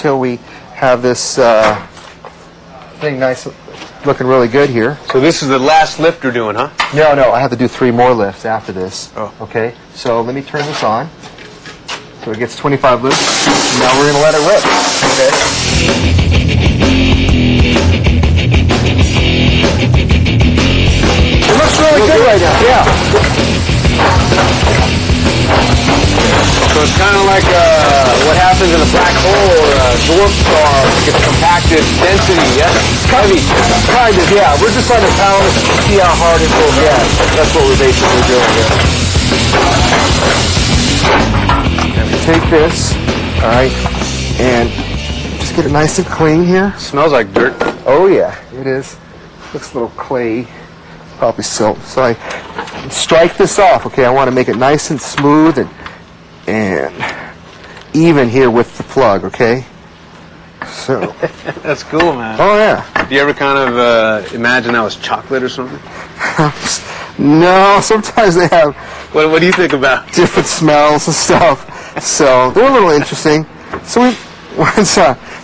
until we have this thing nice, looking really good here. So this is the last lift you're doing, huh? No, I have to do 3 more lifts after this. Oh. Okay, so let me turn this on. So it gets 25 loops. Now we're going to let it rip. Okay. It looks really good right now. Yeah. So it's kind of like what happens in a black hole or a dwarf star. It gets compacted density, yeah? Kind of, yeah. We're just trying to pound it to see how hard it will get. That's what we're basically doing here. And we take this, all right, and just get it nice and clean here. Smells like dirt. Oh yeah, it is. Looks a little clay, probably silt. So I strike this off. Okay, I want to make it nice and smooth and even here with the plug. Okay. So. That's cool, man. Oh yeah. Do you ever kind of imagine that was chocolate or something? No, sometimes they have What do you think about? different smells and stuff. So they're a little interesting. So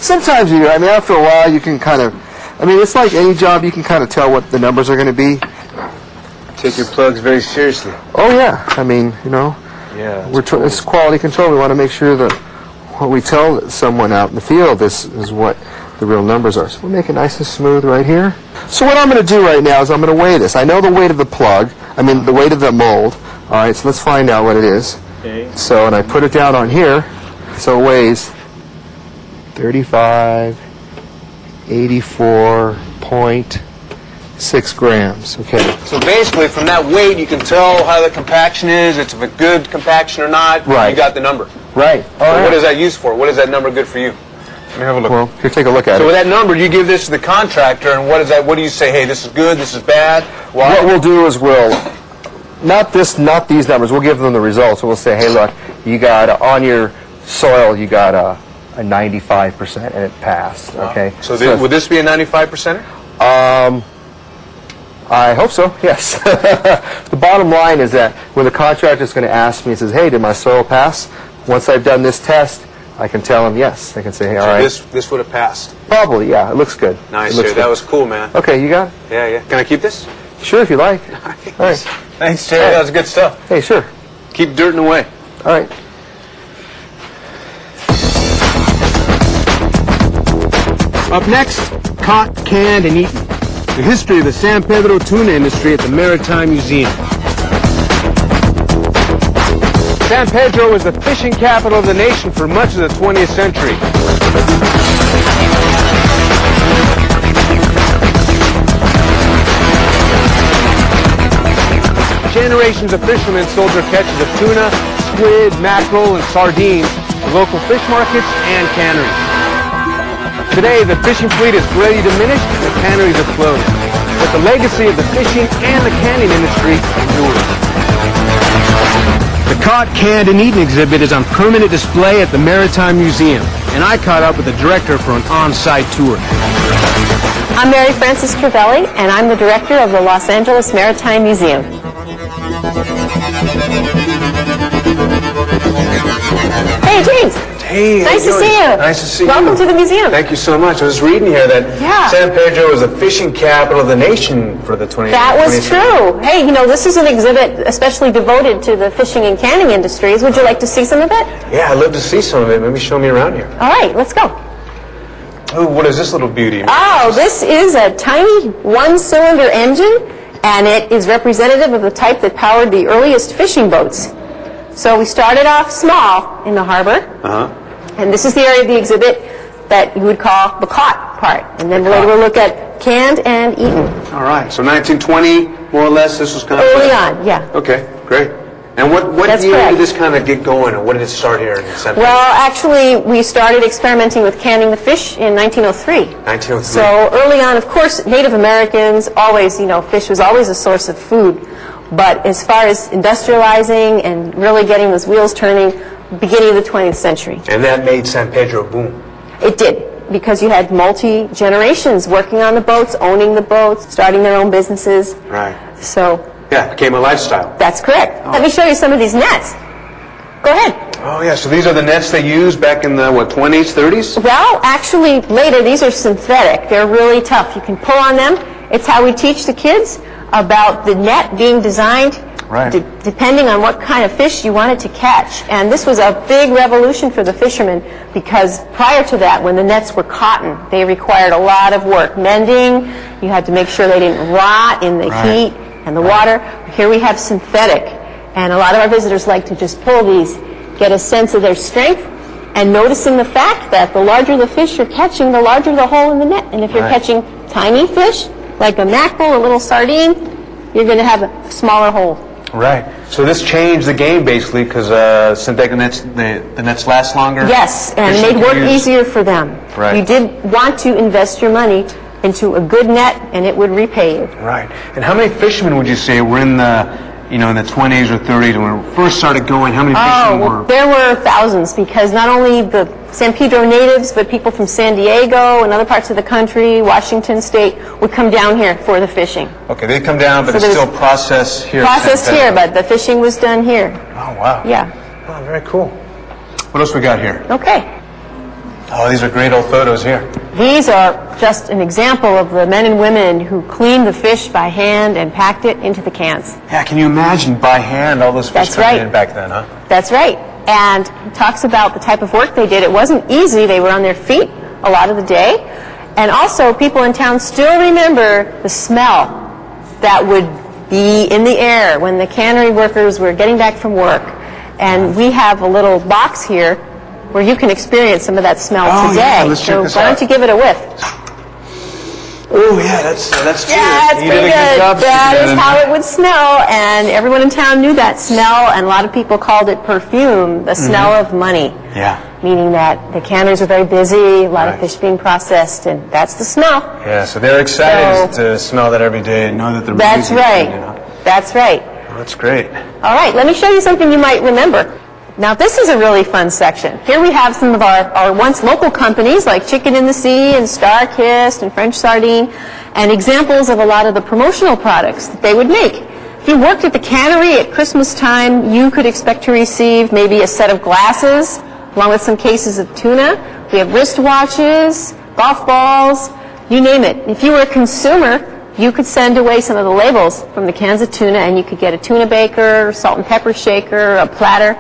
sometimes after a while you can kind of, it's like any job, you can kind of tell what the numbers are going to be. Take your plugs very seriously. Oh yeah, Yeah. it's quality control. We want to make sure that what we tell someone out in the field is what the real numbers are. So we'll make it nice and smooth right here. So what I'm going to do right now is I'm going to weigh this. I know the weight of the plug, the weight of the mold. All right, so let's find out what it is. Okay. So, and I put it down on here. So it weighs 35, 84.6 grams. Okay. So basically, from that weight, you can tell how the compaction is. It's a good compaction or not. Right. You got the number. Right. So what is that used for? What is that number good for you? Let me have a look. Well, here, take a look at So it. with that number, you give this to the contractor, and what is that? What do you say? Hey, this is good. This is bad. Why? What we'll do is not these numbers. We'll give them the results. We'll say, hey, look, you got on your soil, you got a 95%, and it passed. Okay. So would this be a 95%? I hope so. Yes. The bottom line is that when the contractor is going to ask me, he says, hey, did my soil pass? Once I've done this test, I can tell him yes. I can say, hey, all right. This would have passed. Probably, yeah. It looks good. Nice, It looks sir. good. That was cool, man. Okay, you got it? Yeah. Can I keep this? Sure, if you like. All right. Thanks, Jerry. That was good stuff. Hey, sure. Keep dirting away. All right. Up next, caught, canned, and eaten. The history of the San Pedro tuna industry at the Maritime Museum. San Pedro was the fishing capital of the nation for much of the 20th century. Generations of fishermen sold their catches of tuna, squid, mackerel, and sardines to local fish markets and canneries. Today, the fishing fleet is greatly diminished and the canneries are closed. But the legacy of the fishing and the canning industry endures. The Caught, Canned, and Eaten exhibit is on permanent display at the Maritime Museum, and I caught up with the director for an on-site tour. I'm Mary Frances Crivelli, and I'm the director of the Los Angeles Maritime Museum. Hey, James. Hey, Nice to see you. Nice to see you. Welcome to the museum. Thank you so much. I was reading here that San Pedro is the fishing capital of the nation for the 20th. That was true. Hey, this is an exhibit especially devoted to the fishing and canning industries. Would you like to see some of it? Yeah, I'd love to see some of it. Maybe show me around here. All right, let's go. Oh, what is this little beauty? Oh, this is a tiny one-cylinder engine, and it is representative of the type that powered the earliest fishing boats. So we started off small in the harbor, and this is the area of the exhibit that you would call the caught part. And then later we'll look at canned and eaten. All right, so 1920, more or less, this was kind of... Early on, yeah. Okay, great. And what That's year correct. did this kind of get going, or what did it start here in San Pedro? Well, actually, we started experimenting with canning the fish in 1903. 1903. So early on, of course, Native Americans always, fish was always a source of food. But as far as industrializing and really getting those wheels turning, beginning of the 20th century. And that made San Pedro boom. It did, because you had multi-generations working on the boats, owning the boats, starting their own businesses. Right. So Yeah, it became a lifestyle. that's correct. Let me show you some of these nets. Go ahead. Oh, yeah, so these are the nets they used back in the, what, 20s, 30s? Well, actually, later, these are synthetic. They're really tough. You can pull on them. It's how we teach the kids about the net being designed Right. depending on what kind of fish you wanted to catch. And this was a big revolution for the fishermen because prior to that, when the nets were cotton, they required a lot of work. Mending, you had to make sure they didn't rot in the heat and the water. Here we have synthetic. And a lot of our visitors like to just pull these, get a sense of their strength, and noticing the fact that the larger the fish you're catching, the larger the hole in the net. And if you're catching tiny fish, like a mackerel, a little sardine, you're going to have a smaller hole. Right. So this changed the game basically because synthetic nets, the nets last longer. Yes, and Fish made you work can use- easier for them. Right. You did want to invest your money into a good net, and it would repay you. Right. And how many fishermen would you say were in the, in the 20s or 30s when we first started going? How many fishermen Well, were? there were thousands because not only the San Pedro natives, but people from San Diego and other parts of the country, Washington State, would come down here for the fishing. Okay, they come down, but So it's there's still processed here. at Processed San here, Pedro. but the fishing was done here. Oh, wow. Yeah. Oh, very cool. What else we got here? Okay. Oh, these are great old photos here. These are just an example of the men and women who cleaned the fish by hand and packed it into the cans. Yeah, can you imagine by hand all those fish That's coming right. in back then, huh? That's right. And it talks about the type of work they did. It wasn't easy. They were on their feet a lot of the day. And also, people in town still remember the smell that would be in the air when the cannery workers were getting back from work. And we have a little box here where you can experience some of that smell Oh, today. yeah, let's check So this why out. don't you give it a whiff? Oh, yeah, that's true. Yeah, it's You pretty did a good job good. That sticking is in how there. it would smell, and everyone in town knew that smell, and a lot of people called it perfume, the smell of money. Yeah. Meaning that the canneries were very busy, a lot Right. of fish being processed, and that's the smell. Yeah, so they're excited So- to smell that every day and know that they're That's busy, right. you know. That's right. Oh, that's great. All right, let me show you something you might remember. Now, this is a really fun section. Here we have some of our once local companies like Chicken in the Sea and Starkist and French Sardine, and examples of a lot of the promotional products that they would make. If you worked at the cannery at Christmas time, you could expect to receive maybe a set of glasses, along with some cases of tuna. We have wristwatches, golf balls, you name it. If you were a consumer, you could send away some of the labels from the cans of tuna, and you could get a tuna baker, salt and pepper shaker, a platter.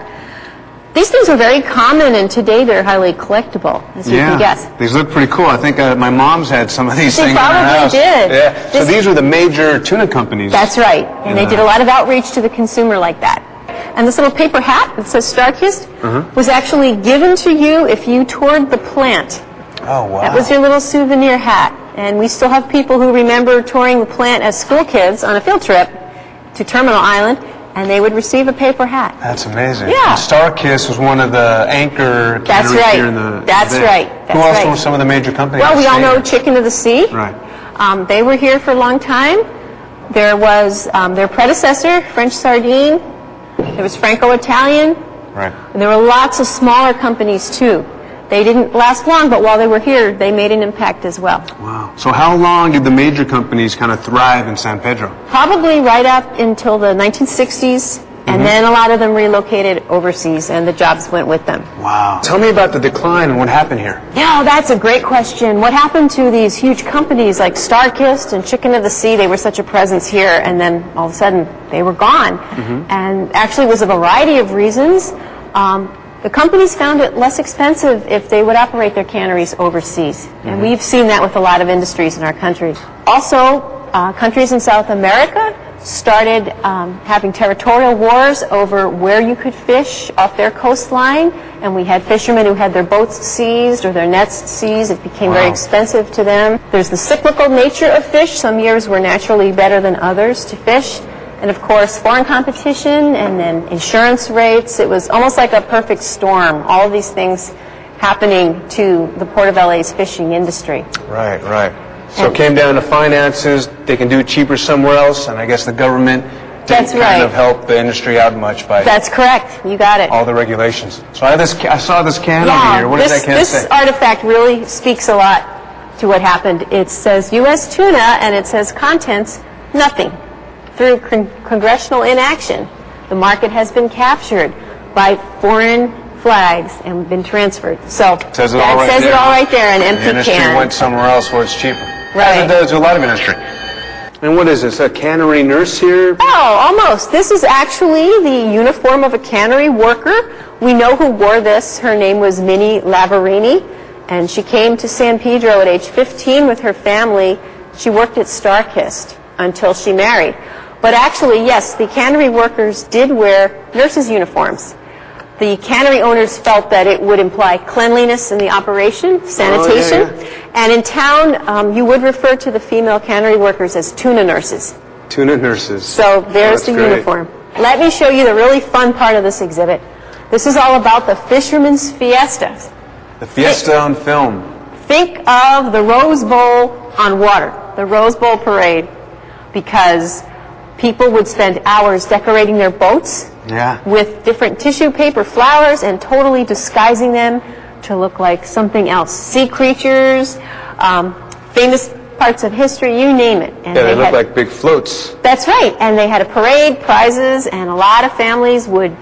These things are very common, and today they're highly collectible, as you can guess. These look pretty cool. I think my mom's had some of these They things in her probably house. did. Yeah. So This- these are the major tuna companies. That's right. And they did a lot of outreach to the consumer like that. And this little paper hat that says Starkist was actually given to you if you toured the plant. Oh, wow. That was your little souvenir hat. And we still have people who remember touring the plant as school kids on a field trip to Terminal Island, and they would receive a paper hat. That's amazing. Yeah. And Starkist was one of the anchor That's canneries right. here in the That's there. right. Who That's else right. were some of the major companies? Well, we all know Same. Chicken of the Sea. Right. They were here for a long time. There was their predecessor, French Sardine. There was Franco-Italian. Right. And there were lots of smaller companies, too. They didn't last long, but while they were here, they made an impact as well. Wow. So how long did the major companies kind of thrive in San Pedro? Probably right up until the 1960s, and then a lot of them relocated overseas, and the jobs went with them. Wow. Tell me about the decline and what happened here. Yeah, that's a great question. What happened to these huge companies like Starkist and Chicken of the Sea? They were such a presence here, and then all of a sudden they were gone. And actually it was a variety of reasons. The companies found it less expensive if they would operate their canneries overseas. And we've seen that with a lot of industries in our country. Also, countries in South America started having territorial wars over where you could fish off their coastline, and we had fishermen who had their boats seized or their nets seized. It became very Wow. expensive to them. There's the cyclical nature of fish. Some years were naturally better than others to fish. And of course, foreign competition and then insurance rates. It was almost like a perfect storm, all of these things happening to the Port of LA's fishing industry. Right, right. So it came down to finances. They can do it cheaper somewhere else, and I guess the government That's didn't kind right. of help the industry out much by That's correct. You got it. all the regulations. So I saw this can over here. What does that can this say? artifact really speaks a lot to what happened. It says U.S. tuna, and it says contents, nothing. Through congressional inaction, the market has been captured by foreign flags and been transferred. So Says it that all right says there. it all right there, an The empty industry can. went somewhere else where it's cheaper. Right. As it does to a lot of industry. And what is this, a cannery nurse here? Oh, almost. This is actually the uniform of a cannery worker. We know who wore this. Her name was Minnie Lavarini, and she came to San Pedro at age 15 with her family. She worked at Starkist until she married. But actually, yes, the cannery workers did wear nurses' uniforms. The cannery owners felt that it would imply cleanliness in the operation, sanitation. yeah. And in town, you would refer to the female cannery workers as tuna nurses. Tuna nurses. So there's That's the great. uniform. Let me show you the really fun part of this exhibit. This is all about the Fisherman's Fiesta. The Fiesta on film. Think of the Rose Bowl on water, the Rose Bowl parade, because people would spend hours decorating their boats Yeah. with different tissue paper flowers and totally disguising them to look like something else. Sea creatures, famous parts of history, you name it. And Yeah, they look had- like big floats. That's right. And they had a parade, prizes, and a lot of families would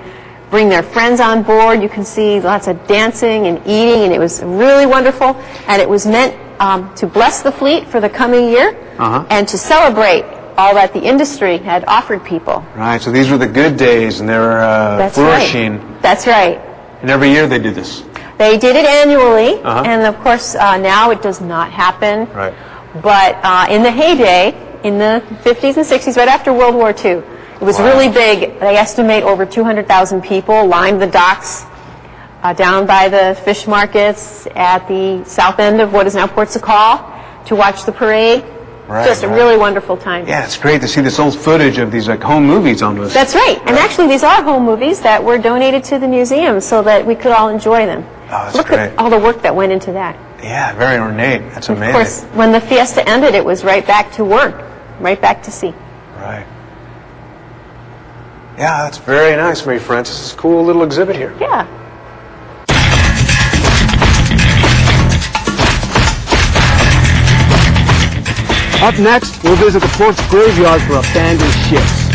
bring their friends on board. You can see lots of dancing and eating, and it was really wonderful. And it was meant to bless the fleet for the coming year and to celebrate all that the industry had offered people. Right, so these were the good days, and they were That's flourishing. right. That's right. And every year they do this. They did it annually, and of course now it does not happen. Right. But in the heyday, in the 50s and 60s, right after World War II, it was really big. They estimate over 200,000 people lined the docks down by the fish markets at the south end of what is now Port Sacal to watch the parade. Right, Just a right. really wonderful time. Yeah, it's great to see this old footage of these like home movies almost. That's right. And actually, these are home movies that were donated to the museum so that we could all enjoy them. Oh, that's Look great. at all the work that went into that. Yeah, very ornate. That's amazing. Of course, when the fiesta ended, it was right back to work, right back to sea. Right. Yeah, that's very nice, Mary Frances. It's a cool little exhibit here. Yeah. Up next, we'll visit the port's graveyard for abandoned ships.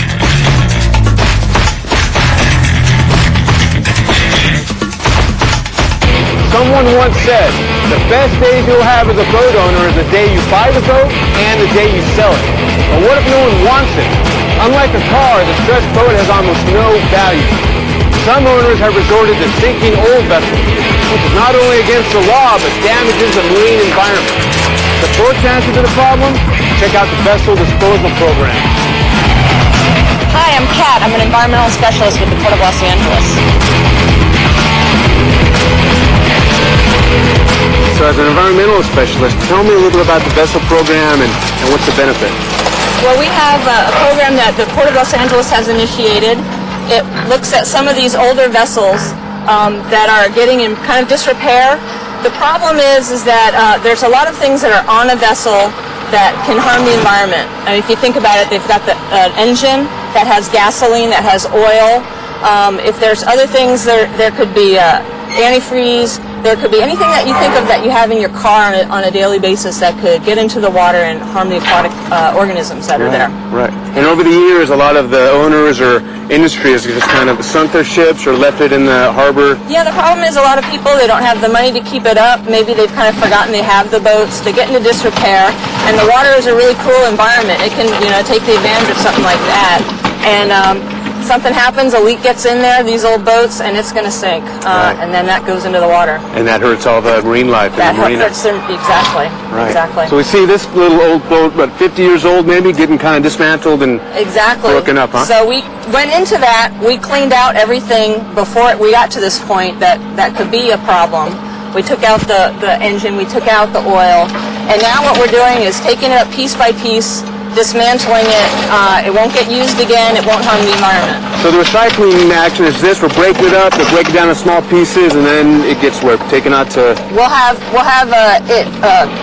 Someone once said, the best days you'll have as a boat owner is the day you buy the boat and the day you sell it. But what if no one wants it? Unlike a car, the stressed boat has almost no value. Some owners have resorted to sinking old vessels, which is not only against the law, but damages the marine environment. The short answer to the problem? Check out the Vessel Disposal Program. Hi, I'm Kat. I'm an environmental specialist with the Port of Los Angeles. So as an environmental specialist, tell me a little bit about the Vessel Program and what's the benefit? Well, we have a program that the Port of Los Angeles has initiated. It looks at some of these older vessels that are getting in kind of disrepair. The problem is that there's a lot of things that are on a vessel that can harm the environment. I mean, if you think about it, they've got the engine that has gasoline, that has oil. If there's other things, there could be antifreeze. There could be anything that you think of that you have in your car on a daily basis that could get into the water and harm the aquatic organisms that are there. Right. And over the years, a lot of the owners or industry has just kind of sunk their ships or left it in the harbor. Yeah, the problem is a lot of people, they don't have the money to keep it up. Maybe they've kind of forgotten they have the boats. They get into disrepair, and the water is a really cool environment. It can, take the advantage of something like that. And something happens, a leak gets in there, these old boats, and it's going to sink. Right. And then that goes into the water. And that hurts all the marine life That in the marina. hurts them, exactly. Right. Exactly. So we see this little old boat, about 50 years old maybe, getting kind of dismantled and Exactly. broken up, huh? So we went into that. We cleaned out everything before we got to this point that could be a problem. We took out the engine, we took out the oil, and now what we're doing is taking it up piece by piece, dismantling it. It won't get used again. It won't harm the environment. So the recycling action is this: we're breaking it up, we break it down in small pieces, and then it gets taken out to. We'll have it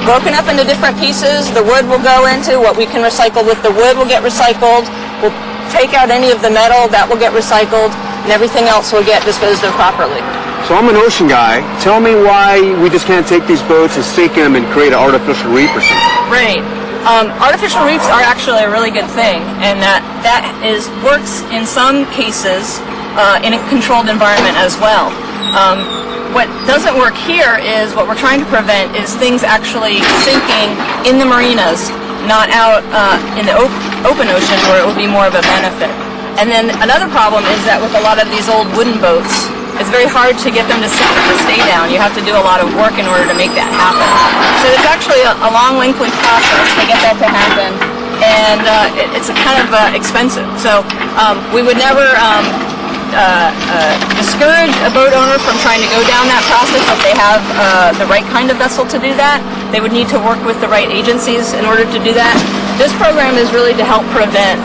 broken up into different pieces. The wood will go into what we can recycle. With the wood will get recycled. We'll take out any of the metal that will get recycled, and everything else will get disposed of properly. So I'm an ocean guy. Tell me why we just can't take these boats and sink them and create an artificial reef or something. Right. Artificial reefs are actually a really good thing, and that works in some cases in a controlled environment as well. What doesn't work here is what we're trying to prevent is things actually sinking in the marinas, not out in the open ocean where it would be more of a benefit. And then another problem is that with a lot of these old wooden boats, it's very hard to get them to stay down. You have to do a lot of work in order to make that happen. So it's actually a long, lengthy process to get that to happen, and it's kind of expensive. So we would never discourage a boat owner from trying to go down that process if they have the right kind of vessel to do that. They would need to work with the right agencies in order to do that. This program is really to help prevent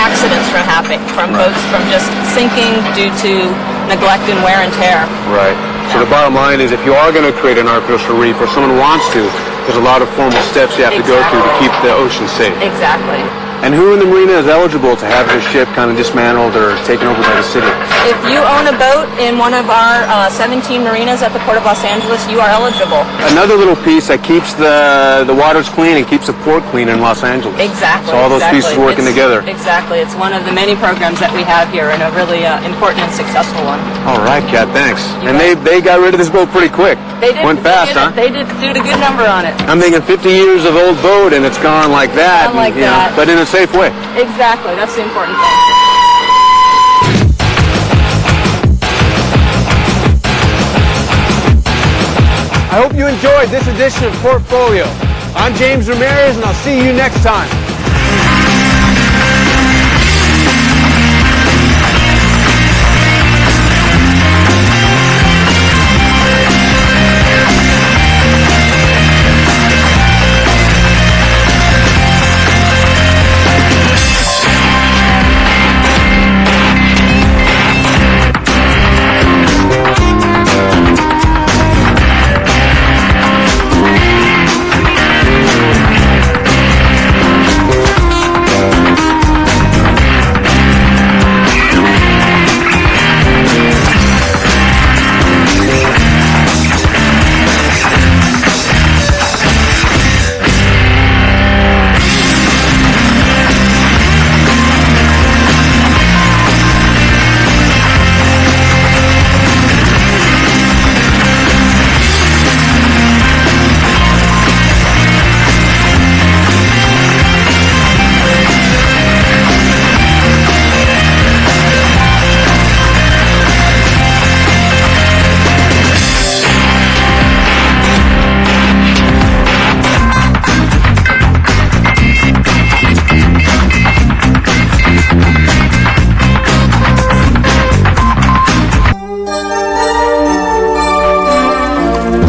accidents from happening, from boats from just sinking due to neglect and wear and tear. Right. So the bottom line is if you are going to create an artificial reef or someone wants to, there's a lot of formal steps you have to go through to keep the ocean safe. Exactly. And who in the marina is eligible to have their ship kind of dismantled or taken over by the city? If you own a boat in one of our 17 marinas at the Port of Los Angeles, you are eligible. Another little piece that keeps the waters clean and keeps the port clean in Los Angeles. Exactly. So all those pieces working together. Exactly. It's one of the many programs that we have here, and a really important and successful one. All right, Kat, thanks. And they got rid of this boat pretty quick. They did. Went fast, huh? They did a good number on it. I'm thinking 50 years of old boat and it's gone like that. Gone like that. But in a safe way. Exactly. That's the important thing. I hope you enjoyed this edition of Portfolio. I'm James Ramirez, and I'll see you next time.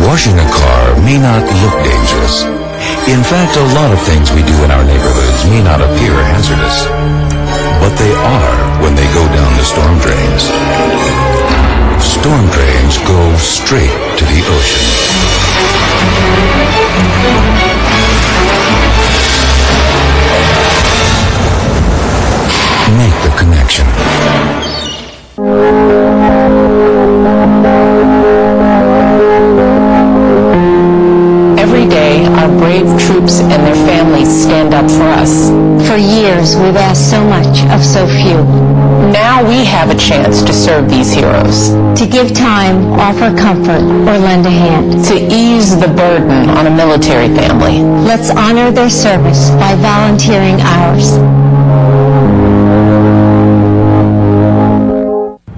Washing a car may not look dangerous. In fact, a lot of things we do in our neighborhoods may not appear hazardous. But they are when they go down the storm drains. Storm drains go straight to the ocean. Make the connection. Every day, our brave troops and their families stand up for us. For years, we've asked so much of so few. Now we have a chance to serve these heroes, To give time, offer comfort, or lend a hand. to ease the burden on a military family. Let's honor their service by volunteering ours.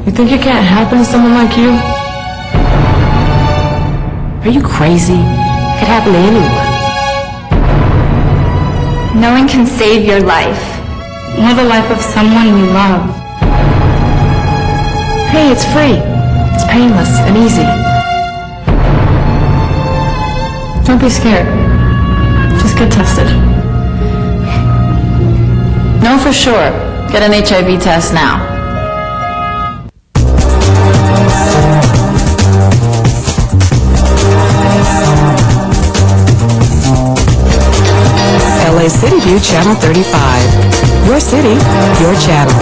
You think it can't happen to someone like you? Are you crazy? It could happen to anyone. No one can save your life, or the life of someone you love. Hey, it's free. It's painless and easy. Don't be scared. Just get tested. Know for sure. Get an HIV test now. LA City View Channel 35. Your city, your channel.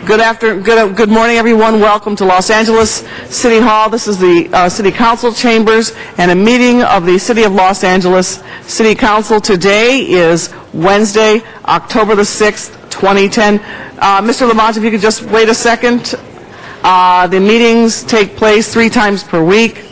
Good morning, everyone. Welcome to Los Angeles City Hall. This is the City Council chambers and a meeting of the City of Los Angeles City Council. Today is Wednesday, October the 6th, 2010. Mr. Lamont, if you could just wait a second. The meetings take place 3 times per week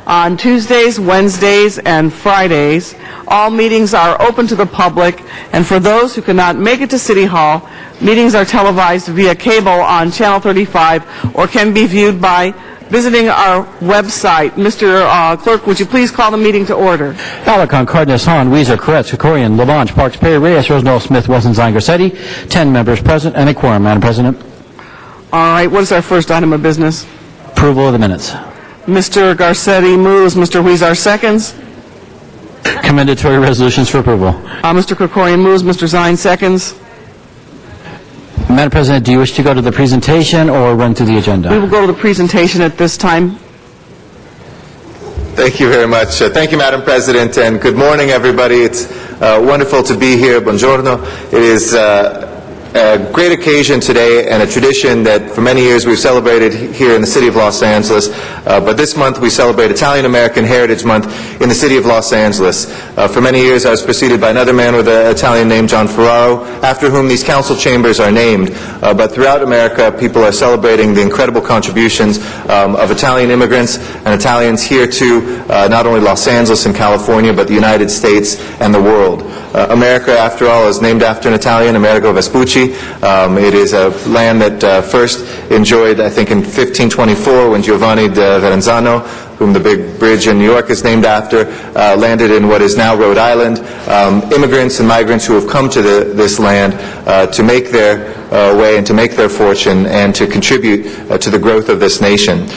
on Tuesdays, Wednesdays, and Fridays. All meetings are open to the public, and for those who cannot make it to City Hall, meetings are televised via cable on Channel 35 or can be viewed by visiting our website. Mr. Clerk, would you please call the meeting to order? Alarcon, Cardenas, Hahn, Weezer, Koretz, Krikorian, Labange, Parks, Perry, Reyes, Rosendahl, Smith, Wilson, Zion, Garcetti. 10 members present and a quorum, Madam President. All right, what is our first item of business? Approval of the minutes. Mr. Garcetti moves, Mr. Weezer seconds. Commendatory resolutions for approval. Mr. Krikorian moves, Mr. Zion seconds. Madam President, do you wish to go to the presentation or run through the agenda? We will go to the presentation at this time. Thank you very much. Thank you, Madam President, and good morning, everybody. It's wonderful to be here. Buongiorno. It is a great occasion today and a tradition that for many years we've celebrated here in the city of Los Angeles. But this month we celebrate Italian American Heritage Month in the city of Los Angeles. For many years I was preceded by another man with an Italian name, John Ferraro, after whom these council chambers are named. But throughout America, people are celebrating the incredible contributions of Italian immigrants and Italians here to not only Los Angeles and California, but the United States and the world. America, after all, is named after an Italian, Amerigo Vespucci. It is a land that first enjoyed, I think, in 1524 when Giovanni da Verenzano, whom the big bridge in New York is named after, landed in what is now Rhode Island. Immigrants and migrants who have come to this land to make their way and to make their fortune and to contribute to the growth of this nation.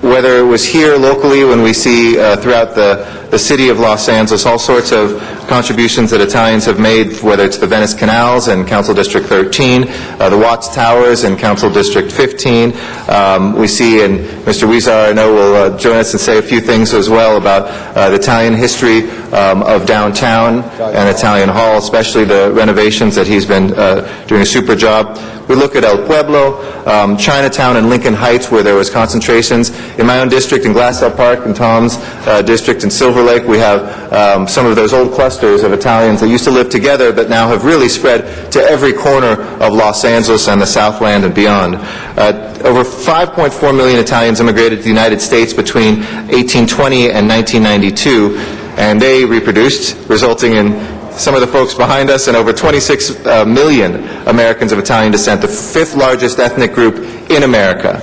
Whether it was here locally when we see throughout the city of Los Angeles all sorts of contributions that Italians have made, whether it's the Venice Canals in Council District 13, the Watts Towers in Council District 15. We see, and Mr. Weezer, I know, will join us and say a few things as well about the Italian history of downtown and Italian Hall, especially the renovations that he's been doing a super job. We look at El Pueblo, Chinatown, and Lincoln Heights, where there was concentrations. In my own district, in Glassell Park, in Tom's district, in Silver Lake, we have some of those old clusters of Italians that used to live together, but now have really spread to every corner of Los Angeles and the Southland and beyond. Over 5.4 million Italians immigrated to the United States between 1820 and 1992, and they reproduced, resulting in some of the folks behind us and over 26 million Americans of Italian descent, the 5th largest ethnic group in America.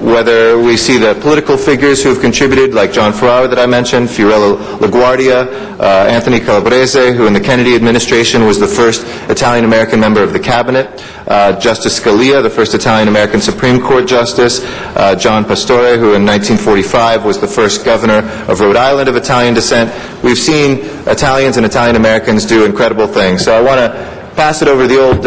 Whether we see the political figures who have contributed, like John Ferraro that I mentioned, Fiorello LaGuardia, Anthony Calabrese, who in the Kennedy administration was the first Italian-American member of the cabinet, Justice Scalia, the first Italian-American Supreme Court justice, John Pastore, who in 1945 was the first governor of Rhode Island of Italian descent. We've seen Italians and Italian-Americans do incredible things. So I want to pass it over to the old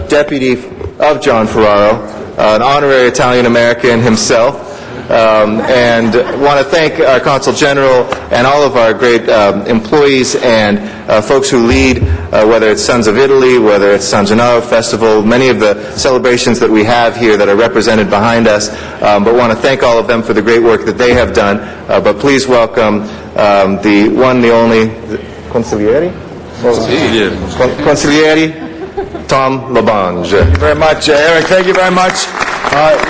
deputy of John Ferraro, an honorary Italian-American himself, and want to thank our Consul General and all of our great employees and folks who lead, whether it's Sons of Italy, whether it's San Gennaro Festival, many of the celebrations that we have here that are represented behind us, but want to thank all of them for the great work that they have done. But please welcome the one, the only, Consigliere? Consigliere Tom Labange. Thank you very much, Eric. Thank you very much.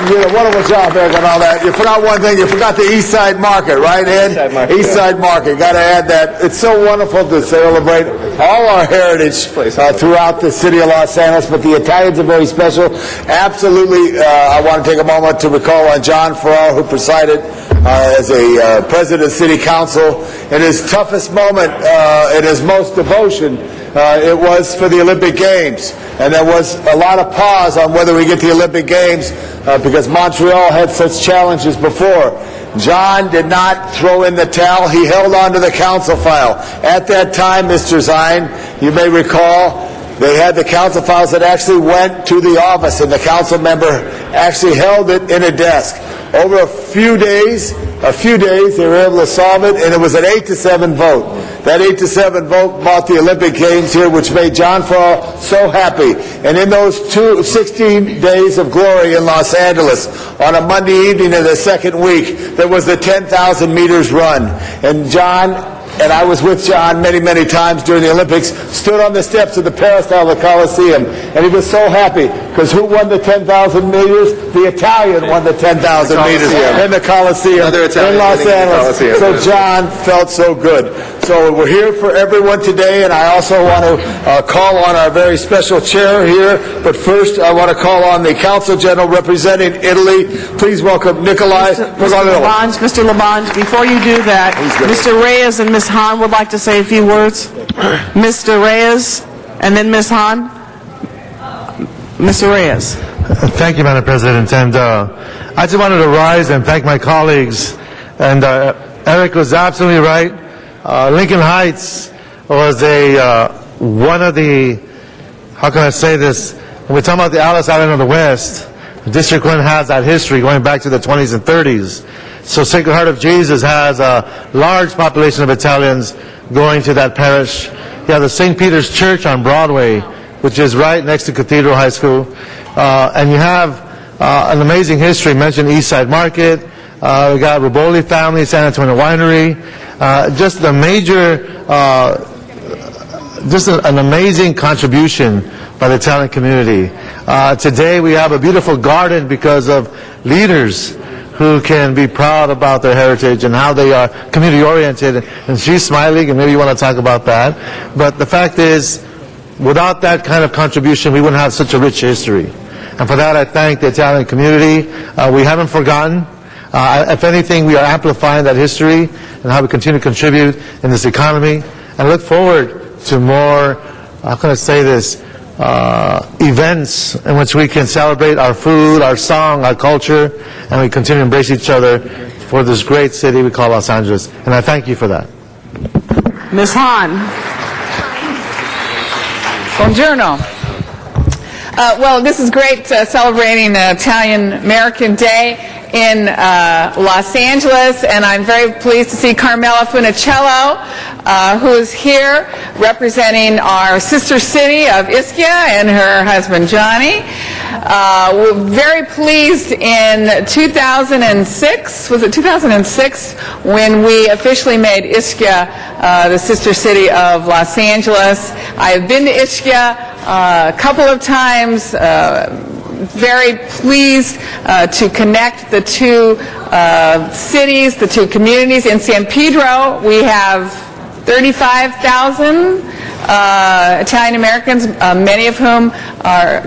You did a wonderful job, Eric, on all that. You forgot one thing. You forgot the East Side Market, right, Ed? East Side Market. Got to add that. It's so wonderful to celebrate all our heritage throughout the city of Los Angeles, but the Italians are very special. Absolutely, I want to take a moment to recall on John Ferraro, who presided as a president of City Council. In his toughest moment, in his most devotion, it was for the Olympic Games. And there was a lot of pause on whether we get the Olympic Games because Montreal had such challenges before. John did not throw in the towel. He held on to the council file. At that time, Mr. Zion, you may recall, they had the council files that actually went to the office, and the council member actually held it in a desk. Over a few days, they were able to solve it, and it was an 8-7 vote. That 8-7 vote brought the Olympic Games here, which made John Fall so happy. And in those 16 days of glory in Los Angeles, on a Monday evening of the second week, there was the 10,000 meters run. And John, and I was with John many, many times during the Olympics, stood on the steps of the Peristyle, the Coliseum, and he was so happy, because who won the 10,000 meters? The Italian won the 10,000 meters in the Coliseum in Los Angeles. So John felt so good. So we're here for everyone today, and I also want to call on our very special chair here, but first I want to call on the Consul General representing Italy. Please welcome Nikolai Poggiolo. Mr. Labange, before you do that, Mr. Reyes and Ms. Hahn would like to say a few words. Mr. Reyes, and then Ms. Hahn. Mr. Reyes. Thank you, Madam President. And I just wanted to rise and thank my colleagues. And Eric was absolutely right. Lincoln Heights was one of the, how can I say this, when we're talking about the Alice Island of the West, District 1 has that history going back to the 20s and 30s. So Sacred Heart of Jesus has a large population of Italians going to that parish. You have the St. Peter's Church on Broadway, which is right next to Cathedral High School. And you have an amazing history. Mentioned East Side Market. We got Riboli family, San Antonio Winery. Just a major, an amazing contribution by the Italian community. Today we have a beautiful garden because of leaders who can be proud about their heritage and how they are community-oriented. And she's smiling, and maybe you want to talk about that. But the fact is, without that kind of contribution, we wouldn't have such a rich history. And for that, I thank the Italian community. We haven't forgotten. If anything, we are amplifying that history and how we continue to contribute in this economy. And look forward to more, how can I say this, events in which we can celebrate our food, our song, our culture, and we continue to embrace each other for this great city we call Los Angeles. And I thank you for that. Ms. Hahn. Buongiorno. Well, this is great celebrating Italian American Day in Los Angeles, and I'm very pleased to see Carmela Funicello, who is here representing our sister city of Ischia and her husband Johnny. We're very pleased in 2006, was it 2006, when we officially made Ischia the sister city of Los Angeles. I have been to Ischia a couple of times. Very pleased to connect the two cities, the two communities. In San Pedro, we have 35,000 Italian Americans, many of whom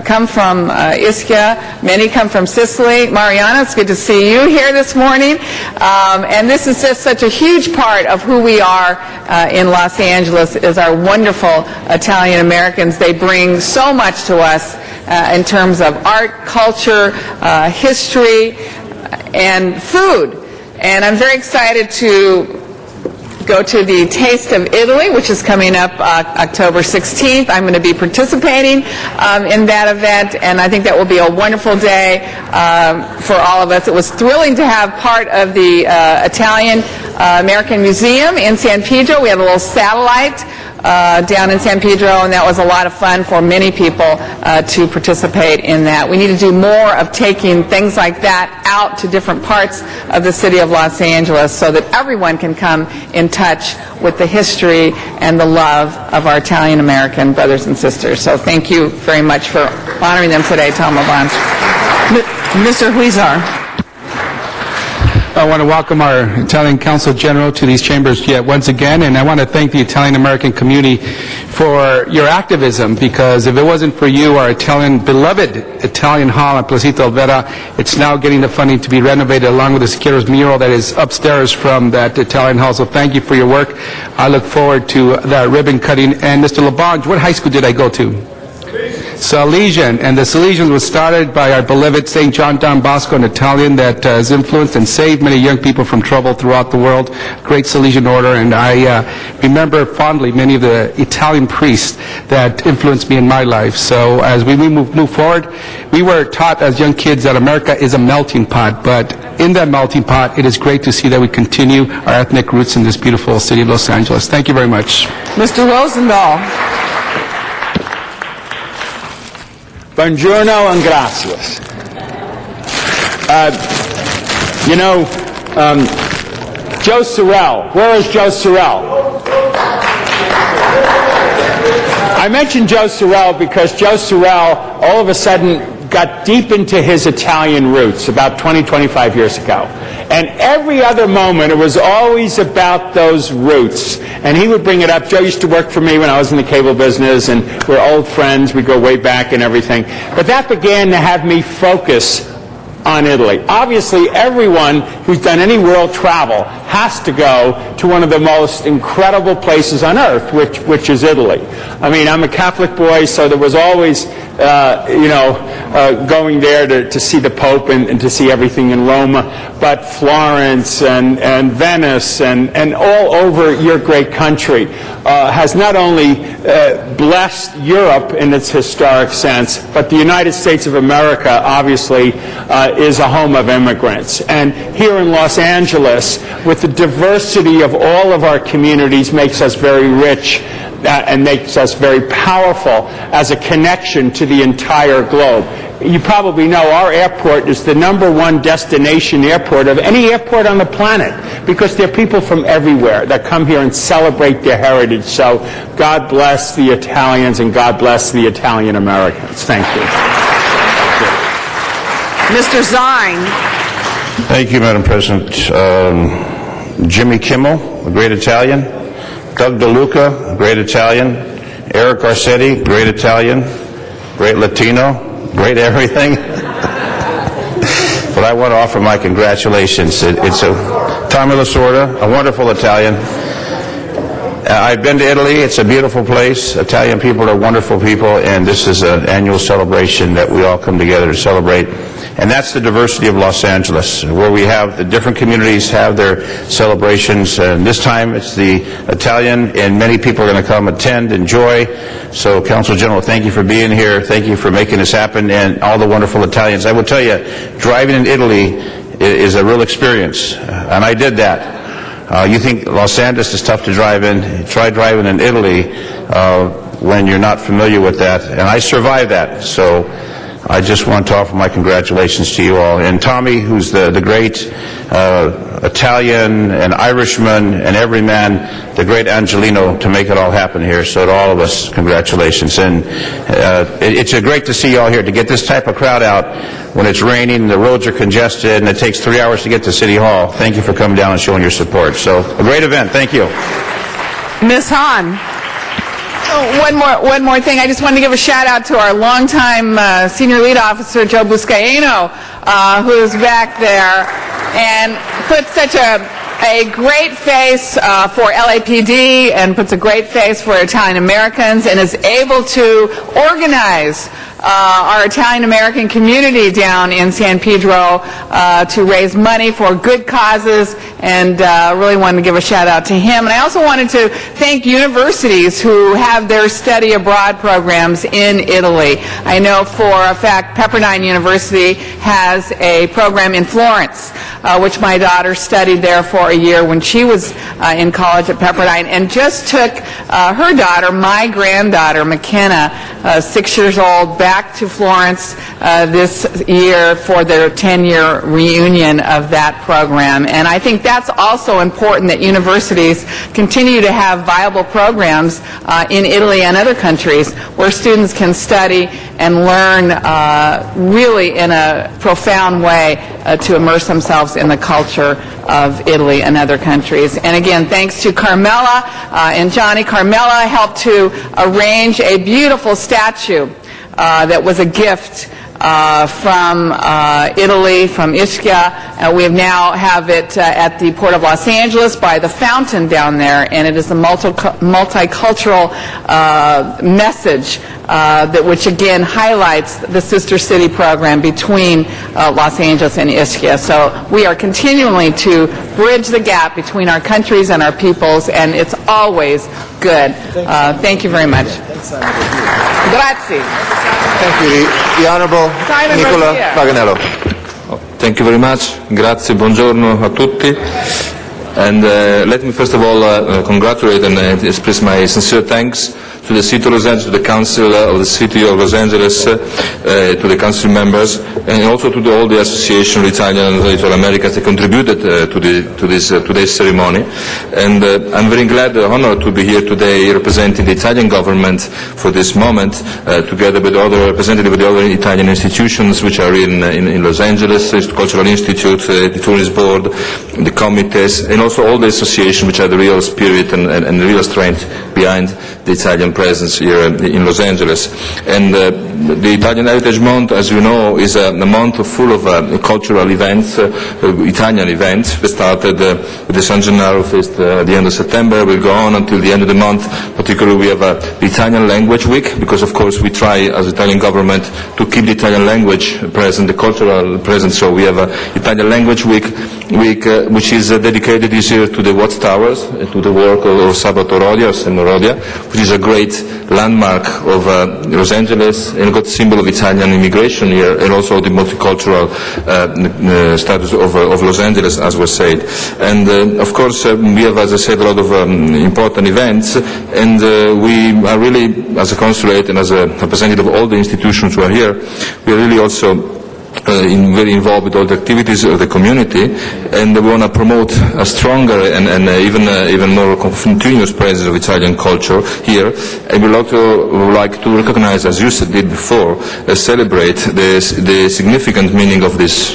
come from Ischia. Many come from Sicily. Mariana, it's good to see you here this morning. And this is just such a huge part of who we are in Los Angeles, is our wonderful Italian Americans. They bring so much to us in terms of art, culture, history, and food. And I'm very excited to go to the Taste of Italy, which is coming up October 16th. I'm going to be participating in that event, and I think that will be a wonderful day for all of us. It was thrilling to have part of the Italian American Museum in San Pedro. We had a little satellite down in San Pedro, and that was a lot of fun for many people to participate in that. We need to do more of taking things like that out to different parts of the city of Los Angeles so that everyone can come in touch with the history and the love of our Italian American brothers and sisters. So thank you very much for honoring them today, Tom Labange. Mr. Huizar. I want to welcome our Italian Consul General to these chambers yet once again, and I want to thank the Italian American community for your activism, because if it wasn't for you, our beloved Italian Hall in Placito Alvera, it's now getting the funding to be renovated along with the Siqueiros mural that is upstairs from that Italian Hall. So thank you for your work. I look forward to that ribbon cutting. And Mr. Labange, what high school did I go to? Salesian, and the Salesians was started by our beloved St. John Don Bosco, an Italian that has influenced and saved many young people from trouble throughout the world. Great Salesian order, and I remember fondly many of the Italian priests that influenced me in my life. So as we move forward, we were taught as young kids that America is a melting pot, but in that melting pot, it is great to see that we continue our ethnic roots in this beautiful city of Los Angeles. Thank you very much. Mr. Rosendahl. Buongiorno and gracias. Joe Sorrell. Where is Joe Sorrell? I mentioned Joe Sorrell because Joe Sorrell all of a sudden got deep into his Italian roots about 20, 25 years ago. And every other moment, it was always about those roots. And he would bring it up. Joe used to work for me when I was in the cable business, and we're old friends. We go way back and everything. But that began to have me focus on Italy. Obviously, everyone who's done any world travel has to go to one of the most incredible places on earth, which is Italy. I mean, I'm a Catholic boy, so there was always, going there to see the Pope and to see everything in Rome. But Florence and Venice and all over your great country has not only blessed Europe in its historic sense, but the United States of America, obviously, is a home of immigrants. And here in Los Angeles, with the diversity of all of our communities, makes us very rich and makes us very powerful as a connection to the entire globe. You probably know our airport is the #1 destination airport of any airport on the planet because there are people from everywhere that come here and celebrate their heritage. So God bless the Italians and God bless the Italian Americans. Thank you. Mr. Zine. Thank you, Madam President. Jimmy Kimmel, a great Italian. Doug DeLuca, a great Italian. Eric Garcetti, great Italian. Great Latino, great everything. But I want to offer my congratulations. It's Tommy Lasorda, a wonderful Italian. I've been to Italy. It's a beautiful place. Italian people are wonderful people, and this is an annual celebration that we all come together to celebrate. And that's the diversity of Los Angeles, where we have the different communities have their celebrations. And this time it's the Italian, and many people are going to come attend, enjoy. So, Council General, thank you for being here. Thank you for making this happen, and all the wonderful Italians. I will tell you, driving in Italy is a real experience, and I did that. You think Los Angeles is tough to drive in. Try driving in Italy when you're not familiar with that, and I survived that. So I just want to offer my congratulations to you all. And Tommy, who's the great Italian and Irishman and everyman, the great Angelino, to make it all happen here. So to all of us, congratulations. And it's great to see you all here, to get this type of crowd out when it's raining, the roads are congested, and it takes 3 hours to get to City Hall. Thank you for coming down and showing your support. So a great event. Thank you. Ms. Hahn. One more thing. I just wanted to give a shout out to our longtime senior lead officer, Joe Buscaino, who's back there and puts such a great face for LAPD and puts a great face for Italian Americans and is able to organize our Italian American community down in San Pedro to raise money for good causes, and really wanted to give a shout out to him. And I also wanted to thank universities who have their study abroad programs in Italy. I know for a fact Pepperdine University has a program in Florence, which my daughter studied there for a year when she was in college at Pepperdine, and just took her daughter, my granddaughter, McKenna, 6 years old, back to Florence this year for their 10-year reunion of that program. And I think that's also important, that universities continue to have viable programs in Italy and other countries where students can study and learn really in a profound way to immerse themselves in the culture of Italy and other countries. And again, thanks to Carmela and Johnny. Carmela helped to arrange a beautiful statue that was a gift from Italy, from Ischia. We now have it at the Port of Los Angeles by the fountain down there, and it is a multicultural message which again highlights the Sister City program between Los Angeles and Ischia. So we are continuing to bridge the gap between our countries and our peoples, and it's always good. Thank you very much. Grazie. Thank you. The Honorable Simon Nicola Garcia. Paganello. Thank you very much. Grazie, buongiorno a tutti. And let me first of all congratulate and express my sincere thanks to the City of Los Angeles, to the Council of the City of Los Angeles, to the Council members, and also to all the Association of Italian and Little Americans that contributed to this today's ceremony. And I'm very glad, honored to be here today representing the Italian government for this moment, together with other representatives of the other Italian institutions which are in Los Angeles, the Cultural Institute, the Tourist Board, the committees, and also all the associations which are the real spirit and the real strength behind the Italian presence here in Los Angeles. And the Italian Heritage Month, as you know, is a month full of cultural events, Italian events. We started with the San Gennaro Fest at the end of September. We'll go on until the end of the month. Particularly, we have the Italian Language Week, because of course we try as Italian government to keep the Italian language present, the cultural present. So we have Italian Language Week, which is dedicated this year to the Watchtowers, to the work of Sabato Rodia, or Selmo Rodia, which is a great landmark of Los Angeles and a good symbol of Italian immigration here, and also the multicultural status of Los Angeles, as was said. And of course, we have, as I said, a lot of important events, and we are really, as a consulate and as a representative of all the institutions who are here, we are really also very involved with all the activities of the community, and we want to promote a stronger and even more continuous presence of Italian culture here. And we would like to recognize, as you did before, celebrate the significant meaning of this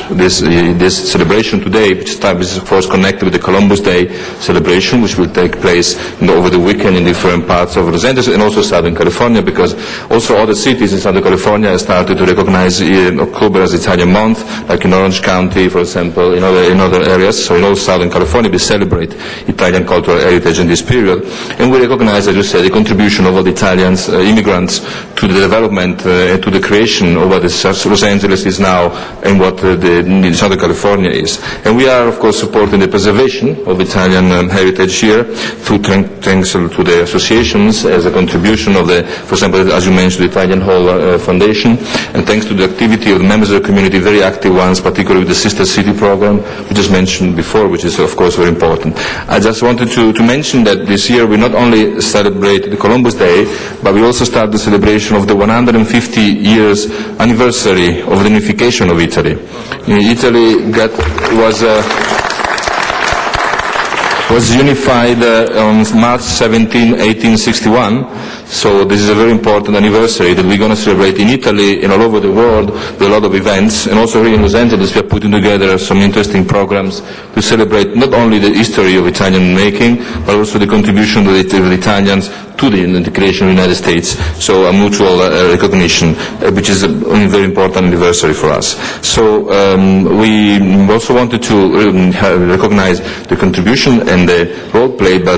celebration today, which is of course connected with the Columbus Day celebration, which will take place over the weekend in different parts of Los Angeles and also Southern California, because also other cities in Southern California have started to recognize October as Italian month, like in Orange County, for example, in other areas. So in all Southern California, we celebrate Italian cultural heritage in this period, and we recognize, as you said, the contribution of all the Italians, immigrants, to the development and to the creation of what Los Angeles is now and what the Southern California is. And we are, of course, supporting the preservation of Italian heritage here through thanks to the associations as a contribution of for example, as you mentioned, the Italian Hall Foundation, and thanks to the activity of the members of the community, very active ones, particularly with the Sister City program, we just mentioned before, which is of course very important. I just wanted to mention that this year we not only celebrate the Columbus Day, but we also start the celebration of the 150 years anniversary of the unification of Italy. Italy was unified on March 17, 1861. So this is a very important anniversary that we're going to celebrate in Italy and all over the world with a lot of events. And also here in Los Angeles, we are putting together some interesting programs to celebrate not only the history of Italian making, but also the contribution of the Italians to the creation of the United States. So a mutual recognition, which is a very important anniversary for us. So we also wanted to recognize the contribution and the role played by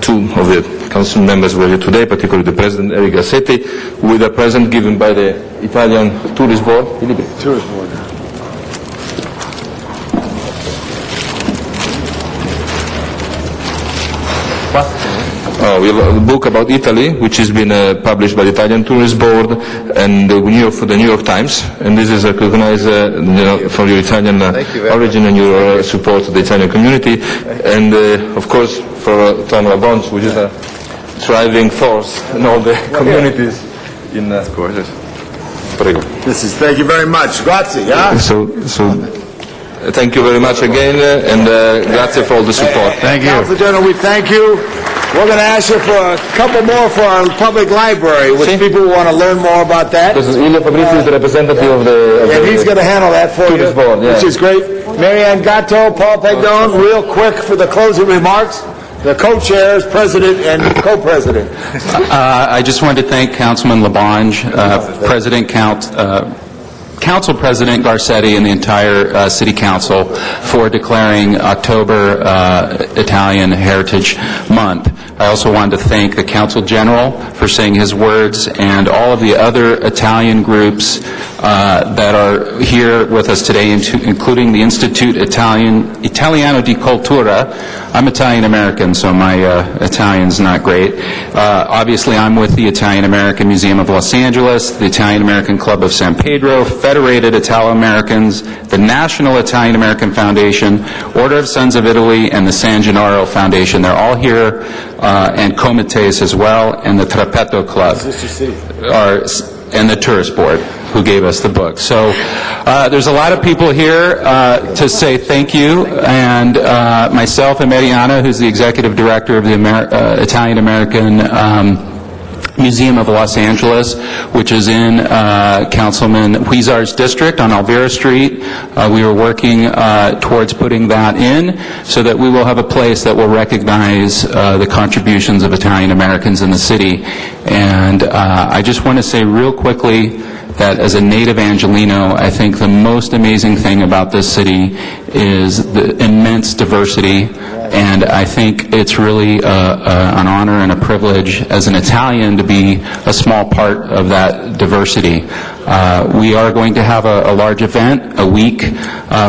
two of the council members were here today, particularly the President Eric Garcetti, with a present given by the Italian Tourist Board. Tourist Board. We have a book about Italy, which has been published by the Italian Tourist Board and the New York Times. And this is recognized for your Italian origin and your support to the Italian community. And of course, for Tom Labonge, which is a driving force in all the communities. Of course, yes. Prego. Thank you very much. Grazie. Yeah? So thank you very much again, and grazie for all the support. Thank you. Council General, we thank you. We're going to ask you for a couple more for our public library, which people want to learn more about that. Because Ilya Fabrizi is the representative of the... and he's going to handle that for you, board, yeah. Which is great. Marianne Gatto, Paul Pagdone, real quick for the closing remarks. The co-chairs, president, and co-president. I just wanted to thank Councilman Labonge, President Council President Garcetti and the entire City Council for declaring October Italian Heritage Month. I also wanted to thank the Council General for saying his words and all of the other Italian groups that are here with us today, including the Institute Italiano di Cultura. I'm Italian-American, so my Italian's not great. Obviously, I'm with the Italian-American Museum of Los Angeles, the Italian-American Club of San Pedro, Federated Italo-Americans, the National Italian-American Foundation, Order of Sons of Italy, and the San Gennaro Foundation. They're all here, and Comites as well, and the Trappetto Club, and the Tourist Board, who gave us the book. So there's a lot of people here to say thank you, and myself and Mariana, who's the executive director of the Italian-American Museum of Los Angeles, which is in Councilman Huizar's district on Alvera Street. We are working towards putting that in so that we will have a place that will recognize the contributions of Italian Americans in the city. And I just want to say real quickly that as a native Angelino, I think the most amazing thing about this city is the immense diversity, and I think it's really an honor and a privilege as an Italian to be a small part of that diversity. We are going to have a large event a week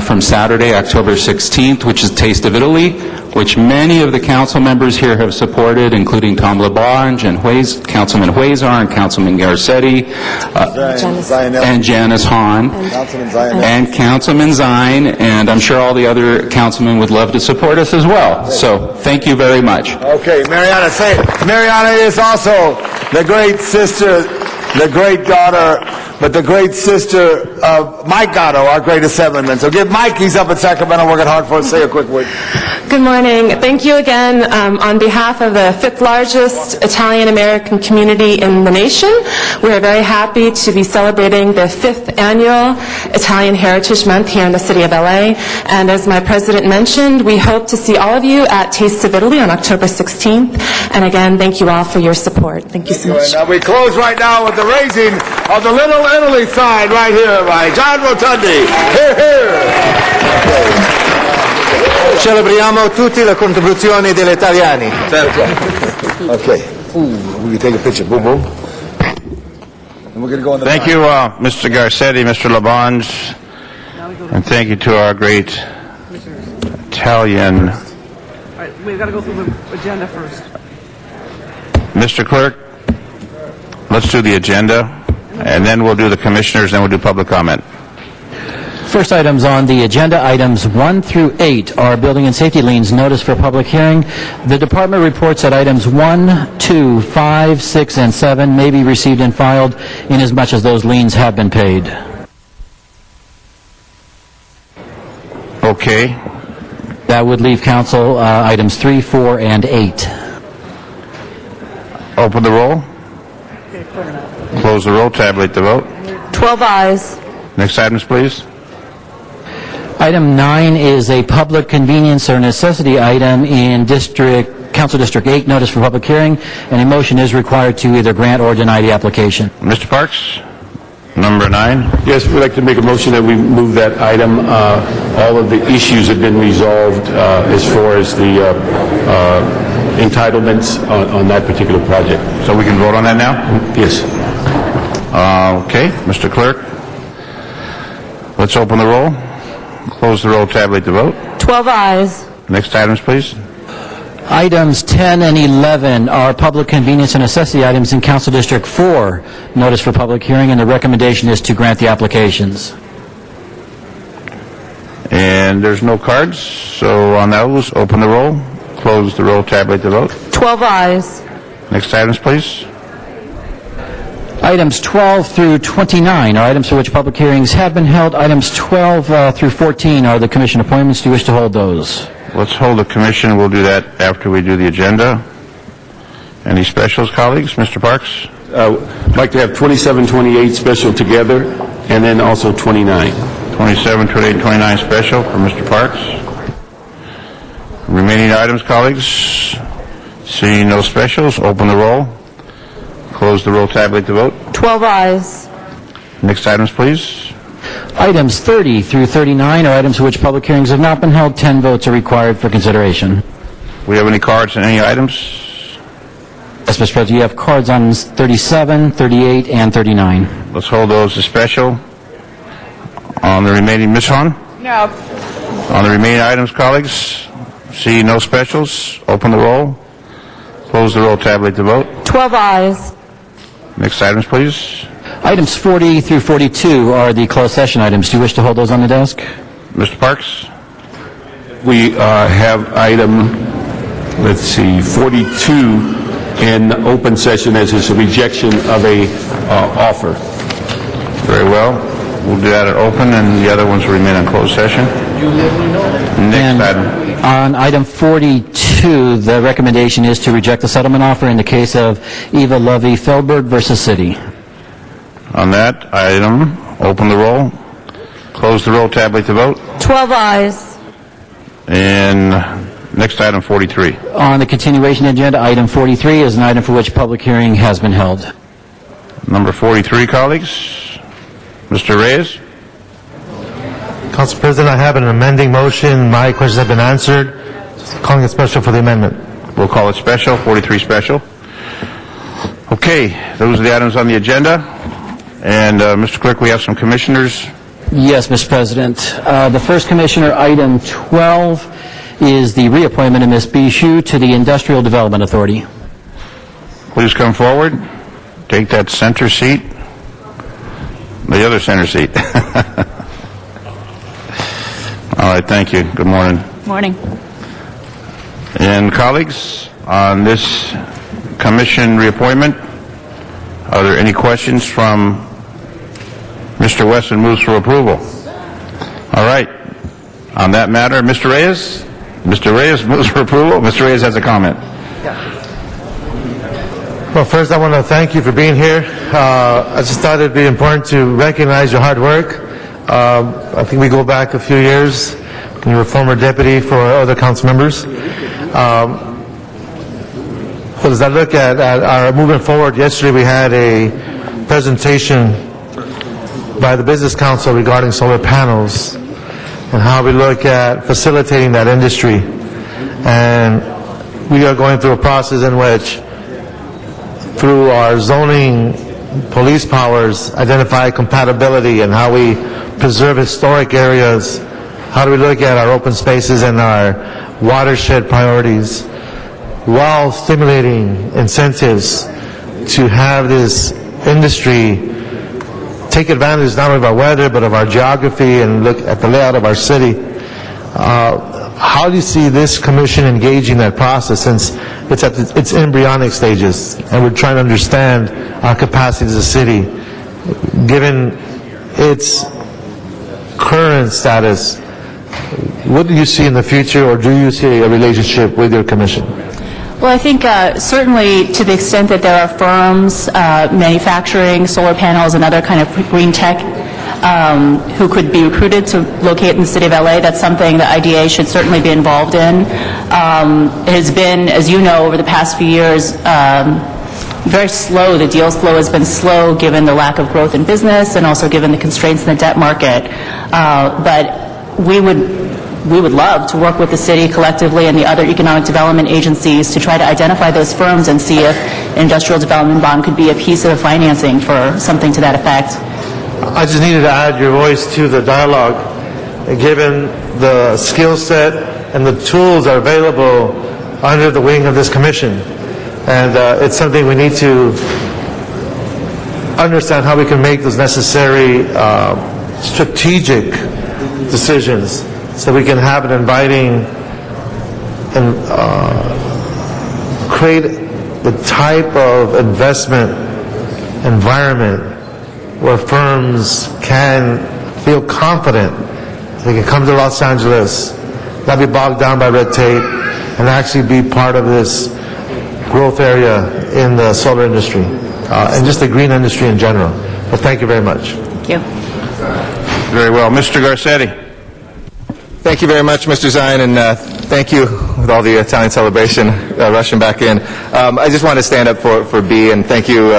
from Saturday, October 16th, which is Taste of Italy, which many of the council members here have supported, including Tom LaBonge and Councilman Huizar and Councilman Garcetti, and Janice Hahn, and Councilman Zine, and I'm sure all the other councilmen would love to support us as well. So thank you very much. Okay, Mariana, say it. Mariana is also the great sister, the great daughter, but the great sister of Mike Gatto, our great assemblyman. So give Mike, he's up in Sacramento working hard for us. Say a quick word. Good morning. Thank you again on behalf of the fifth largest Italian-American community in the nation. We are very happy to be celebrating the 5th annual Italian Heritage Month here in the city of LA. And as my president mentioned, we hope to see all of you at Taste of Italy on October 16th. And again, thank you all for your support. Thank you so much. Now we close right now with the raising of the Little Italy sign right here by John Rotundi. Here, here. Celebriamo tutti la contribuzione degli italiani. Okay. We can take a picture. Boom, boom. And we're going to go on the Thank you, Mr. Garcetti, Mr. LaBonge, and thank you to our great Italian. All right, we've got to go through the agenda first. Mr. Clerk, let's do the agenda, and then we'll do the commissioners, then we'll do public comment. First items on the agenda, items 1 through 8, are building and safety liens notice for public hearing. The department reports that items 1, 2, 5, 6, and 7 may be received and filed inasmuch as those liens have been paid. Okay. That would leave council items 3, 4, and 8. Open the roll. Close the roll. Tabulate the vote. 12 ayes. Next items, please. Item 9 is a public convenience or necessity item in Council District 8, notice for public hearing, and a motion is required to either grant or deny the application. Mr. Parks, number 9. Yes, we'd like to make a motion that we move that item. All of the issues have been resolved as far as the entitlements on that particular project. So we can vote on that now? Yes. Okay, Mr. Clerk, let's open the roll. Close the roll, tabulate the vote. 12 ayes. Next items, please. Items 10 and 11 are public convenience and necessity items in Council District 4, notice for public hearing, and the recommendation is to grant the applications. And there's no cards, so on those, open the roll, close the roll, tabulate the vote. 12 ayes. Next items, please. Items 12 through 29 are items for which public hearings have been held. Items 12 through 14 are the commission appointments. Do you wish to hold those? Let's hold the commission. We'll do that after we do the agenda. Any specials, colleagues? Mr. Parks? I'd like to have 27, 28 special together, and then also 29. 27, 28, 29 special for Mr. Parks. Remaining items, colleagues? Seeing no specials, open the roll. Close the roll, tabulate the vote. 12 ayes. Next items, please. Items 30 through 39 are items for which public hearings have not been held. 10 votes are required for consideration. We have any cards on any items? Yes, Mr. President, you have cards on 37, 38, and 39. Let's hold those as special. On the remaining, Ms. Hahn? No. On the remaining items, colleagues, see no specials. Open the roll. Close the roll, tabulate the vote. 12 ayes. Next items, please. Items 40 through 42 are the closed session items. Do you wish to hold those on the desk? Mr. Parks? We have item, let's see, 42 in open session as is a rejection of a offer. Very well. We'll do that at open, and the other ones will remain in closed session. Next item. On item 42, the recommendation is to reject the settlement offer in the case of Eva Lovey Feldberg versus City. On that item, open the roll, close the roll, tabulate the vote. 12 ayes. And next item, 43. On the continuation agenda, item 43 is an item for which public hearing has been held. Number 43, colleagues. Mr. Reyes? Council President, I have an amending motion. My questions have been answered. Just calling it special for the amendment. We'll call it special, 43 special. Okay, those are the items on the agenda. And Mr. Clerk, we have some commissioners. Yes, Mr. President. The first commissioner, item 12, is the reappointment of Ms. Bishu to the Industrial Development Authority. Please come forward. Take that center seat. The other center seat. All right, thank you. Good morning. Morning. And colleagues, on this commission reappointment, are there any questions from Mr. Wesson? Moves for approval. All right. On that matter, Mr. Reyes? Mr. Reyes moves for approval. Mr. Reyes has a comment. Well, first I want to thank you for being here. I just thought it'd be important to recognize your hard work. I think we go back a few years. You were a former deputy for other council members. But as I look at our moving forward, yesterday we had a presentation by the Business Council regarding solar panels and how we look at facilitating that industry. And we are going through a process in which, through our zoning police powers, identify compatibility and how we preserve historic areas. How do we look at our open spaces and our watershed priorities while stimulating incentives to have this industry take advantage not only of our weather but of our geography and look at the layout of our city. How do you see this commission engaging that process, since it's at its embryonic stages and we're trying to understand our capacity as a city, given its current status? What do you see in the future, or do you see a relationship with your commission? Well, I think certainly to the extent that there are firms manufacturing solar panels and other kind of green tech who could be recruited to locate in the city of LA, that's something the IDA should certainly be involved in. It has been, as you know, over the past few years, very slow. The deal flow has been slow given the lack of growth in business and also given the constraints in the debt market. But we would love to work with the city collectively and the other economic development agencies to try to identify those firms and see if an industrial development bond could be a piece of financing for something to that effect. I just needed to add your voice to the dialogue, given the skill set and the tools that are available under the wing of this commission. And it's something we need to understand how we can make those necessary strategic decisions so we can have an inviting and create the type of investment environment where firms can feel confident they can come to Los Angeles, not be bogged down by red tape, and actually be part of this growth area in the solar industry and just the green industry in general. But thank you very much. Thank you. Very well. Mr. Garcetti. Thank you very much, Mr. Zion, and thank you with all the Italian celebration rushing back in. I just want to stand up for B, and thank you,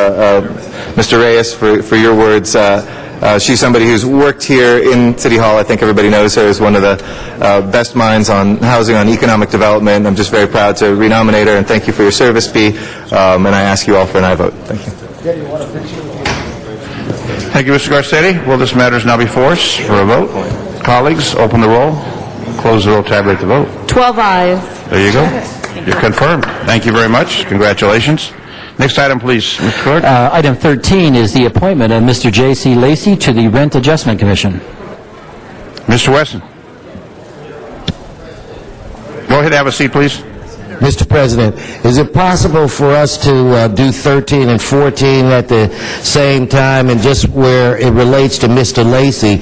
Mr. Reyes, for your words. She's somebody who's worked here in City Hall. I think everybody knows her as one of the best minds on housing, on economic development. I'm just very proud to renominate her, and thank you for your service, Bea. And I ask you all for an aye vote. Thank you. Thank you, Mr. Garcetti. Well, this matter is now before us for a vote. Colleagues, open the roll, close the roll, tabulate the vote. 12 ayes. There you go. You're confirmed. Thank you very much. Congratulations. Next item, please, Mr. Clerk. Item 13 is the appointment of Mr. J.C. Lacey to the Rent Adjustment Commission. Mr. Wesson. Go ahead and have a seat, please. Mr. President, is it possible for us to do 13 and 14 at the same time? And just where it relates to Mr. Lacey,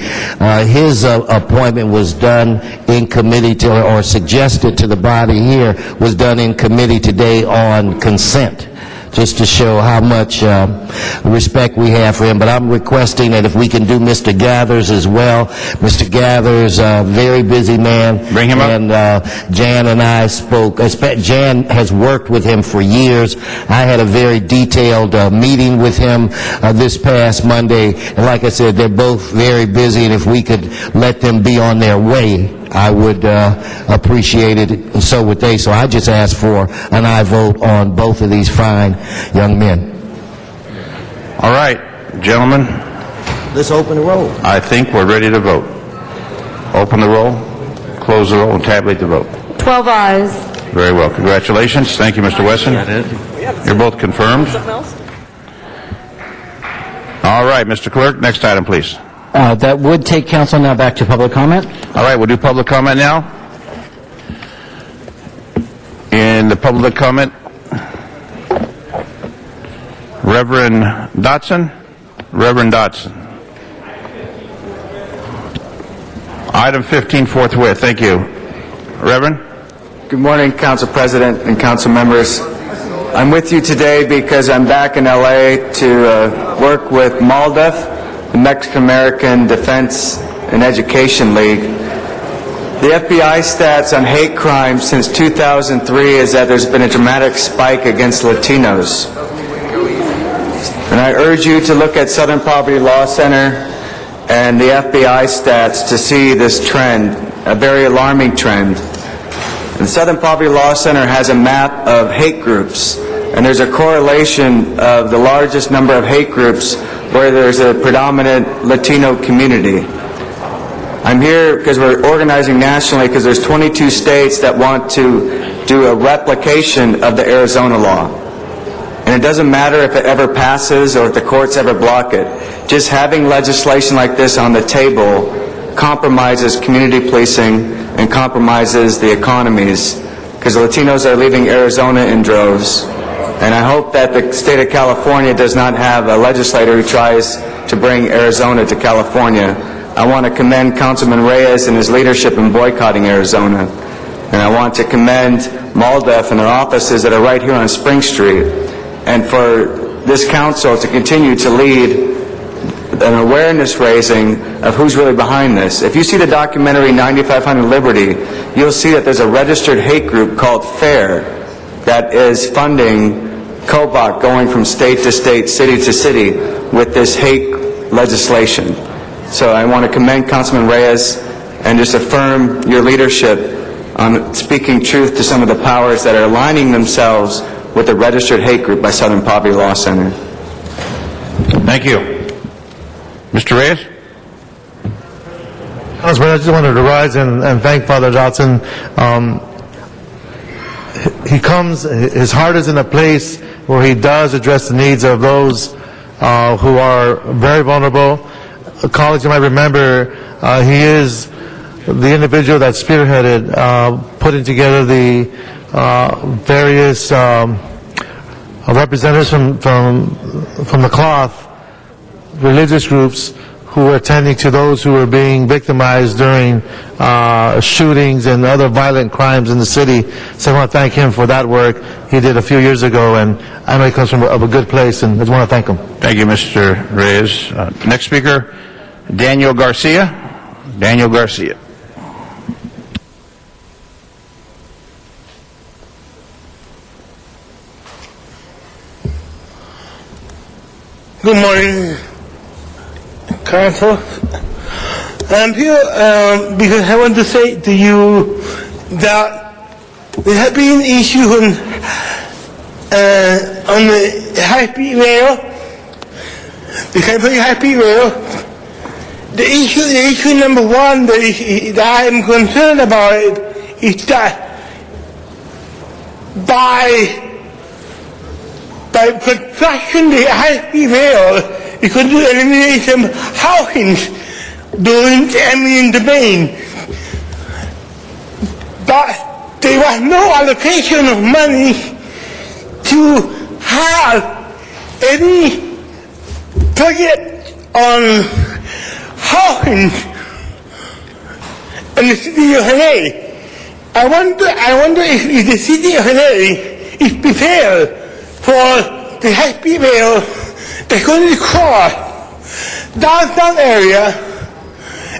his appointment was done in committee or suggested to the body here, was done in committee today on consent, just to show how much respect we have for him. But I'm requesting that if we can do Mr. Gathers as well. Mr. Gathers, very busy man. Bring him up. And Jan and I spoke. Jan has worked with him for years. I had a very detailed meeting with him this past Monday. And like I said, they're both very busy, and if we could let them be on their way, I would appreciate it, and so would they. So I just ask for an aye vote on both of these fine young men. All right, gentlemen. Let's open the roll. I think we're ready to vote. Open the roll, close the roll, and tabulate the vote. 12 ayes. Very well. Congratulations. Thank you, Mr. Wesson. You're both confirmed. All right, Mr. Clerk, next item, please. That would take council now back to public comment. All right, we'll do public comment now. In the public comment, Reverend Dotson. Reverend Dotson. Item 15 forthwith. Thank you. Reverend? Good morning, Council President and Council members. I'm with you today because I'm back in LA to work with MALDEF, the Mexican-American Defense and Education League. The FBI stats on hate crimes since 2003 is that there's been a dramatic spike against Latinos. And I urge you to look at Southern Poverty Law Center and the FBI stats to see this trend, a very alarming trend. The Southern Poverty Law Center has a map of hate groups, and there's a correlation of the largest number of hate groups where there's a predominant Latino community. I'm here because we're organizing nationally because there's 22 states that want to do a replication of the Arizona law. And it doesn't matter if it ever passes or if the courts ever block it. Just having legislation like this on the table compromises community policing and compromises the economies, because Latinos are leaving Arizona in droves. And I hope that the state of California does not have a legislator who tries to bring Arizona to California. I want to commend Councilman Reyes and his leadership in boycotting Arizona. And I want to commend MALDEF and their offices that are right here on Spring Street. And for this council to continue to lead an awareness raising of who's really behind this. If you see the documentary 9500 Liberty, you'll see that there's a registered hate group called FAIR that is funding COBOC going from state to state, city to city with this hate legislation. So I want to commend Councilman Reyes and just affirm your leadership on speaking truth to some of the powers that are aligning themselves with the registered hate group by Southern Poverty Law Center. Thank you. Mr. Reyes? I just wanted to rise and thank Father Dotson. He comes, his heart is in a place where he does address the needs of those who are very vulnerable. Colleagues, you might remember, he is the individual that spearheaded putting together the various representatives from the cloth, religious groups who were attending to those who were being victimized during shootings and other violent crimes in the city. So I want to thank him for that work he did a few years ago, and I know he comes from a good place, and I just want to thank him. Thank you, Mr. Reyes. Next speaker, Daniel Garcia. Daniel Garcia. Good morning, Council. I'm here because I want to say to you that there have been issues on the high-speed rail, the California high-speed rail. The issue number one that I am concerned about is that by construction the high-speed rail, it could eliminate some housing during the eminent domain. But there was no allocation of money to have any project on housing in the city of LA. I wonder if the city of LA is prepared for the high-speed rail that's going to cross downtown area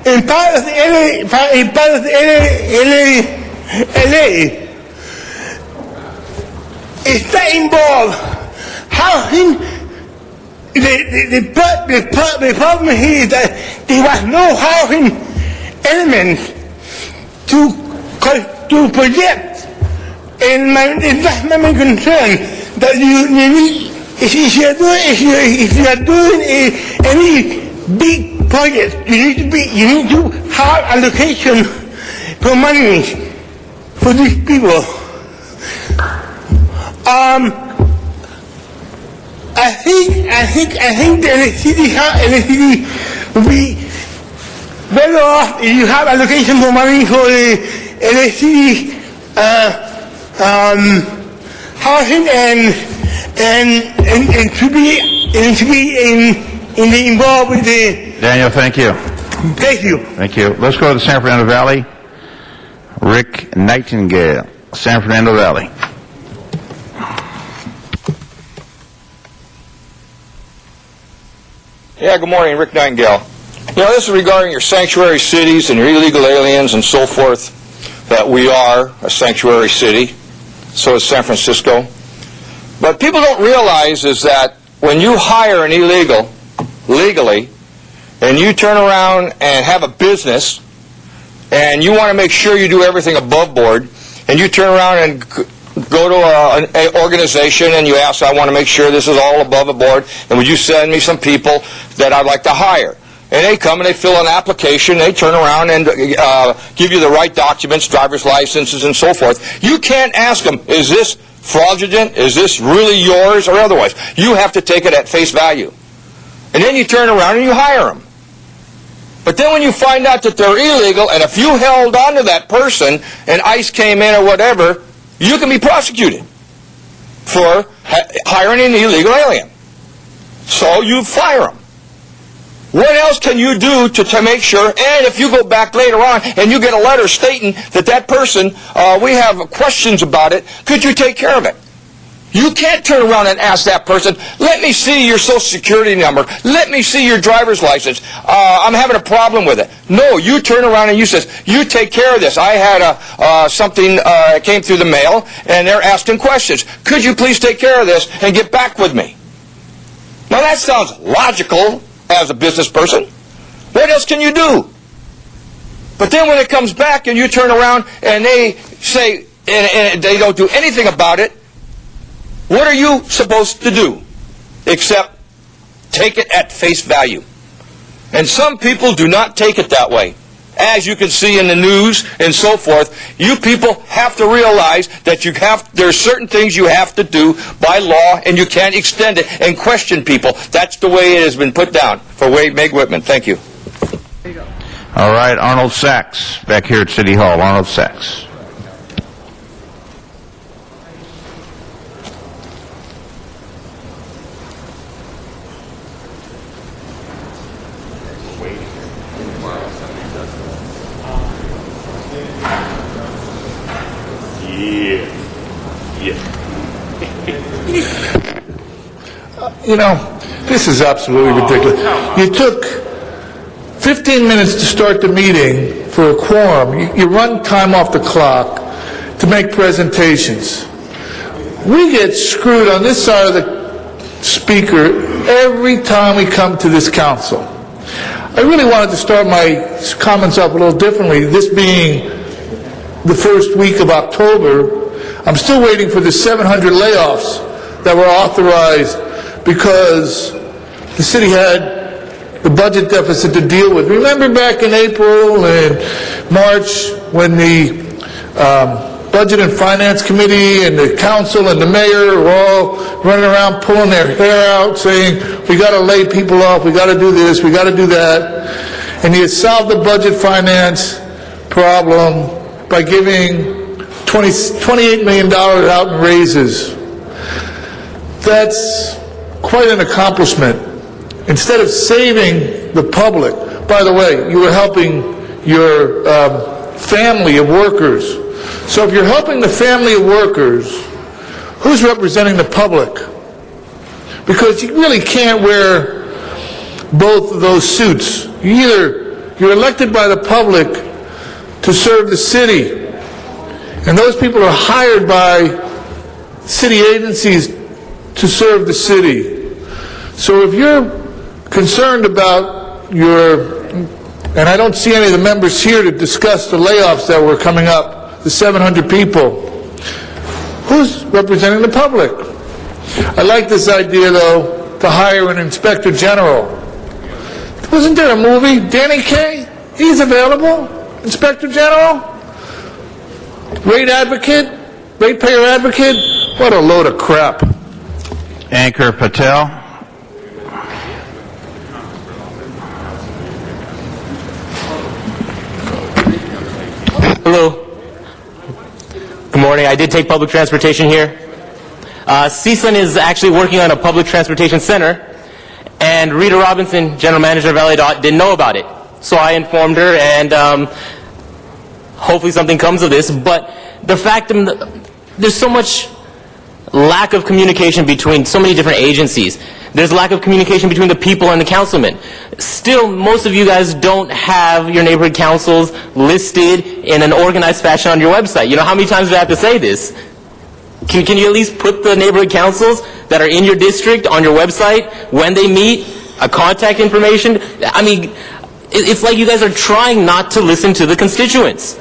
in part of the LA. It's not involved housing. The problem here is that there was no housing element to project, and that's my main concern. That you need, if you are doing any big project, you need to have allocation for money for these people. I think the city would be better off if you have allocation for money for the city housing and to be involved with the. Daniel, thank you. Thank you. Thank you. Let's go to the San Fernando Valley. Rick Nightingale, San Fernando Valley. Yeah, good morning, Rick Nightingale. You know, this is regarding your sanctuary cities and your illegal aliens and so forth, that we are a sanctuary city. So is San Francisco. But people don't realize is that when you hire an illegal, legally, and you turn around and have a business, and you want to make sure you do everything above board, and you turn around and go to an organization and you ask, I want to make sure this is all above board, and would you send me some people that I'd like to hire? And they come and they fill an application, they turn around and give you the right documents, driver's licenses and so forth. You can't ask them, is this fraudulent? Is this really yours or otherwise? You have to take it at face value. And then you turn around and you hire them. But then when you find out that they're illegal, and if you held on to that person and ICE came in or whatever, you can be prosecuted for hiring an illegal alien. So you fire them. What else can you do to make sure, and if you go back later on and you get a letter stating that that person, we have questions about it, could you take care of it? You can't turn around and ask that person, let me see your social security number, let me see your driver's license, I'm having a problem with it. No, you turn around and you say, you take care of this. I had something came through the mail and they're asking questions. Could you please take care of this and get back with me? Now that sounds logical as a business person. What else can you do? But then when it comes back and you turn around and they say, and they don't do anything about it, what are you supposed to do except take it at face value? And some people do not take it that way. As you can see in the news and so forth, you people have to realize that there's certain things you have to do by law, and you can't extend it and question people. That's the way it has been put down. For Wade Meg Whitman, thank you. All right, Arnold Sachs, back here at City Hall. Arnold Sachs. You know, this is absolutely ridiculous. You took 15 minutes to start the meeting for a quorum. You run time off the clock to make presentations. We get screwed on this side of the speaker every time we come to this council. I really wanted to start my comments up a little differently. This being the first week of October, I'm still waiting for the 700 layoffs that were authorized because the city had the budget deficit to deal with. Remember back in April and March when the Budget and Finance Committee and the council and the mayor were all running around pulling their hair out saying, we got to lay people off, we got to do this, we got to do that. And he had solved the budget finance problem by giving $28 million out in raises. That's quite an accomplishment. Instead of saving the public, by the way, you were helping your family of workers. So if you're helping the family of workers, who's representing the public? Because you really can't wear both of those suits. You're elected by the public to serve the city, and those people are hired by city agencies to serve the city. So if you're concerned about and I don't see any of the members here to discuss the layoffs that were coming up, the 700 people, who's representing the public? I like this idea, though, to hire an inspector general. Wasn't there a movie, Danny Kaye? He's available, inspector general, ratepayer advocate. What a load of crap. Ankur Patel. Hello. Good morning. I did take public transportation here. Cecilin is actually working on a public transportation center, and Rita Robinson, general manager of LA Dot, didn't know about it. So I informed her, and hopefully something comes of this. But the fact there's so much lack of communication between so many different agencies. There's lack of communication between the people and the councilmen. Still, most of you guys don't have your neighborhood councils listed in an organized fashion on your website. You know, how many times do I have to say this? Can you at least put the neighborhood councils that are in your district on your website, when they meet, a contact information? I mean, it's like you guys are trying not to listen to the constituents.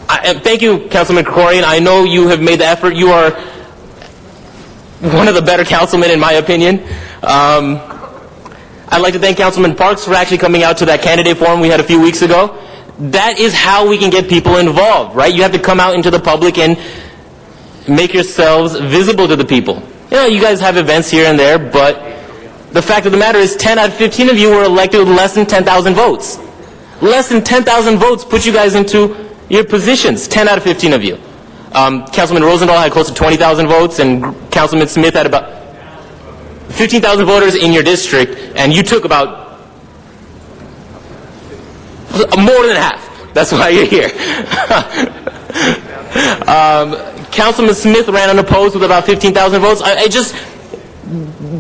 Thank you, Councilman Krikorian. I know you have made the effort. You are one of the better councilmen, in my opinion. I'd like to thank Councilman Parks for actually coming out to that candidate forum we had a few weeks ago. That is how we can get people involved, right? You have to come out into the public and make yourselves visible to the people. You know, you guys have events here and there, but the fact of the matter is 10 out of 15 of you were elected with less than 10,000 votes. Less than 10,000 votes put you guys into your positions, 10 out of 15 of you. Councilman Rosendahl had close to 20,000 votes, and Councilman Smith had about 15,000 voters in your district, and you took about more than half. That's why you're here. Councilman Smith ran unopposed with about 15,000 votes.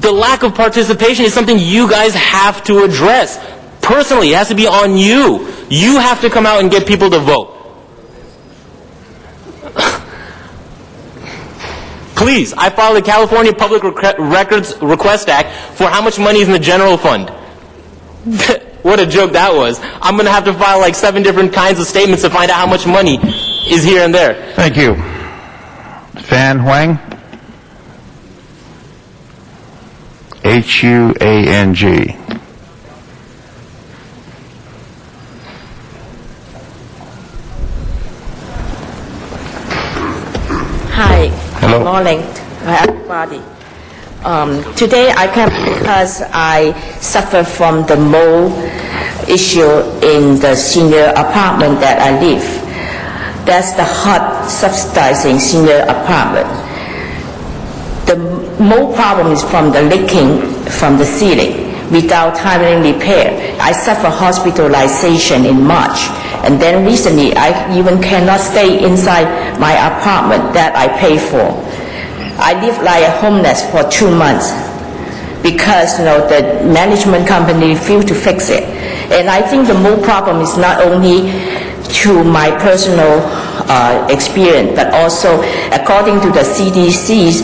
The lack of participation is something you guys have to address. Personally, it has to be on you. You have to come out and get people to vote. Please, I filed the California Public Records Request Act for how much money is in the general fund. What a joke that was. I'm going to have to file like 7 different kinds of statements to find out how much money is here and there. Thank you. Fan Huang. Huang. Hi. Hello. Good morning, everybody. Today I came because I suffer from the mold issue in the senior apartment that I live. That's the HUD subsidizing senior apartment. The mold problem is from the leaking from the ceiling without timely repair. I suffer hospitalization in March, and then recently I even cannot stay inside my apartment that I pay for. I live like a homeless for 2 months because the management company refused to fix it. And I think the mold problem is not only to my personal experience, but also according to the CDC's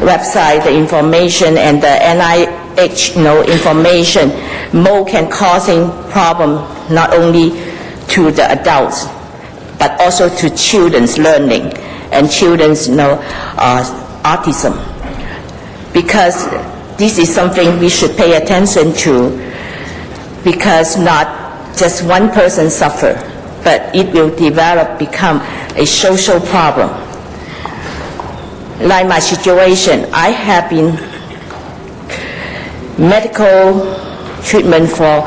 website, the information, and the age, information, mold can causing problem not only to the adults, but also to children's learning and children's, autism. Because this is something we should pay attention to, because not just one person suffer, but it will become a social problem. Like my situation, I have been medical treatment for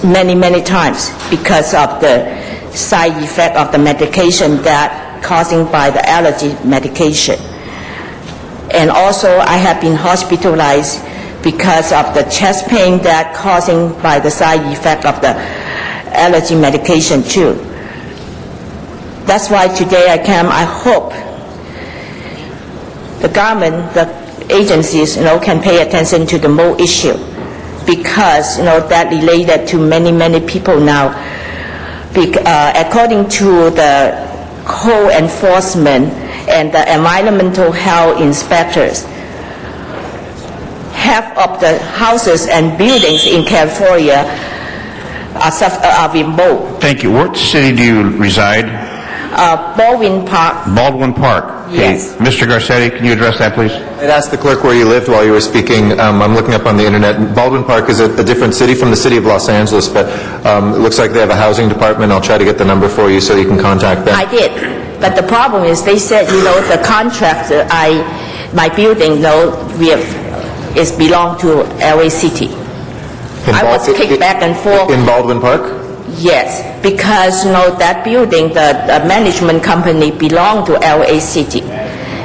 many times because of the side effect of the medication that causing by the allergy medication. And also I have been hospitalized because of the chest pain that causing by the side effect of the allergy medication too. That's why today I hope the government, the agencies, can pay attention to the mold issue, because, that related to many people now. According to the co-enforcement and the environmental health inspectors, half of the houses and buildings in California are with mold. Thank you. What city do you reside? Baldwin Park. Baldwin Park. Yes. Okay. Mr. Garcetti, can you address that, please? I'd asked the clerk where you lived while you were speaking. I'm looking up on the internet. Baldwin Park is a different city from the city of Los Angeles, but it looks like they have a housing department. I'll try to get the number for you so you can contact them. I did, but the problem is they said, the contract, my building, is belong to LA City. I was kicked back and forth. In Baldwin Park? Yes, because that building, the management company belonged to LA City.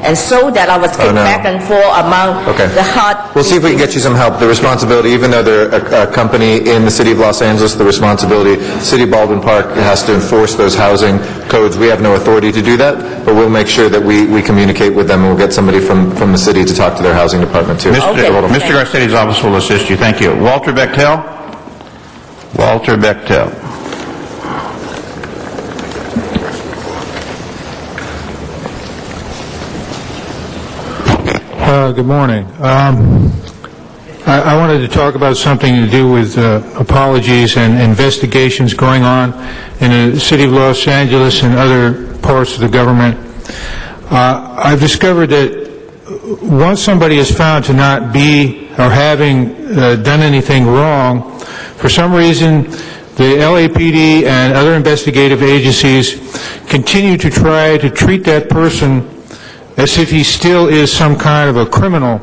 And so that I was kicked back and forth among the hot... We'll see if we can get you some help. The responsibility, even though they're a company in the city of Los Angeles, the responsibility, City of Baldwin Park has to enforce those housing codes. We have no authority to do that, but we'll make sure that we communicate with them, and we'll get somebody from the city to talk to their housing department too. Mr. Garcetti's office will assist you. Thank you. Walter Bechtel? Walter Bechtel. Good morning. I wanted to talk about something to do with apologies and investigations going on in the city of Los Angeles and other parts of the government. I've discovered that once somebody is found to not be or having done anything wrong, for some reason the LAPD and other investigative agencies continue to try to treat that person as if he still is some kind of a criminal.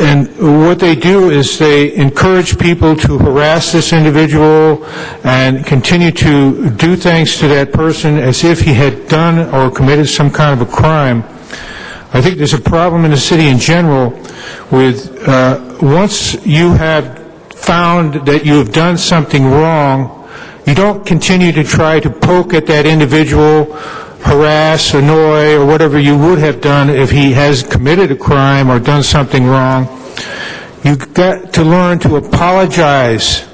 And what they do is they encourage people to harass this individual and continue to do things to that person as if he had done or committed some kind of a crime. I think there's a problem in the city in general with once you have found that you have done something wrong, you don't continue to try to poke at that individual, harass, annoy, or whatever you would have done if he has committed a crime or done something wrong. You've got to learn to apologize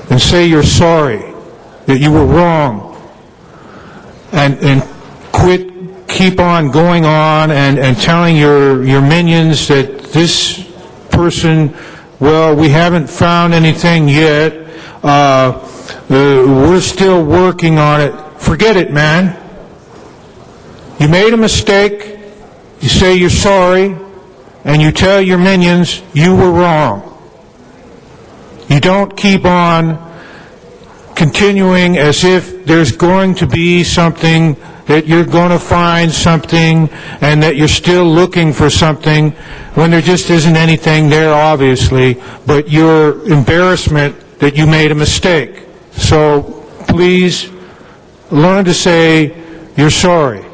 and say you're sorry, that you were wrong, and keep on going on and telling your minions that this person, well, we haven't found anything yet, we're still working on it. Forget it, man. You made a mistake, you say you're sorry, and you tell your minions you were wrong. You don't keep on continuing as if there's going to be something, that you're going to find something, and that you're still looking for something, when there just isn't anything there, obviously, but your embarrassment that you made a mistake. So please learn to say you're sorry.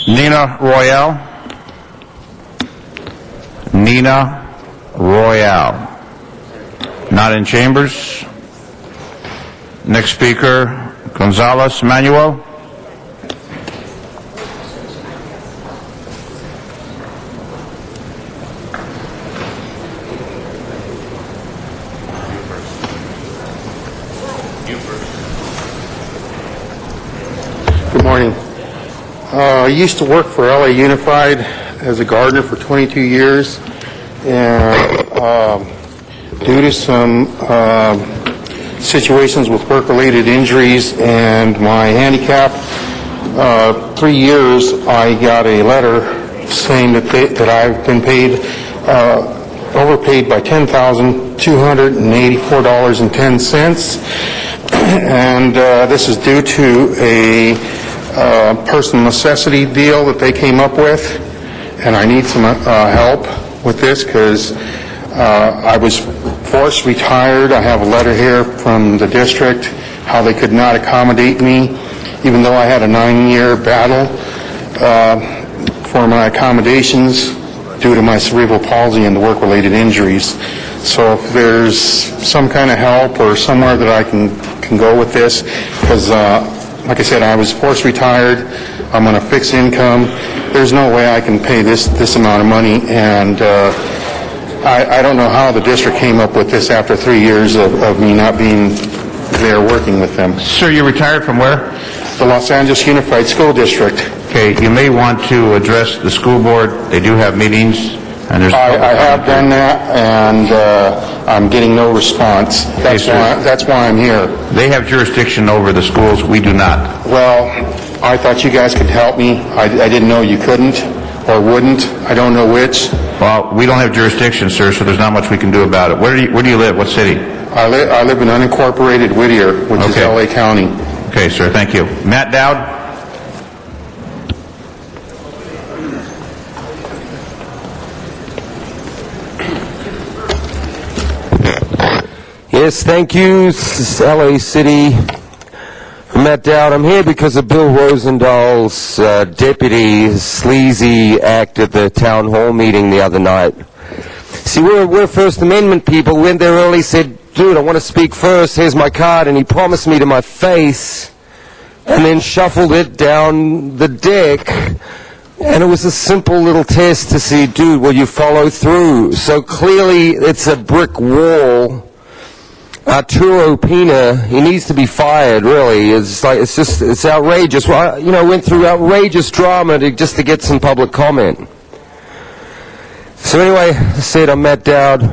Nina Royale. Nina Royale. Not in chambers. Next speaker, Gonzalez Manuel. Good morning. I used to work for LA Unified. as a gardener for 22 years, and due to some situations with work-related injuries and my handicap, 3 years I got a letter saying that I've been overpaid by $10,284.10, and this is due to a personal necessity deal that they came up with, and I need some help with this because I was forced retired. I have a letter here from the district how they could not accommodate me, even though I had a 9-year battle for my accommodations due to my cerebral palsy and the work-related injuries. So if there's some kind of help or somewhere that I can go with this, because like I said, I was forced retired, I'm on a fixed income, there's no way I can pay this amount of money, and I don't know how the district came up with this after 3 years of me not being there working with them. Sir, you retired from where? The Los Angeles Unified School District. Okay, you may want to address the school board. They do have meetings, and there's... I have done that, and I'm getting no response. That's why I'm here. They have jurisdiction over the schools. We do not. Well, I thought you guys could help me. I didn't know you couldn't or wouldn't. I don't know which. Well, we don't have jurisdiction, sir, so there's not much we can do about it. Where do you live? What city? I live in unincorporated Whittier, which is L.A. County. Okay, sir, thank you. Matt Dowd? Yes, thank you. This is LA City. I'm Matt Dowd. I'm here because of Bill Rosendal's deputy sleazy act at the town hall meeting the other night. See, we're First Amendment people. Went there early, said, dude, I want to speak first. Here's my card. And he promised me to my face and then shuffled it down the deck. And it was a simple little test to see, dude, will you follow through? So clearly it's a brick wall. Arturo Pina, he needs to be fired, really. It's outrageous. Well, went through outrageous drama just to get some public comment. So anyway, I said, I'm Matt Dowd.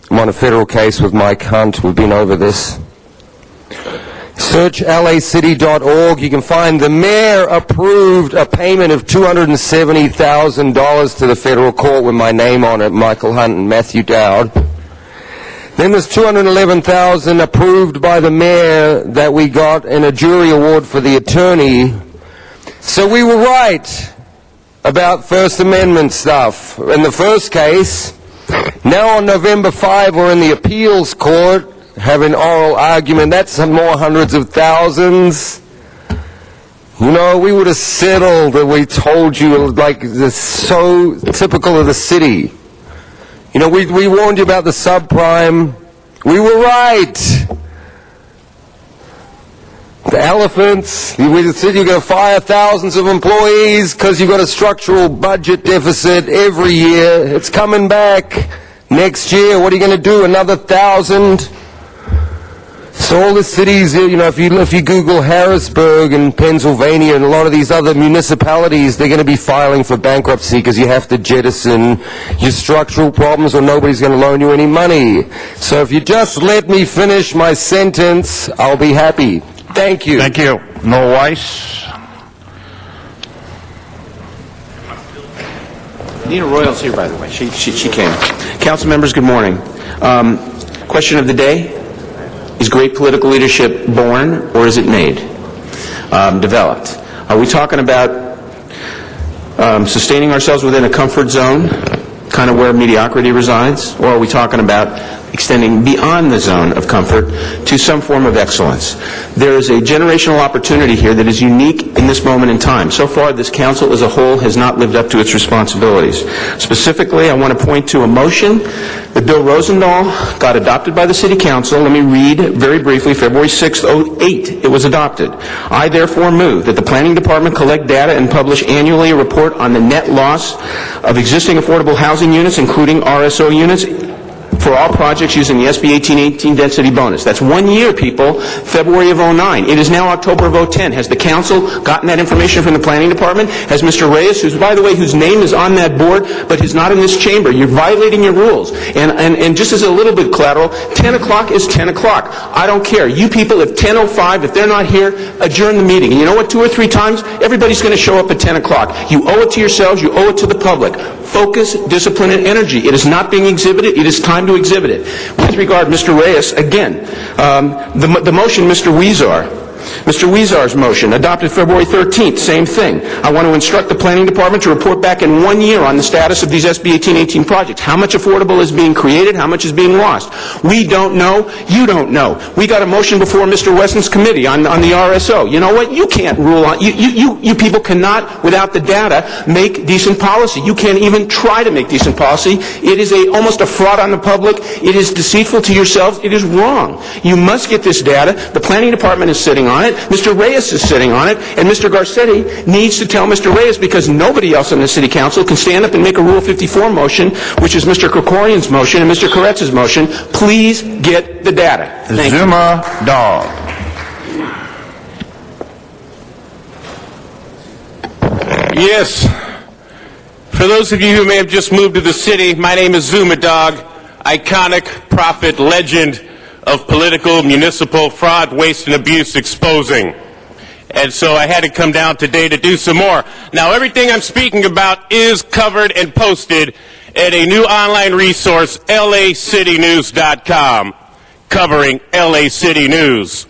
I'm on a federal case with Mike Hunt. We've been over this. Search lacity.org. You can find the mayor approved a payment of $270,000 to the federal court with my name on it, Michael Hunt and Matthew Dowd. Then there's $211,000 approved by the mayor that we got in a jury award for the attorney. So we were right about First Amendment stuff. In the first case, now on November 5, we're in the appeals court having oral argument. That's more hundreds of thousands. We would have settled that we told you, like, it's so typical of the city. We warned you about the subprime. We were right. The elephants. We said you're going to fire thousands of employees because you've got a structural budget deficit every year. It's coming back next year. What are you going to do? Another 1,000? So all the cities, if you Google Harrisburg and Pennsylvania and a lot of these other municipalities, they're going to be filing for bankruptcy because you have to jettison your structural problems or nobody's going to loan you any money. So if you just let me finish my sentence, I'll be happy. Thank you. Thank you. Noel Weiss. Nina Royal's here, by the way. She came. Council members, good morning. Question of the day. Is great political leadership born, or is it made, developed? Are we talking about sustaining ourselves within a comfort zone, kind of where mediocrity resides, or are we talking about extending beyond the zone of comfort to some form of excellence? There is a generational opportunity here that is unique in this moment in time. So far, this council as a whole has not lived up to its responsibilities. Specifically, I want to point to a motion that Bill Rosendahl got adopted by the City Council. Let me read very briefly. February 6, 2008, it was adopted. I therefore move that the Planning Department collect data and publish annually a report on the net loss of existing affordable housing units, including RSO units, for all projects using the SB 1818 density bonus. That's 1 year, people, February of '09. It is now October of '10. Has the council gotten that information from the planning department? Has Mr. Reyes, who's, by the way, whose name is on that board, but he's not in this chamber? You're violating your rules. And just as a little bit collateral, 10 o'clock is 10 o'clock. I don't care. You people, if 10:05, if they're not here, adjourn the meeting. And you know what? 2 or 3 times, everybody's going to show up at 10 o'clock. You owe it to yourselves. You owe it to the public. Focus, discipline, and energy. It is not being exhibited. It is time to exhibit it. With regard, Mr. Reyes, again, the motion, Mr. Weezar's motion, adopted February 13th, same thing. I want to instruct the planning department to report back in 1 year on the status of these SB 1818 projects. How much affordable is being created? How much is being lost? We don't know. You don't know. We got a motion before Mr. Wesson's committee on the RSO. You know what? You can't rule on, you people cannot, without the data, make decent policy. You can't even try to make decent policy. It is almost a fraud on the public. It is deceitful to yourselves. It is wrong. You must get this data. The planning department is sitting on it. Mr. Reyes is sitting on it. And Mr. Garcetti needs to tell Mr. Reyes, because nobody else in the city council can stand up and make a Rule 54 motion, which is Mr. Krikorian's motion and Mr. Koretz's motion. Please get the data. Thank you. Zuma Dog. Yes. For those of you who may have just moved to the city, my name is Zuma Dog, iconic prophet legend of political, municipal fraud, waste, and abuse exposing. And so I had to come down today to do some more. Now, everything I'm speaking about is covered and posted at a new online resource, lacitynews.com, covering LA City News.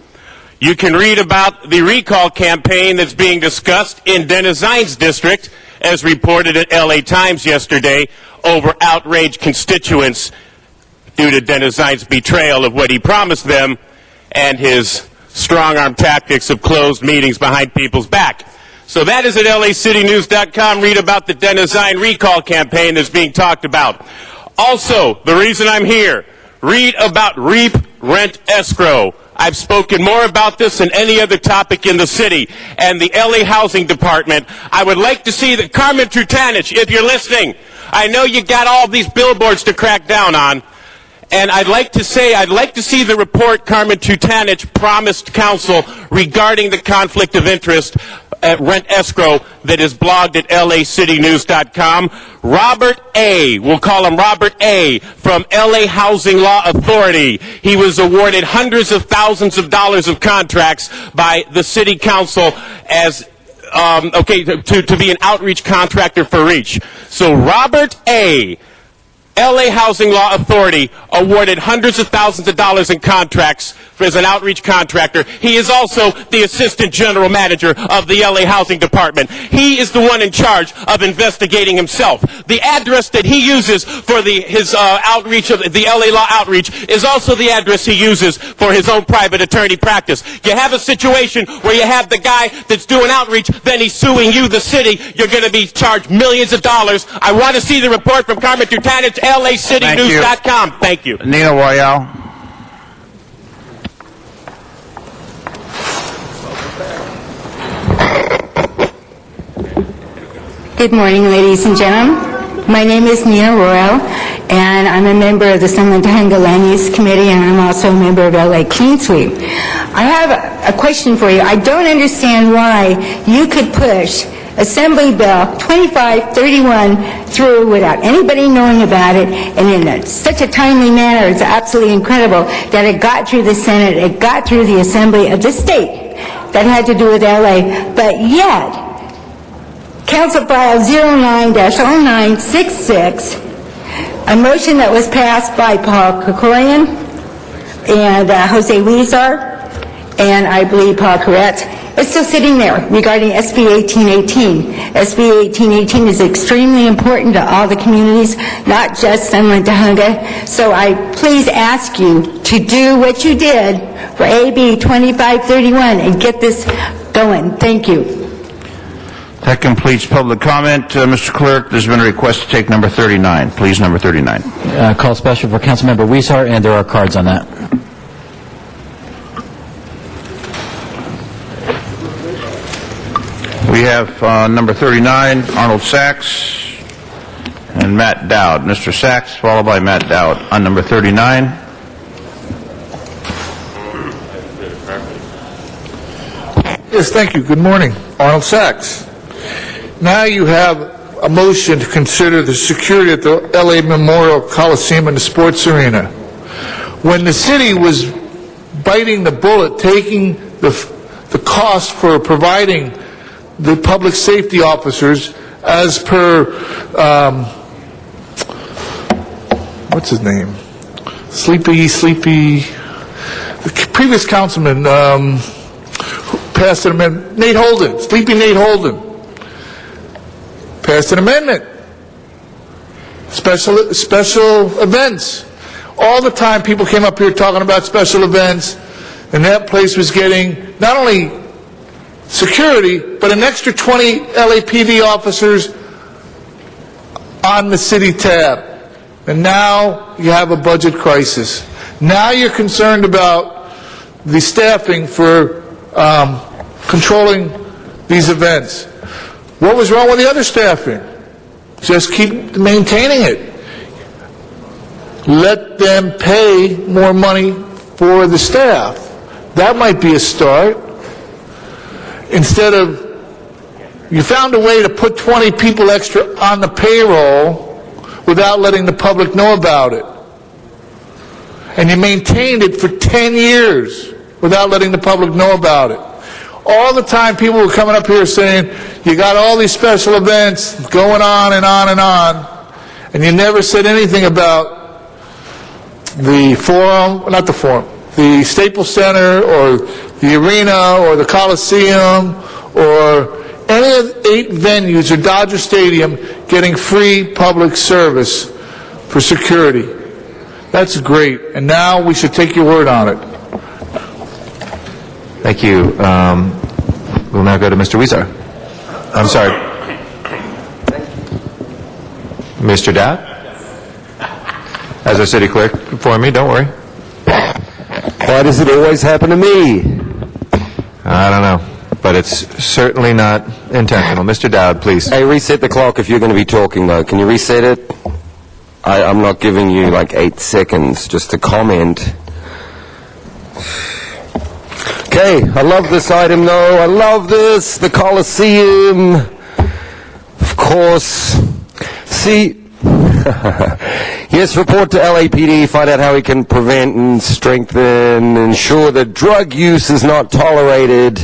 You can read about the recall campaign that's being discussed in Dennis Zines district, as reported at LA Times yesterday, over outraged constituents due to Dennis Zines' betrayal of what he promised them and his strong-arm tactics of closed meetings behind people's back. So that is at lacitynews.com. Read about the Dennis Zines recall campaign that's being talked about. Also, the reason I'm here, read about REAP Rent Escrow. I've spoken more about this than any other topic in the city. And the LA Housing Department, I would like to see that Carmen Trutanich, if you're listening, I know you got all these billboards to crack down on. And I'd like to see the report Carmen Trutanich promised council regarding the conflict of interest at Rent Escrow that is blogged at lacitynews.com. Robert A., we'll call him Robert A., from LA Housing Law Authority. He was awarded hundreds of thousands of dollars of contracts by the city council as to be an outreach contractor for REACH. So Robert A., LA Housing Law Authority, awarded hundreds of thousands of dollars in contracts as an outreach contractor. He is also the assistant general manager of the LA Housing Department. He is the one in charge of investigating himself. The address that he uses for his outreach, of the LA Law Outreach, is also the address he uses for his own private attorney practice. You have a situation where you have the guy that's doing outreach, then he's suing you, the city. You're going to be charged millions of dollars. I want to see the report from Carmen Trutanich, lacitynews.com. Thank you. Nina Royale. Good morning, ladies and gentlemen. My name is Nina Royal, and I'm a member of the San Tahanga Land Use Committee, and I'm also a member of LA Clean Sweep. I have a question for you. I don't understand why you could push Assembly Bill 2531 through without anybody knowing about it, and in such a timely manner. It's absolutely incredible that it got through the Senate, it got through the Assembly of the state that had to do with LA, but yet Council File 09-0966, a motion that was passed by Paul Krikorian and Jose Weezar, and I believe Paul Koretz, is still sitting there regarding SB 1818. SB 1818 is extremely important to all the communities, not just San Tahanga. So I please ask you to do what you did for AB 2531 and get this going. Thank you. That completes public comment. Mr. Clerk, there's been a request to take number 39. Please, number 39. Call special for Councilmember Weezar, and there are cards on that. We have number 39, Arnold Sachs, and and Matt Dowd. Mr. Sachs, followed by Matt Dowd on number 39. Yes, thank you. Good morning. Arnold Sachs. Now you have a motion to consider the security at the LA Memorial Coliseum and the sports arena. When the city was biting the bullet, taking the cost for providing the public safety officers as per, what's his name? Sleepy, the previous councilman, passed an amendment, Nate Holden, Sleepy Nate Holden, passed an amendment. Special events. All the time people came up here talking about special events, and that place was getting not only security, but an extra 20 LAPD officers on the city tab. And now you have a budget crisis. Now you're concerned about the staffing for controlling these events. What was wrong with the other staffing? Just keep maintaining it. Let them pay more money for the staff. That might be a start. Instead of, you found a way to put 20 people extra on the payroll without letting the public know about it. And you maintained it for 10 years without letting the public know about it. All the time people were coming up here saying, you got all these special events going on and on and on, and you never said anything about the forum, not the forum, the Staples Center or the arena or the Coliseum or any of the 8 venues or Dodger Stadium getting free public service for security. That's great, and now we should take your word on it. Thank you. We'll now go to Mr. Weezer. I'm sorry. Mr. Dowd? As our city clerk informed me, don't worry. Why does it always happen to me? I don't know, but it's certainly not intentional. Mr. Dowd, please. Hey, reset the clock if you're going to be talking, though. Can you reset it? I'm not giving you like 8 seconds just to comment. Okay, I love this item, though. I love this. The Coliseum. Of course. See... Yes, report to LAPD, find out how we can prevent and strengthen, ensure that drug use is not tolerated.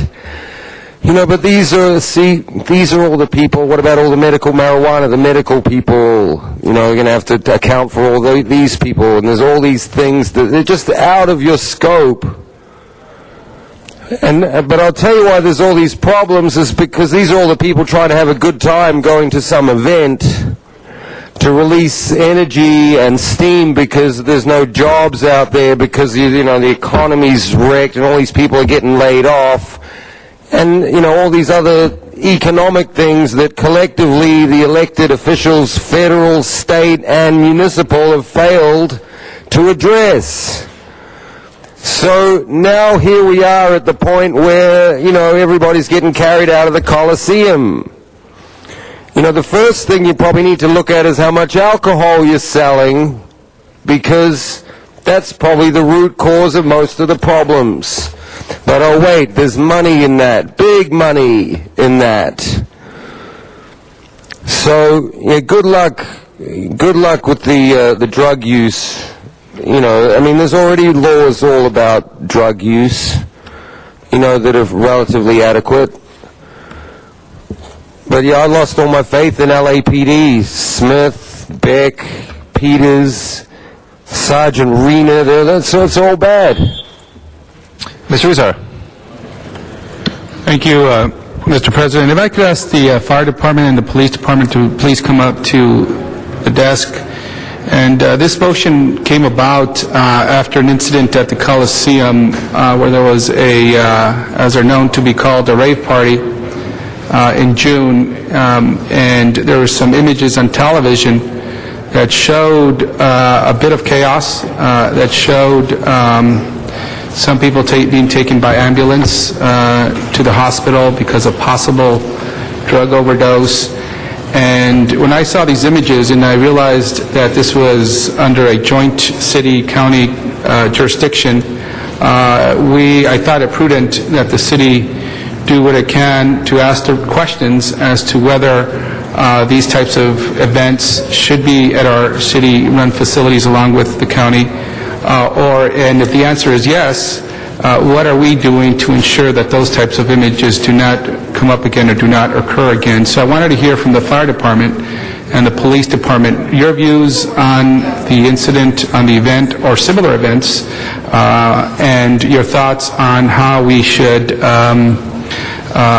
You know, but these are all the people. What about all the medical marijuana, the medical people? You know, you're going to have to account for all these people, and there's all these things that they're just out of your scope. But I'll tell you why there's all these problems is because these are all the people trying to have a good time going to some event to release energy and steam because there's no jobs out there because, you know, the economy's wrecked and all these people are getting laid off. And, you know, all these other economic things that collectively the elected officials, federal, state, and municipal have failed to address. So now here we are at the point where, you know, everybody's getting carried out of the Coliseum. You know, the first thing you probably need to look at is how much alcohol you're selling, because that's probably the root cause of most of the problems. But oh wait, there's money in that, big money in that. So, yeah, good luck with the drug use. You know, I mean, there's already laws all about drug use, you know, that are relatively adequate. But yeah, I lost all my faith in LAPD. Smith, Beck, Peters, Sergeant Rena, so it's all bad. Mr. Weezer. Thank you, Mr. President. If I could ask the fire department and the police department to please come up to the desk. And this motion came about after an incident at the Coliseum where there was a, as are known to be called, a rave party in June, and there were some images on television that showed a bit of chaos, that showed some people being taken by ambulance to the hospital because of possible drug overdose. And when I saw these images and I realized that this was under a joint city-county jurisdiction, I thought it prudent that the city do what it can to ask the questions as to whether these types of events should be at our city-run facilities along with the county, and if the answer is yes, what are we doing to ensure that those types of images do not come up again or do not occur again? So I wanted to hear from the fire department and the police department your views on the incident, on the event, or similar events, and your thoughts on how we should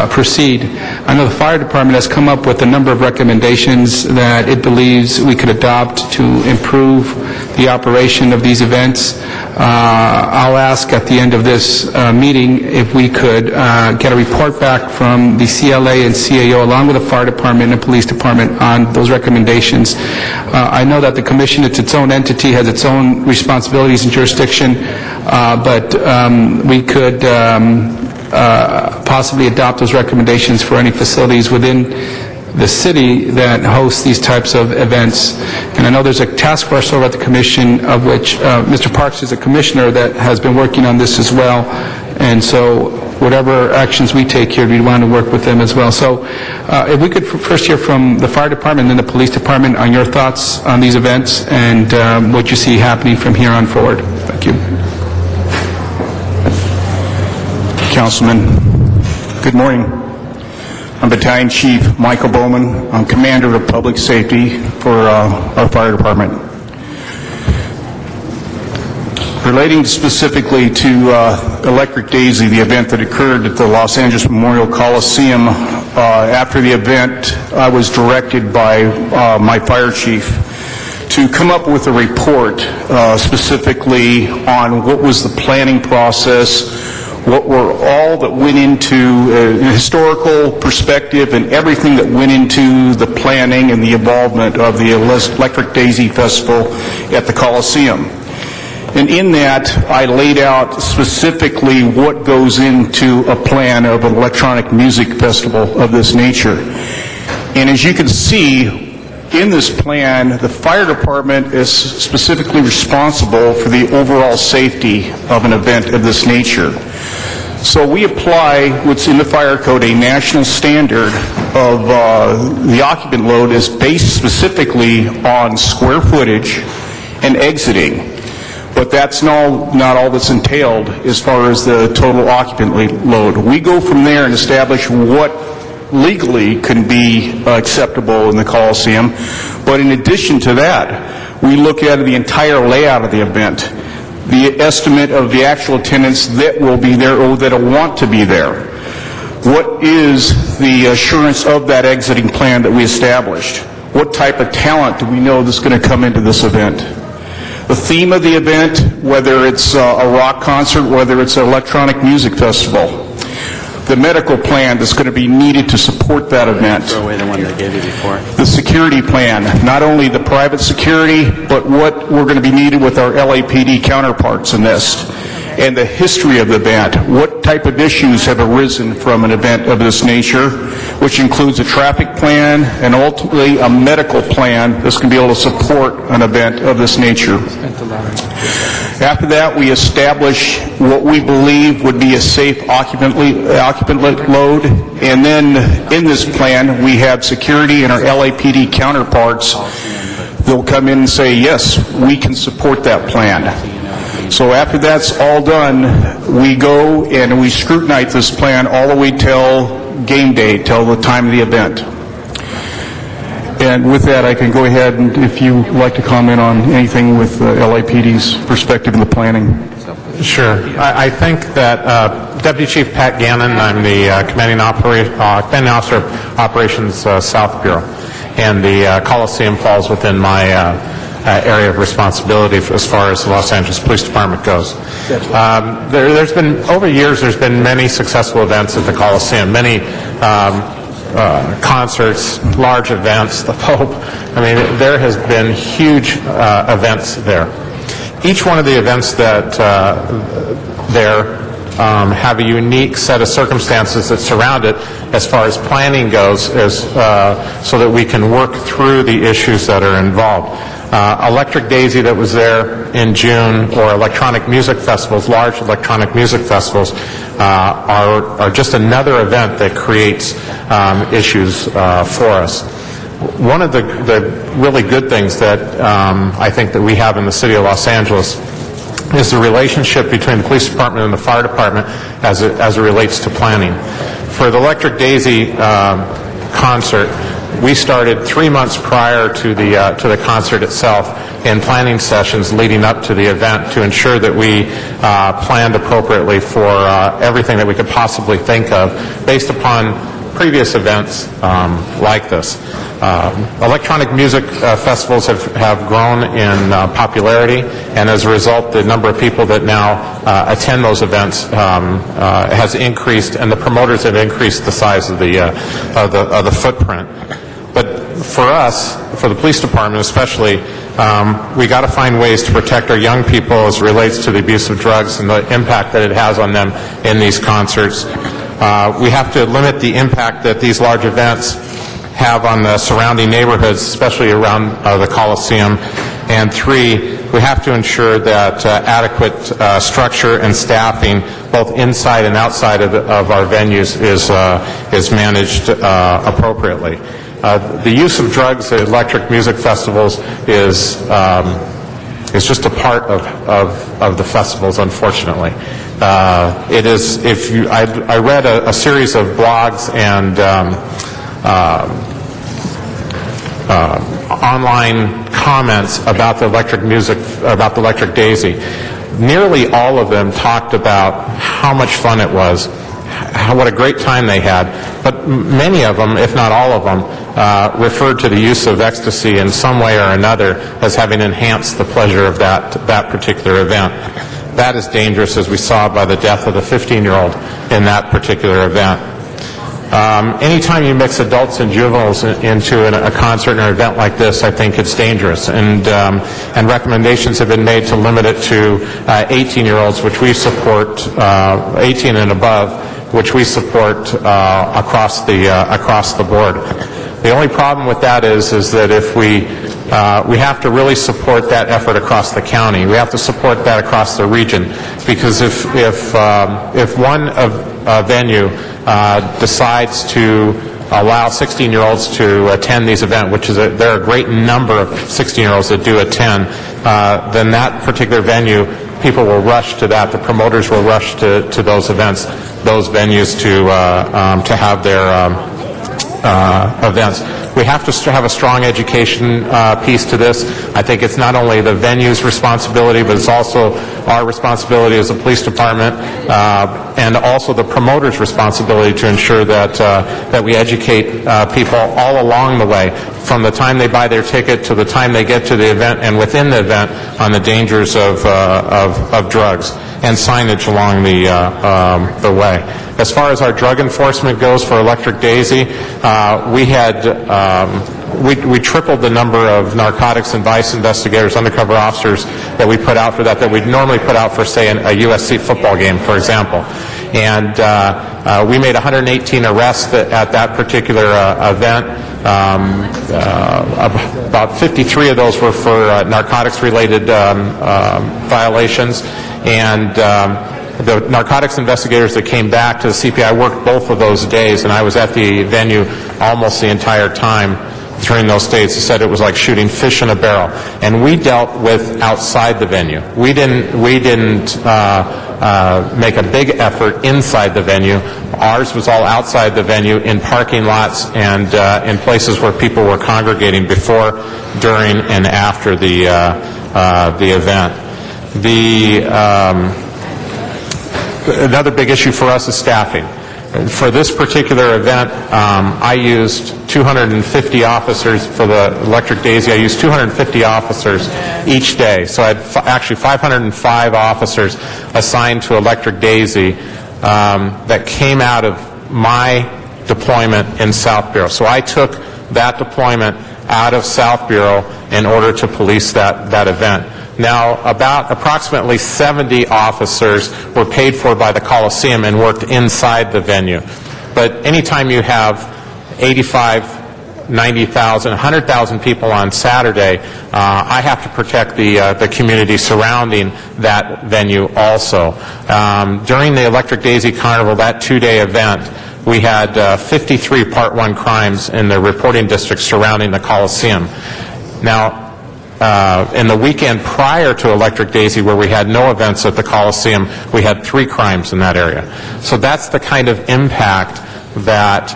proceed. I know the fire department has come up with a number of recommendations that it believes we could adopt to improve the operation of these events. I'll ask at the end of this meeting if we could get a report back from the CLA and CAO along with the fire department and police department on those recommendations. I know that the commission, it's its own entity, has its own responsibilities and jurisdiction, but we could possibly adopt those recommendations for any facilities within the city that hosts these types of events. And I know there's a task force over at the commission of which Mr. Parks is a commissioner that has been working on this as well. And so whatever actions we take here, we want to work with them as well. So if we could first hear from the fire department and then the police department on your thoughts on these events and what you see happening from here on forward. Thank you. Councilman, good morning. I'm Battalion Chief Michael Bowman. I'm Commander of Public Safety for our fire department. Relating specifically to Electric Daisy, the event that occurred at the Los Angeles Memorial Coliseum, after the event, I was directed by my fire chief to come up with a report specifically on what was the planning process, what were all that went into a historical perspective and everything that went into the planning and the involvement of the Electric Daisy Festival at the Coliseum. And in that, I laid out specifically what goes into a plan of an electronic music festival of this nature. And as you can see, in this plan, the fire department is specifically responsible for the overall safety of an event of this nature. So we apply what's in the fire code, a national standard of the occupant load is based specifically on square footage and exiting. But that's not all that's entailed as far as the total occupant load. We go from there and establish what legally can be acceptable in the Coliseum. But in addition to that, we look at the entire layout of the event, the estimate of the actual attendance that will be there or that will want to be there. What is the assurance of that exiting plan that we established? What type of talent do we know that's going to come into this event? The theme of the event, whether it's a rock concert, whether it's an electronic music festival. The medical plan that's going to be needed to support that event. Throw away the one they gave you before. The security plan, not only the private security, but what we're going to be needed with our LAPD counterparts in this. And the history of the event. What type of issues have arisen from an event of this nature, which includes a traffic plan and ultimately a medical plan that's going to be able to support an event of this nature. After that, we establish what we believe would be a safe occupant load, and then in this plan, we have security and our LAPD counterparts. They'll come in and say, yes, we can support that plan. So after that's all done, we go and we scrutinize this plan all the way till game day, till the time of the event. And with that, I can go ahead and if you would like to comment on anything with LAPD's perspective in the planning. Sure. I think that Deputy Chief Pat Gannon, I'm the Commanding Officer of Operations South Bureau, and the Coliseum falls within my area of responsibility as far as the Los Angeles Police Department goes. There's been, over years, there's been many successful events at the Coliseum, many concerts, large events, the Pope. I mean, there has been huge events there. Each one of the events that there have a unique set of circumstances that surround it as far as planning goes, so that we can work through the issues that are involved. Electric Daisy that was there in June, or electronic music festivals, large electronic music festivals, are just another event that creates issues for us. One of the really good things that I think that we have in the city of Los Angeles is the relationship between the police department and the fire department as it relates to planning. For the Electric Daisy concert, we started 3 months prior to the concert itself in planning sessions leading up to the event to ensure that we planned appropriately for everything that we could possibly think of based upon previous events like this. Electronic music festivals have grown in popularity, and as a result, the number of people that now attend those events has increased, and the promoters have increased the size of the footprint. But for us, for the police department especially, we got to find ways to protect our young people as it relates to the abuse of drugs and the impact that it has on them in these concerts. We have to limit the impact that these large events have on the surrounding neighborhoods, especially around the Coliseum. And 3, we have to ensure that adequate structure and staffing, both inside and outside of our venues, is managed appropriately. The use of drugs at electric music festivals is just a part of the festivals, unfortunately. It is. I read a series of blogs and online comments about the Electric Daisy. Nearly all of them talked about how much fun it was, what a great time they had, but many of them, if not all of them, referred to the use of ecstasy in some way or another as having enhanced the pleasure of that particular event. That is dangerous, as we saw by the death of the 15-year-old in that particular event. Anytime you mix adults and juveniles into a concert or an event like this, I think it's dangerous. And recommendations have been made to limit it to 18-year-olds, which we support, 18 and above, which we support across the board. The only problem with that is that if we have to really support that effort across the county. We have to support that across the region, because if one venue decides to allow 16-year-olds to attend these events, which is there are a great number of 16-year-olds that do attend, then that particular venue, people will rush to that. The promoters will rush to those events, those venues to have their events. We have to have a strong education piece to this. I think it's not only the venue's responsibility, but it's also our responsibility as a police department, and also the promoter's responsibility to ensure that we educate people all along the way, from the time they buy their ticket to the time they get to the event and within the event, on the dangers of drugs, and signage along the way. As far as our drug enforcement goes for Electric Daisy, we tripled the number of narcotics and vice investigators, undercover officers that we put out for that we'd normally put out for, say, a USC football game, for example. And we made 118 arrests at that particular event. About 53 of those were for narcotics-related violations. And the narcotics investigators that came back to the CPI worked both of those days, and I was at the venue almost the entire time during those days. They said it was like shooting fish in a barrel. And we dealt with outside the venue. We didn't make a big effort inside the venue. Ours was all outside the venue, in parking lots and in places where people were congregating before, during, and after the event. Another big issue for us is staffing. For this particular event, I used 250 officers. For the Electric Daisy, I used 250 officers each day. So I had actually 505 officers assigned to Electric Daisy that came out of my deployment in South Bureau. So I took that deployment out of South Bureau in order to police that event. Now, approximately 70 officers were paid for by the Coliseum and worked inside the venue. But anytime you have 85, 90,000, 100,000 people on Saturday, I have to protect the community surrounding that venue also. During the Electric Daisy Carnival, that two-day event, we had 53 Part 1 crimes in the reporting district surrounding the Coliseum. Now, in the weekend prior to Electric Daisy, where we had no events at the Coliseum, we had 3 crimes in that area. So that's the kind of impact that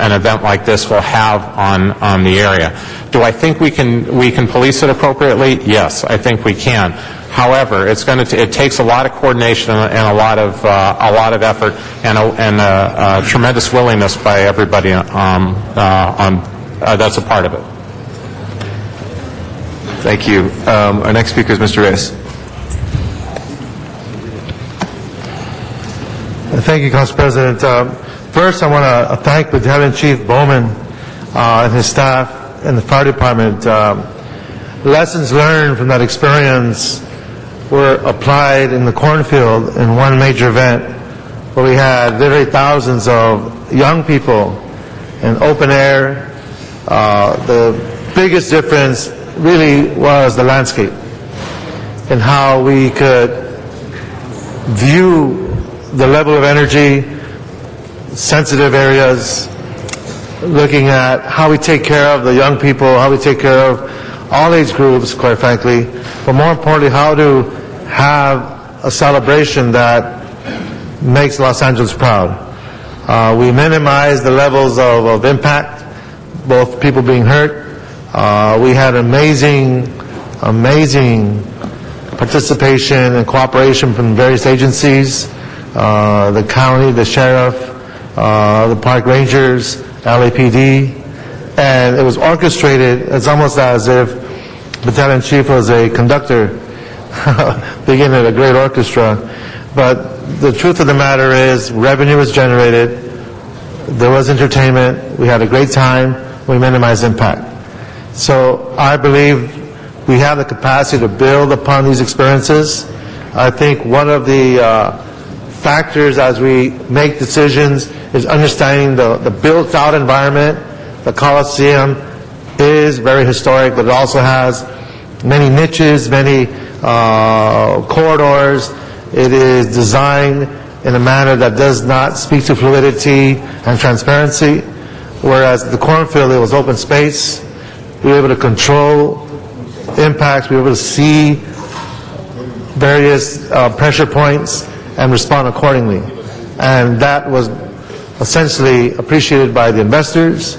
an event like this will have on the area. Do I think we can police it appropriately? Yes, I think we can. However, it takes a lot of coordination and a lot of effort and a tremendous willingness by everybody that's a part of it. Thank you. Our next speaker is Mr. Reyes. Thank you, Council President. First, I want to thank Battalion Chief Bowman and his staff and the fire department. Lessons learned from that experience were applied in the cornfield in one major event where we had literally thousands of young people in open air. The biggest difference really was the landscape and how we could view the level of energy, sensitive areas, looking at how we take care of the young people, how we take care of all age groups, quite frankly, but more importantly, how to have a celebration that makes Los Angeles proud. We minimize the levels of impact, both people being hurt. We had amazing participation and cooperation from various agencies, the county, the sheriff, the park rangers, LAPD, and it was orchestrated. It's almost as if Battalion Chief was a conductor beginning at a great orchestra. But the truth of the matter is revenue was generated, there was entertainment, we had a great time, we minimized impact. So I believe we have the capacity to build upon these experiences. I think one of the factors as we make decisions is understanding the built-out environment. The Coliseum is very historic, but it also has many niches, many corridors. It is designed in a manner that does not speak to fluidity and transparency, whereas the cornfield, it was open space. We were able to control impacts. We were able to see various pressure points and respond accordingly. And that was essentially appreciated by the investors,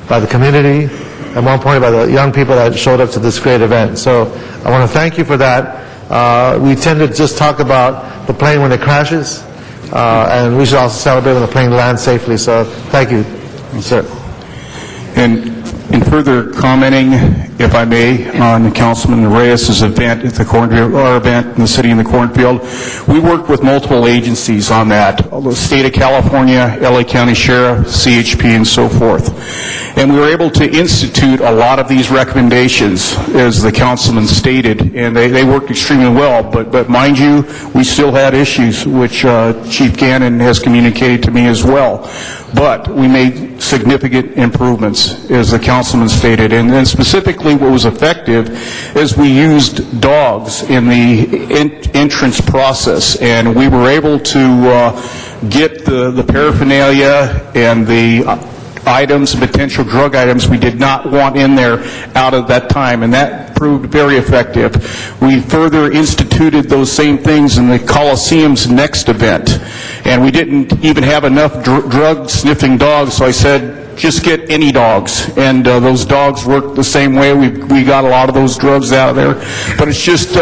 by the community, and more importantly by the young people that showed up to this great event. So I want to thank you for that. We tend to just talk about the plane when it crashes, and we should also celebrate when the plane lands safely. So thank you, sir. And in further commenting, if I may, on Councilman Reyes' event at the cornfield, our event in the city in the cornfield, we worked with multiple agencies on that, the state of California, LA County Sheriff, CHP, and so forth. And we were able to institute a lot of these recommendations, as the councilman stated, and they worked extremely well. But mind you, we still had issues, which Chief Gannon has communicated to me as well. But we made significant improvements, as the councilman stated. And then specifically what was effective is we used dogs in the entrance process. And we were able to get the paraphernalia and the items, potential drug items we did not want in there out of that time, and that proved very effective. We further instituted those same things in the Coliseum's next event, and we didn't even have enough drug-sniffing dogs, so I said, just get any dogs, and those dogs worked the same way. We got a lot of those drugs out of there, but it's just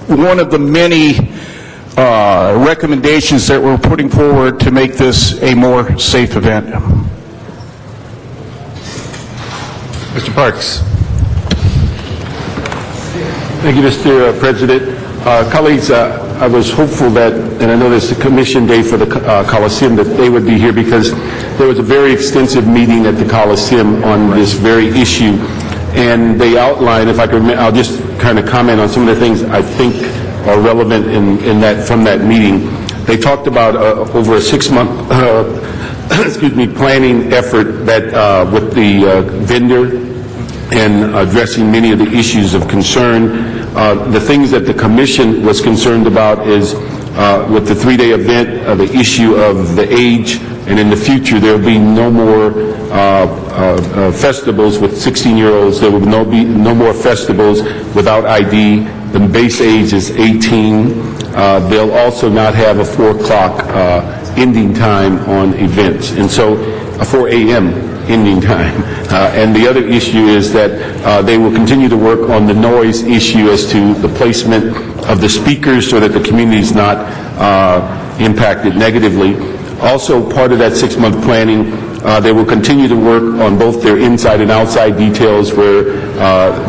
one of the many recommendations that we're putting forward to make this a more safe event. Mr. Parks. Thank you, Mr. President. Colleagues, I was hopeful that, and I know there's a commission day for the Coliseum, that they would be here because there was a very extensive meeting at the Coliseum on this very issue. and they outline, if I could, I'll just kind of comment on some of the things I think are relevant in that, from that meeting. They talked about over a 6-month planning effort that with the vendor and addressing many of the issues of concern. The things that the commission was concerned about is with the 3-day event, the issue of the age, and in the future there will be no more festivals with 16-year-olds. There will be no more festivals without ID. The base age is 18. They'll also not have a 4 o'clock ending time on events, and so a 4 a.m. ending time. And the other issue is that they will continue to work on the noise issue as to the placement of the speakers so that the community is not impacted negatively. Also, part of that 6-month planning, they will continue to work on both their inside and outside details, where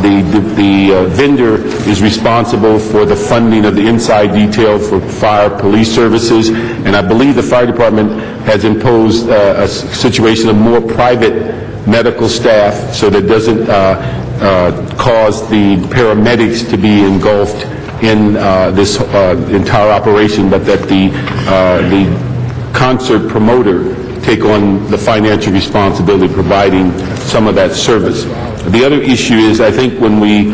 the vendor is responsible for the funding of the inside detail for fire, police services, and I believe the fire department has imposed a situation of more private medical staff, so that doesn't cause the paramedics to be engulfed in this entire operation, but that the concert promoter take on the financial responsibility of providing some of that service. The other issue is, I think when we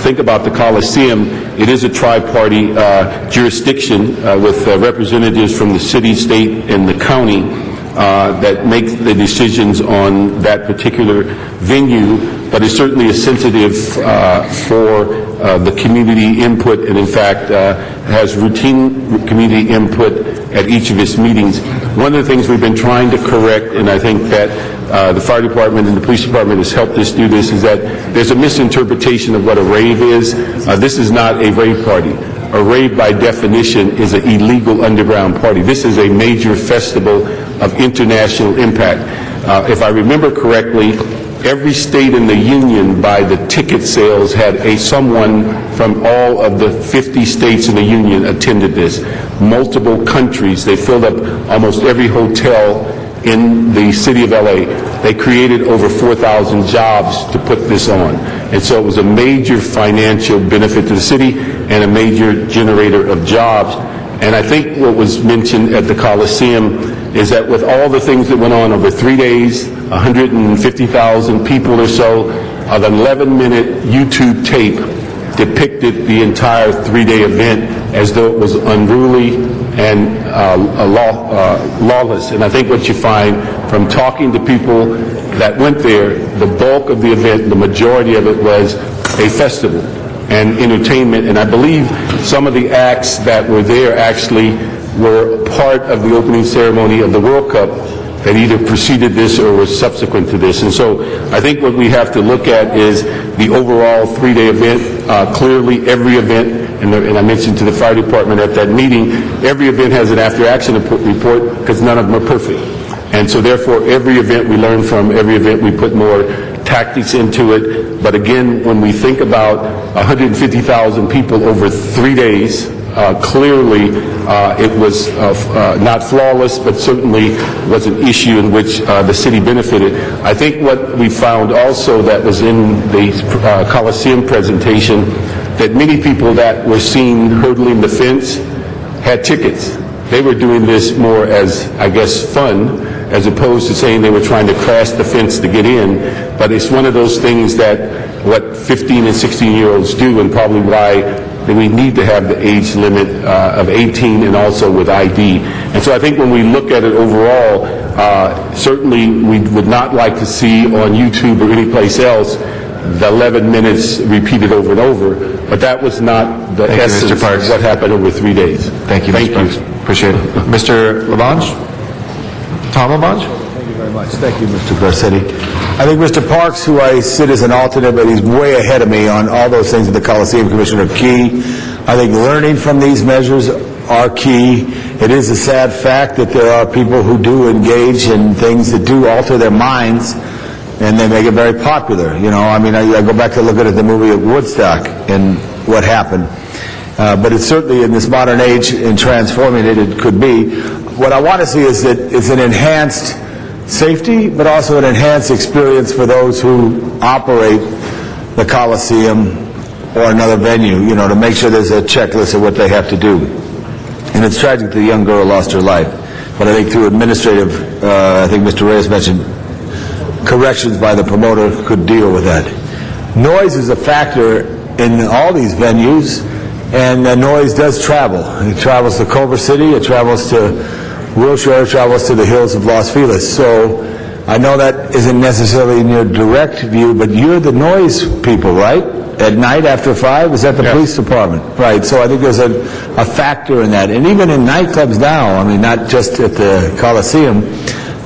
think about the Coliseum, it is a tri-party jurisdiction with representatives from the city, state, and the county that make the decisions on that particular venue, but it's certainly a sensitive for the community input, and in fact has routine community input at each of its meetings. One of the things we've been trying to correct, and I think that the fire department and the police department has helped us do this, is that there's a misinterpretation of what a rave is. This is not a rave party. A rave, by definition, is an illegal underground party. This is a major festival of international impact. If I remember correctly, every state in the union, by the ticket sales, had someone from all of the 50 states in the union attended this. Multiple countries. They filled up almost every hotel in the city of LA. They created over 4,000 jobs to put this on. And so it was a major financial benefit to the city and a major generator of jobs. And I think what was mentioned at the Coliseum is that with all the things that went on over 3 days, 150,000 people or so, an 11-minute YouTube tape depicted the entire 3-day event as though it was unruly and lawless. And I think what you find from talking to people that went there, the bulk of the event, the majority of it was a festival and entertainment. And I believe some of the acts that were there actually were part of the opening ceremony of the World Cup that either preceded this or was subsequent to this. And so I think what we have to look at is the overall 3-day event. Clearly, every event, and I mentioned to the fire department at that meeting, every event has an after-action report because none of them are perfect. And so therefore, every event we learn from, every event we put more tactics into it. But again, when we think about 150,000 people over 3 days, clearly it was not flawless, but certainly was an issue in which the city benefited. I think what we found also that was in the Coliseum presentation, that many people that were seen hurdling the fence had tickets. They were doing this more as, I guess, fun, as opposed to saying they were trying to crash the fence to get in. But it's one of those things that what 15 and 16-year-olds do, and probably why that we need to have the age limit of 18 and also with ID. And so I think when we look at it overall, certainly we would not like to see on YouTube or any place else the 11 minutes repeated over and over, but that was not the essence of what happened over 3 days. Thank you, Mr. Parks. Appreciate it. Mr. Labange? Tom Labange? Thank you very much. Thank you, Mr. Garcetti. I think Mr. Parks, who I sit as an alternate, but he's way ahead of me on all those things that the Coliseum Commission are key. I think learning from these measures are key. It is a sad fact that there are people who do engage in things that do alter their minds, and they make it very popular. You know, I mean, I go back to look at the movie of Woodstock and what happened. But it's certainly in this modern age, in transforming it, it could be. What I want to see is that it's an enhanced safety, but also an enhanced experience for those who operate the Coliseum or another venue, you know, to make sure there's a checklist of what they have to do. And it's tragic that the young girl lost her life. But I think through administrative, I think Mr. Reyes mentioned, corrections by the promoter could deal with that. Noise is a factor in all these venues, and the noise does travel. It travels to Culver City, it travels to Wilshire, it travels to the hills of Los Feliz. So I know that isn't necessarily in your direct view, but you're the noise people, right? At night after 5? Is that the police department? Right, so I think there's a factor in that. And even in nightclubs now, I mean, not just at the Coliseum,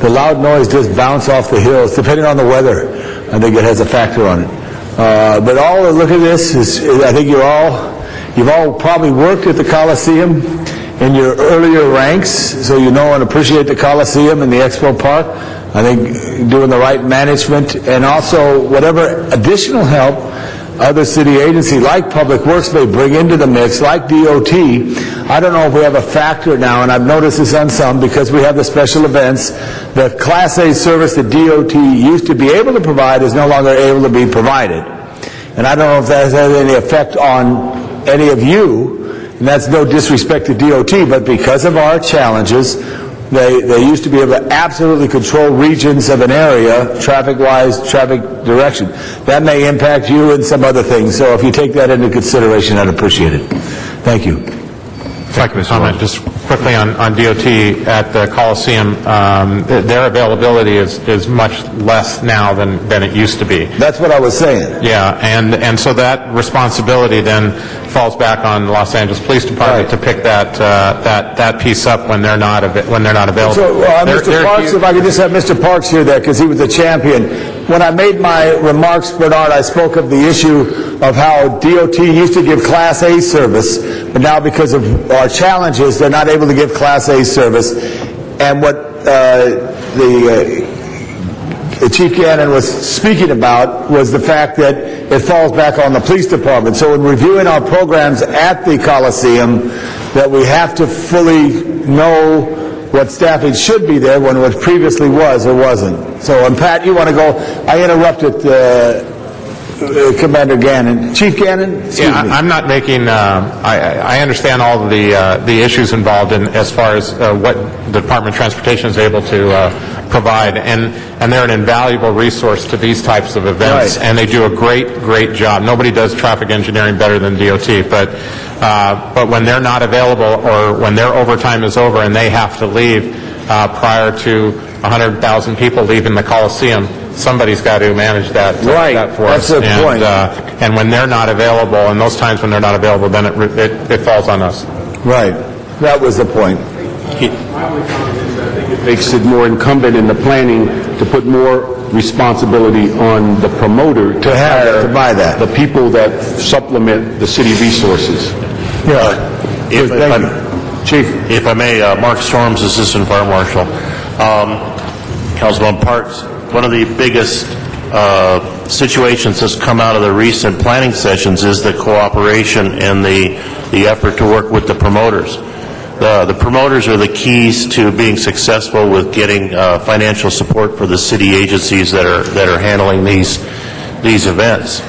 the loud noise does bounce off the hills, depending on the weather. I think it has a factor on it. But all look at this is, I think you've all probably worked at the Coliseum in your earlier ranks, so you know and appreciate the Coliseum and the Expo Park. I think doing the right management and also whatever additional help other city agencies like Public Works may bring into the mix, like DOT. I don't know if we have a factor now, and I've noticed this on some because we have the special events. The Class A service that DOT used to be able to provide is no longer able to be provided. And I don't know if that has any effect on any of you, and that's no disrespect to DOT, but because of our challenges, they used to be able to absolutely control regions of an area, traffic-wise, traffic direction. That may impact you and some other things, so if you take that into consideration, I'd appreciate it. Thank you. If I can comment just quickly on DOT at the Coliseum, their availability is much less now than it used to be. That's what I was saying. Yeah, and so that responsibility then falls back on the Los Angeles Police Department to pick that piece up when they're not available. So, Mr. Parks, if I could just have Mr. Parks here there, because he was the champion. When I made my remarks, Bernard, I spoke of the issue of how DOT used to give Class A service, but now because of our challenges, they're not able to give Class A service. And what Chief Gannon was speaking about was the fact that it falls back on the police department. So in reviewing our programs at the Coliseum, that we have to fully know what staffing should be there when it previously was or wasn't. So, and Pat, you want to go? I interrupted Commander Gannon. Chief Gannon? I'm not making, I understand all of the issues involved in as far as what the Department of Transportation is able to provide, and they're an invaluable resource to these types of events, and they do a great job. Nobody does traffic engineering better than DOT, but when they're not available or when their overtime is over and they have to leave prior to 100,000 people leaving the Coliseum, somebody's got to manage that for us. That's the point. And when they're not available, and those times when they're not available, then it falls on us. Right. That was the point. It makes it more incumbent in the planning to put more responsibility on the promoter to hire to buy that. The people that supplement the city resources. Chief, if I may, Mark Storms, Assistant Fire Marshal. Councilman Parks, one of the biggest situations that's come out of the recent planning sessions is the cooperation and the effort to work with the promoters. The promoters are the keys to being successful with getting financial support for the city agencies that are handling these events.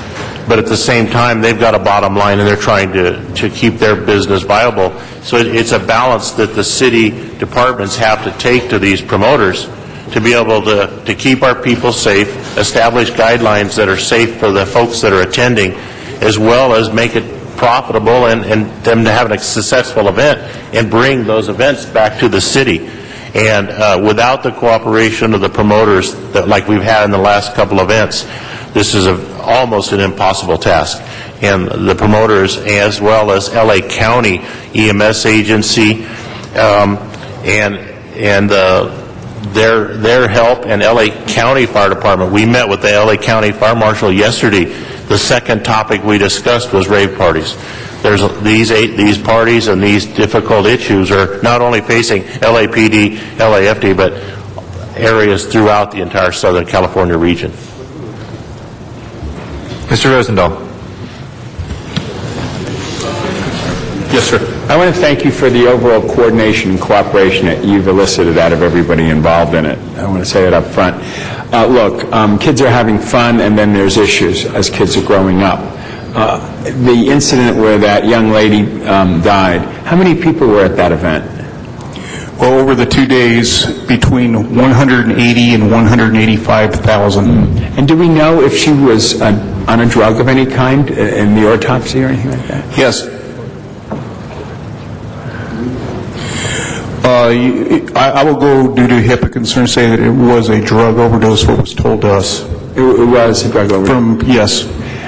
But at the same time, they've got a bottom line and they're trying to keep their business viable. So it's a balance that the city departments have to take to these promoters to be able to keep our people safe, establish guidelines that are safe for the folks that are attending, as well as make it profitable and them to have a successful event and bring those events back to the city. And without the cooperation of the promoters, like we've had in the last couple of events, this is almost an impossible task. And the promoters, as well as LA County EMS agency, and their help, and LA County Fire Department. We met with the LA County Fire Marshal yesterday. The second topic we discussed was rave parties. There's these parties and these difficult issues are not only facing LAPD, LAFD, but areas throughout the entire Southern California region. Mr. Rosendahl. Yes, sir. I want to thank you for the overall coordination and cooperation that you've elicited out of everybody involved in it. I want to say that up front. Look, kids are having fun, and then there's issues as kids are growing up. The incident where that young lady died, how many people were at that event? Well, over the 2 days, between 180 and 185,000. And do we know if she was on a drug of any kind in the autopsy or anything like that? Yes. I will go due to HIPAA concerns say that it was a drug overdose, what was told to us. It was a drug overdose? Yes.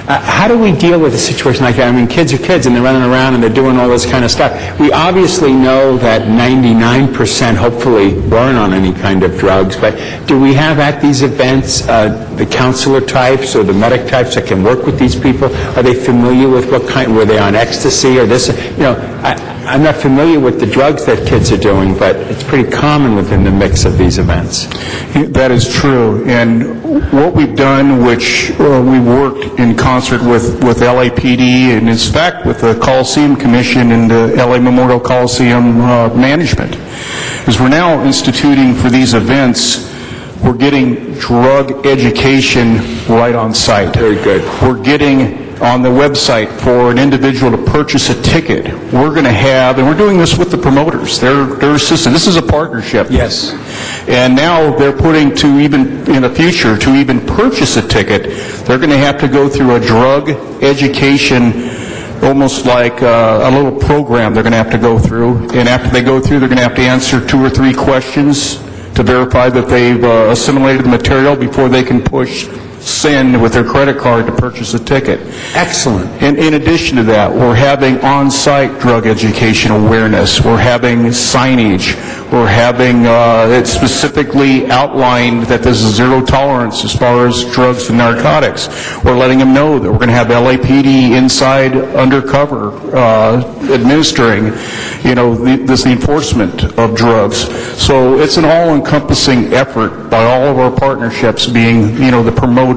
How do we deal with a situation like that? I mean, kids are kids, and they're running around and they're doing all this kind of stuff. We obviously know that 99% hopefully weren't on any kind of drugs, but do we have at these events the counselor types or the medic types that can work with these people? Are they familiar with what kind, were they on ecstasy or this? You know, I'm not familiar with the drugs that kids are doing, but it's pretty common within the mix of these events. That is true. And what we've done, which we worked in concert with LAPD and in fact with the Coliseum Commission and the LA Memorial Coliseum management, is we're now instituting for these events, we're getting drug education right on site. Very good. We're getting on the website for an individual to purchase a ticket. We're going to have, and we're doing this with the promoters, their assistant. This is a partnership. Yes. And now they're putting to even, in the future, to even purchase a ticket, they're going to have to go through a drug education, almost like a little program they're going to have to go through. And after they go through, they're going to have to answer 2 or 3 questions to verify that they've assimilated the material before they can push send with their credit card to purchase a ticket. Excellent. And in addition to that, we're having on-site drug education awareness. We're having signage. We're having it specifically outlined that this is zero tolerance as far as drugs and narcotics. We're letting them know that we're going to have LAPD inside undercover administering, the enforcement of drugs. So it's an all-encompassing effort by all of our partnerships, being, the promoter,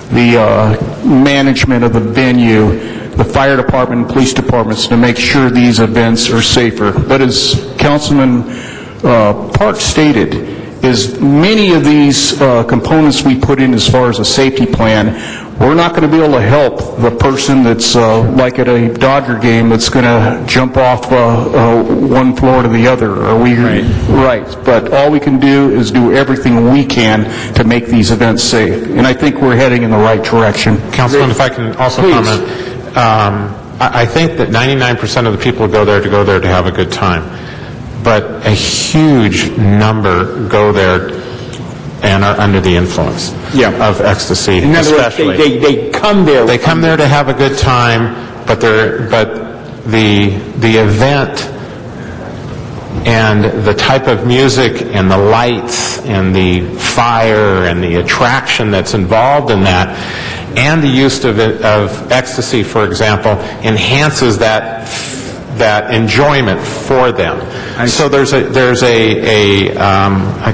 the management of the venue, the fire department and police departments, to make sure these events are safer. But as Councilman Park stated, is many of these components we put in as far as a safety plan, we're not going to be able to help the person that's like at a Dodger game that's going to jump off one floor to the other. Right. But all we can do is do everything we can to make these events safe. And I think we're heading in the right direction. Councilman, if I can also comment, I think that 99% of the people go there to have a good time. But a huge number go there and are under the influence of ecstasy. In other words, they come there. They come there to have a good time, but the event and the type of music and the lights and the fire and the attraction that's involved in that, and the use of ecstasy, for example, enhances that enjoyment for them. So there's a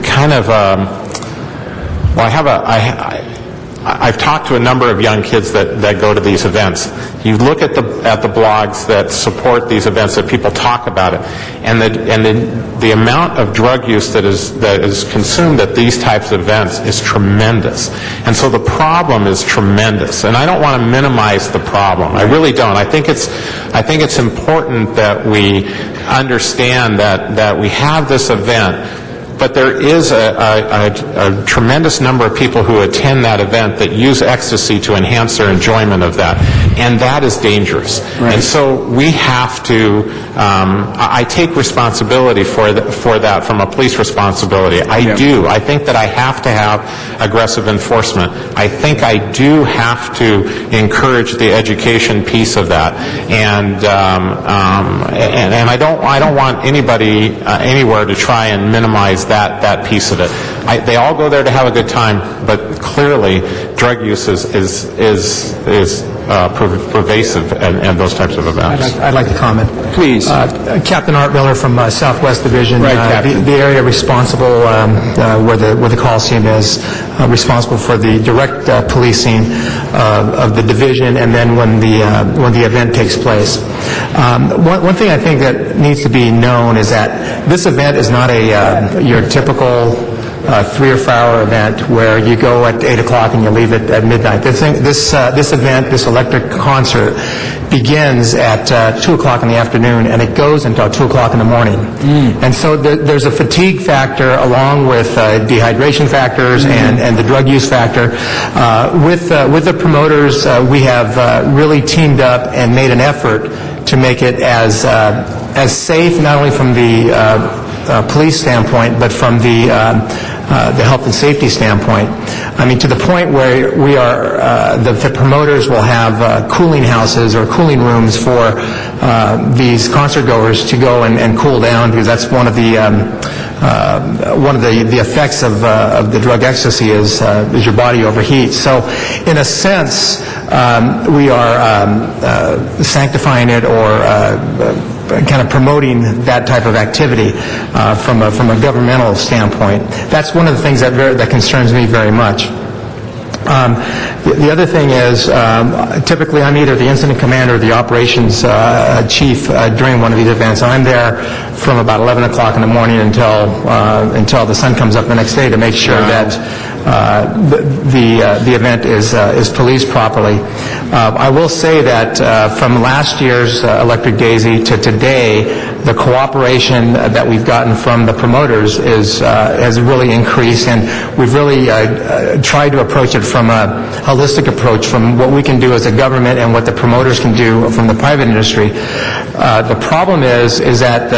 kind of I've talked to a number of young kids that go to these events. You look at the blogs that support these events, that people talk about it, and the amount of drug use that is consumed at these types of events is tremendous. And so the problem is tremendous. And I don't want to minimize the problem. I really don't. I think it's important that we understand that we have this event. But there is a tremendous number of people who attend that event that use ecstasy to enhance their enjoyment of that, and that is dangerous. Right. And so we have to, I take responsibility for that from a police responsibility. I do. I think that I have to have aggressive enforcement. I think I do have to encourage the education piece of that, and I don't want anybody anywhere to try and minimize that piece of it. They all go there to have a good time, but clearly drug use is pervasive in those types of events. I'd like to comment. Please. Captain Art Miller from Southwest Division. Right, Captain. The area responsible, where the Coliseum is, responsible for the direct policing of the division, and then when the event takes place. One thing I think that needs to be known is that this event is not your typical 3 or 4 hour event where you go at 8 o'clock and you leave at midnight. This event, this electric concert, begins at 2 o'clock in the afternoon and it goes until 2 o'clock in the morning. And so there's a fatigue factor along with dehydration factors and the drug use factor. With the promoters, we have really teamed up and made an effort to make it as safe, not only from the police standpoint, but from the health and safety standpoint. I mean, to the point where we are, the promoters will have cooling houses or cooling rooms for these concert goers to go and cool down, because that's one of the effects of the drug ecstasy is your body overheats. So, in a sense, we are sanctifying it or kind of promoting that type of activity from a governmental standpoint. That's one of the things that concerns me very much. The other thing is, typically I'm either the incident commander or the operations chief during one of these events. I'm there from about 11 o'clock in the morning until the sun comes up the next day to make sure that the event is policed properly. I will say that from last year's Electric Daisy to today, the cooperation that we've gotten from the promoters has really increased, and we've really tried to approach it from a holistic approach from what we can do as a government and what the promoters can do from the private industry. The problem is that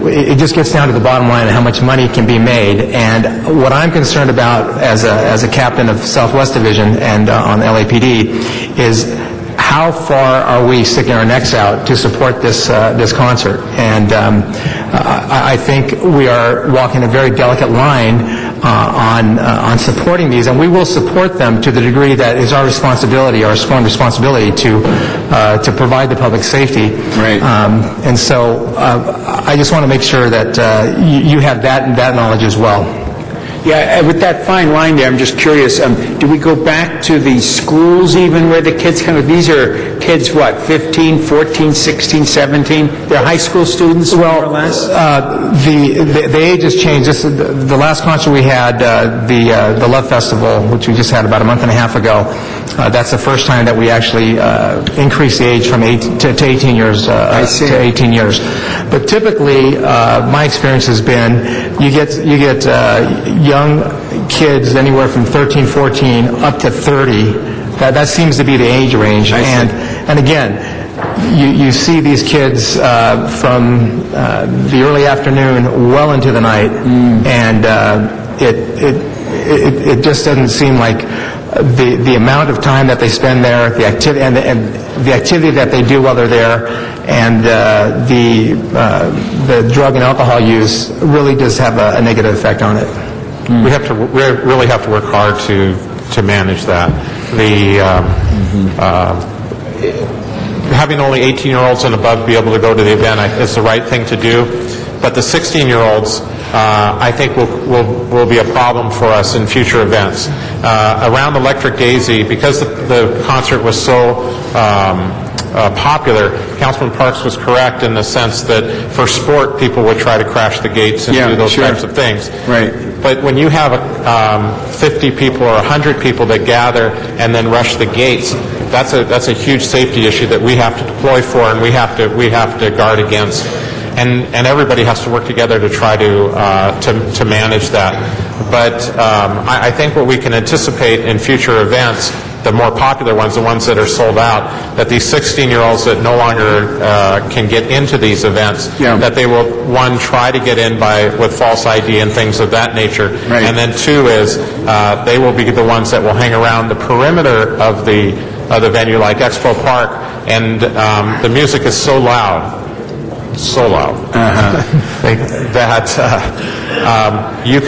it just gets down to the bottom line of how much money can be made, and what I'm concerned about as a captain of Southwest Division and on LAPD is how far are we sticking our necks out to support this concert? And I think we are walking a very delicate line on supporting these, and we will support them to the degree that is our responsibility, our sworn responsibility to provide the public safety. Right. And so I just want to make sure that you have that knowledge as well. Yeah, with that fine line there, I'm just curious, do we go back to the schools even where the kids come? These are kids, what, 15, 14, 16, 17? They're high school students, more or less? The age has changed. The last concert we had, the Love Festival, which we just had about a month and a half ago, that's the first time that we actually increased the age from 8 to 18 years. To 18 years. But typically, my experience has been you get young kids anywhere from 13, 14 up to 30. That seems to be the age range. And again, you see these kids from the early afternoon well into the night, and it just doesn't seem like the amount of time that they spend there, the activity and the activity that they do while they're there, and the drug and alcohol use really does have a negative effect on it. We really have to work hard to manage that. Having only 18-year-olds and above be able to go to the event is the right thing to do, but the 16-year-olds I think will be a problem for us in future events. Around Electric Daisy, because the concert was so popular, Councilman Parks was correct in the sense that for sport, people would try to crash the gates and do those types of things. Right. But when you have 50 people or 100 people that gather and then rush the gates, that's a huge safety issue that we have to deploy for and we have to guard against. And everybody has to work together to try to manage that. But I think what we can anticipate in future events, the more popular ones, the ones that are sold out, that these 16-year-olds that no longer can get into these events, that they will, one, try to get in with false ID and things of that nature, and then two is they will be the ones that will hang around the perimeter of the venue like Expo Park, and the music is so loud that you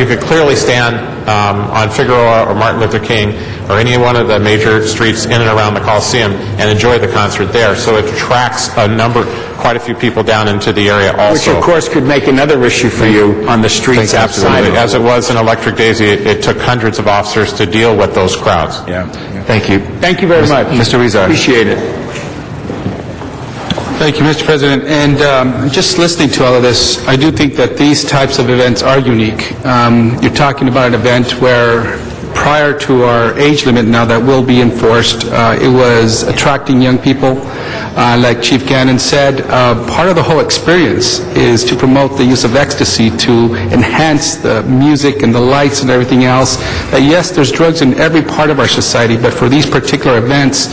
could clearly stand on Figueroa or Martin Luther King or any one of the major streets in and around the Coliseum and enjoy the concert there. So it attracts quite a few people down into the area also. Which, of course, could make another issue for you on the streets outside. Absolutely. As it was in Electric Daisy, it took hundreds of officers to deal with those crowds. Thank you. Thank you very much. Mr. Rezar. Appreciate it. Thank you, Mr. President. And just listening to all of this, I do think that these types of events are unique. You're talking about an event where prior to our age limit now that will be enforced, it was attracting young people. Like Chief Gannon said, part of the whole experience is to promote the use of ecstasy to enhance the music and the lights and everything else. Yes, there's drugs in every part of our society, but for these particular events,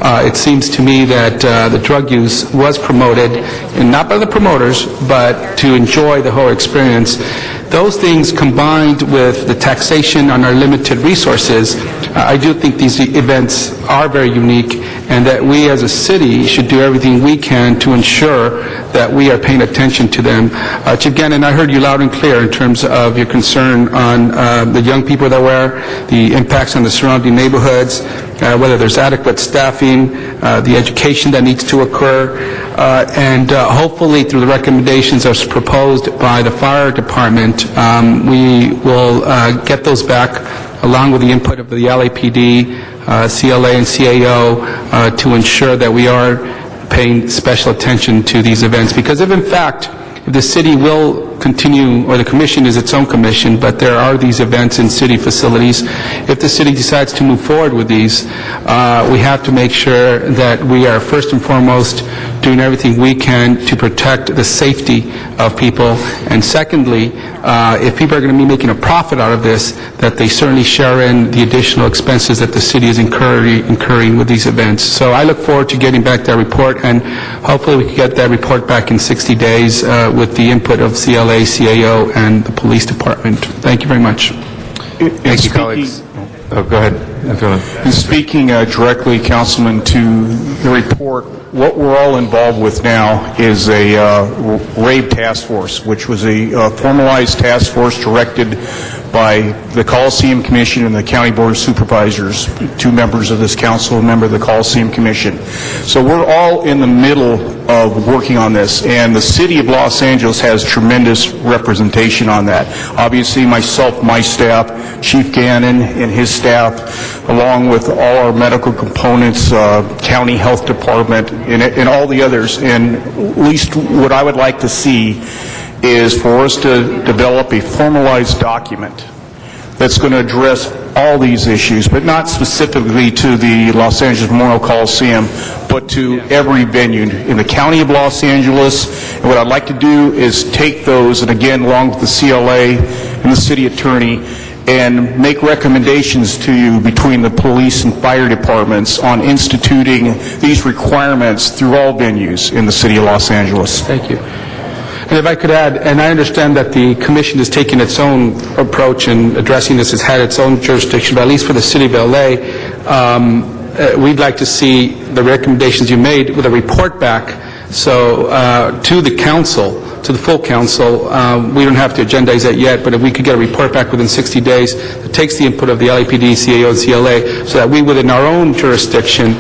it seems to me that the drug use was promoted, and not by the promoters, but to enjoy the whole experience. Those things combined with the taxation on our limited resources, I do think these events are very unique, and that we as a city should do everything we can to ensure that we are paying attention to them. Chief Gannon, I heard you loud and clear in terms of your concern on the young people that wear, the impacts on the surrounding neighborhoods, whether there's adequate staffing, the education that needs to occur, and hopefully through the recommendations as proposed by the fire department, we will get those back along with the input of the LAPD, CLA, and CAO to ensure that we are paying special attention to these events. Because if in fact, if the city will continue, or the commission is its own commission, but there are these events in city facilities, if the city decides to move forward with these, we have to make sure that we are first and foremost doing everything we can to protect the safety of people, and secondly, if people are going to be making a profit out of this, that they certainly share in the additional expenses that the city is incurring with these events. So I look forward to getting back that report, and hopefully we can get that report back in 60 days with the input of CLA, CAO, and the police department. Thank you very much. Thank you, colleagues. Oh, go ahead. And speaking directly, Councilman, to the report, what we're all involved with now is a RAVE task force, which was a formalized task force directed by the Coliseum Commission and the County Board of Supervisors, 2 members of this council, a member of the Coliseum Commission. So we're all in the middle of working on this, and the City of Los Angeles has tremendous representation on that. Obviously, myself, my staff, Chief Gannon and his staff, along with all our medical components, County Health Department, and all the others. And at least what I would like to see is for us to develop a formalized document that's going to address all these issues, but not specifically to the Los Angeles Memorial Coliseum, but to every venue in the County of Los Angeles. And what I'd like to do is take those, and again, along with the CLA and the city attorney, and make recommendations to you between the police and fire departments on instituting these requirements through all venues in the city of Los Angeles. Thank you. And if I could add, and I understand that the commission is taking its own approach in addressing this, has had its own jurisdiction, but at least for the city of LA, we'd like to see the recommendations you made with a report back. So to the council, to the full council, we don't have to agendize that yet, but if we could get a report back within 60 days that takes the input of the LAPD, CAO, and CLA, so that we within our own jurisdiction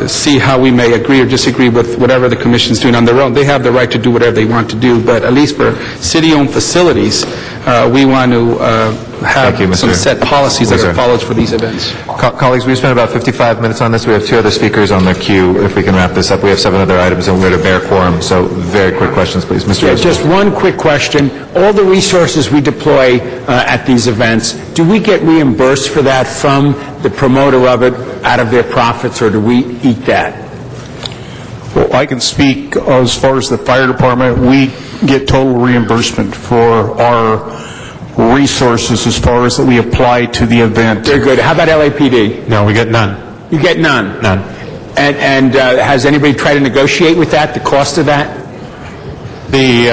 see how we may agree or disagree with whatever the commission's doing on their own. They have the right to do whatever they want to do, but at least for city-owned facilities, we want to have some set policies that are followed for these events. Colleagues, we've spent about 55 minutes on this. We have 2 other speakers on the queue. If we can wrap this up, we have 7 other items, and we're at a bare quorum. So very quick questions, please. Mr. Yeah, just one quick question. All the resources we deploy at these events, do we get reimbursed for that from the promoter of it out of their profits, or do we eat that? Well, I can speak as far as the fire department. We get total reimbursement for our resources as far as that we apply to the event. Very good. How about LAPD? No, we get none. You get none? None. And has anybody tried to negotiate with that, the cost of that? We've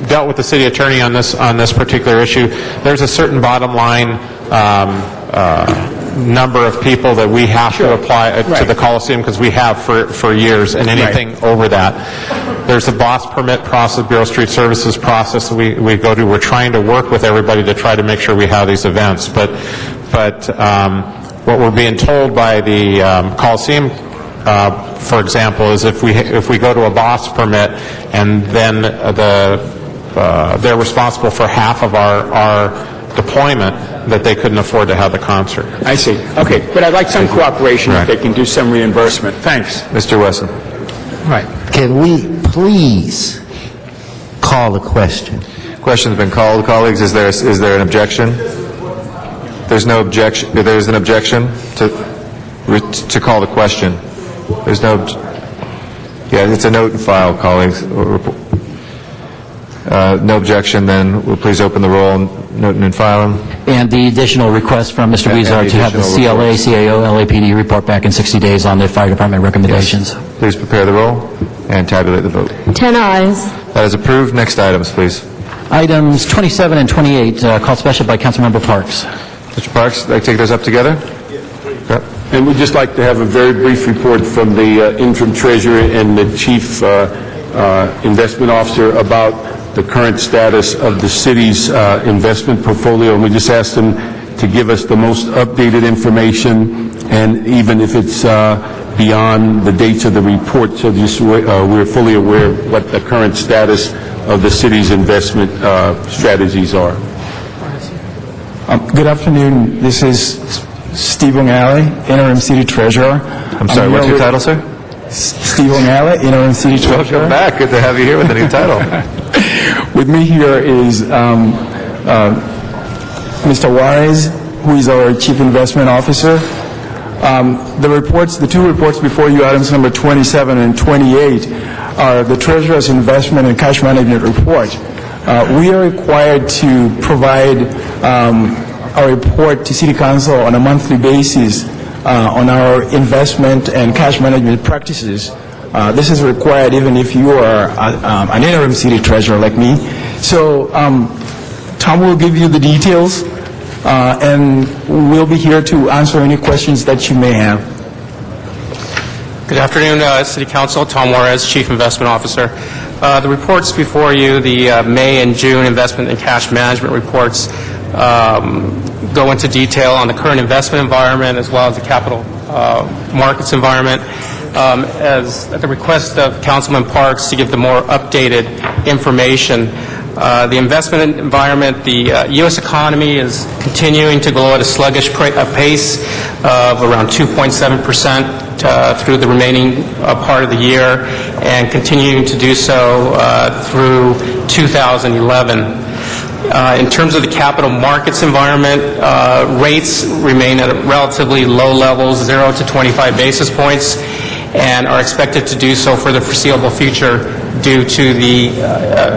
dealt with the city attorney on this particular issue. There's a certain bottom line number of people that we have to apply to the Coliseum, because we have for years, and anything over that. There's a BOSS permit process, Bureau of Street Services process that we go to. We're trying to work with everybody to try to make sure we have these events. But what we're being told by the Coliseum, for example, is if we go to a BOSS permit and then they're responsible for half of our deployment that they couldn't afford to have the concert. I see. Okay, but I'd like some cooperation if they can do some reimbursement. Thanks. Mr. Wesson. Right. Can we please call the question? Question's been called, colleagues. Is there an objection? There's no objection. There's an objection to call the question. There's no. Yeah, it's a note and file, colleagues. No objection. Then we'll please open the roll, note and file them. And the additional request from Mr. Weezar to have the CLA, CAO, LAPD report back in 60 days on the fire department recommendations. Yes. Please prepare the roll and tabulate the vote. 10 ayes. That is approved. Next items, please. Items 27 and 28, called special by Councilmember Parks. Mr. Parks, I'd like to take those up together? Yep. And we'd just like to have a very brief report from the interim treasurer and the chief investment officer about the current status of the city's investment portfolio. And we just asked them to give us the most updated information, and even if it's beyond the dates of the report, so just we're fully aware of what the current status of the city's investment strategies are. Good afternoon. This is Steve O'Malley, interim city treasurer. I'm sorry, what's your title, sir? Steve O'Malley, interim city treasurer. Welcome back. Good to have you here with a new title. With me here is Mr. Juarez, who is our chief investment officer. The two reports before you, items number 27 and 28, are the treasurer's investment and cash management report. We are required to provide a report to City Council on a monthly basis on our investment and cash management practices. This is required even if you are an interim city treasurer like me. So Tom will give you the details, and we'll be here to answer any questions that you may have. Good afternoon, City Council. Tom Juarez, Chief Investment Officer. The reports before you, the May and June investment and cash management reports, go into detail on the current investment environment as well as the capital markets environment. As at the request of Councilman Parks to give the more updated information, the investment environment, the U.S. economy is continuing to grow at a sluggish pace of around 2.7% through the remaining part of the year, and continuing to do so through 2011. In terms of the capital markets environment, rates remain at relatively low levels, 0 to 25 basis points, and are expected to do so for the foreseeable future due to the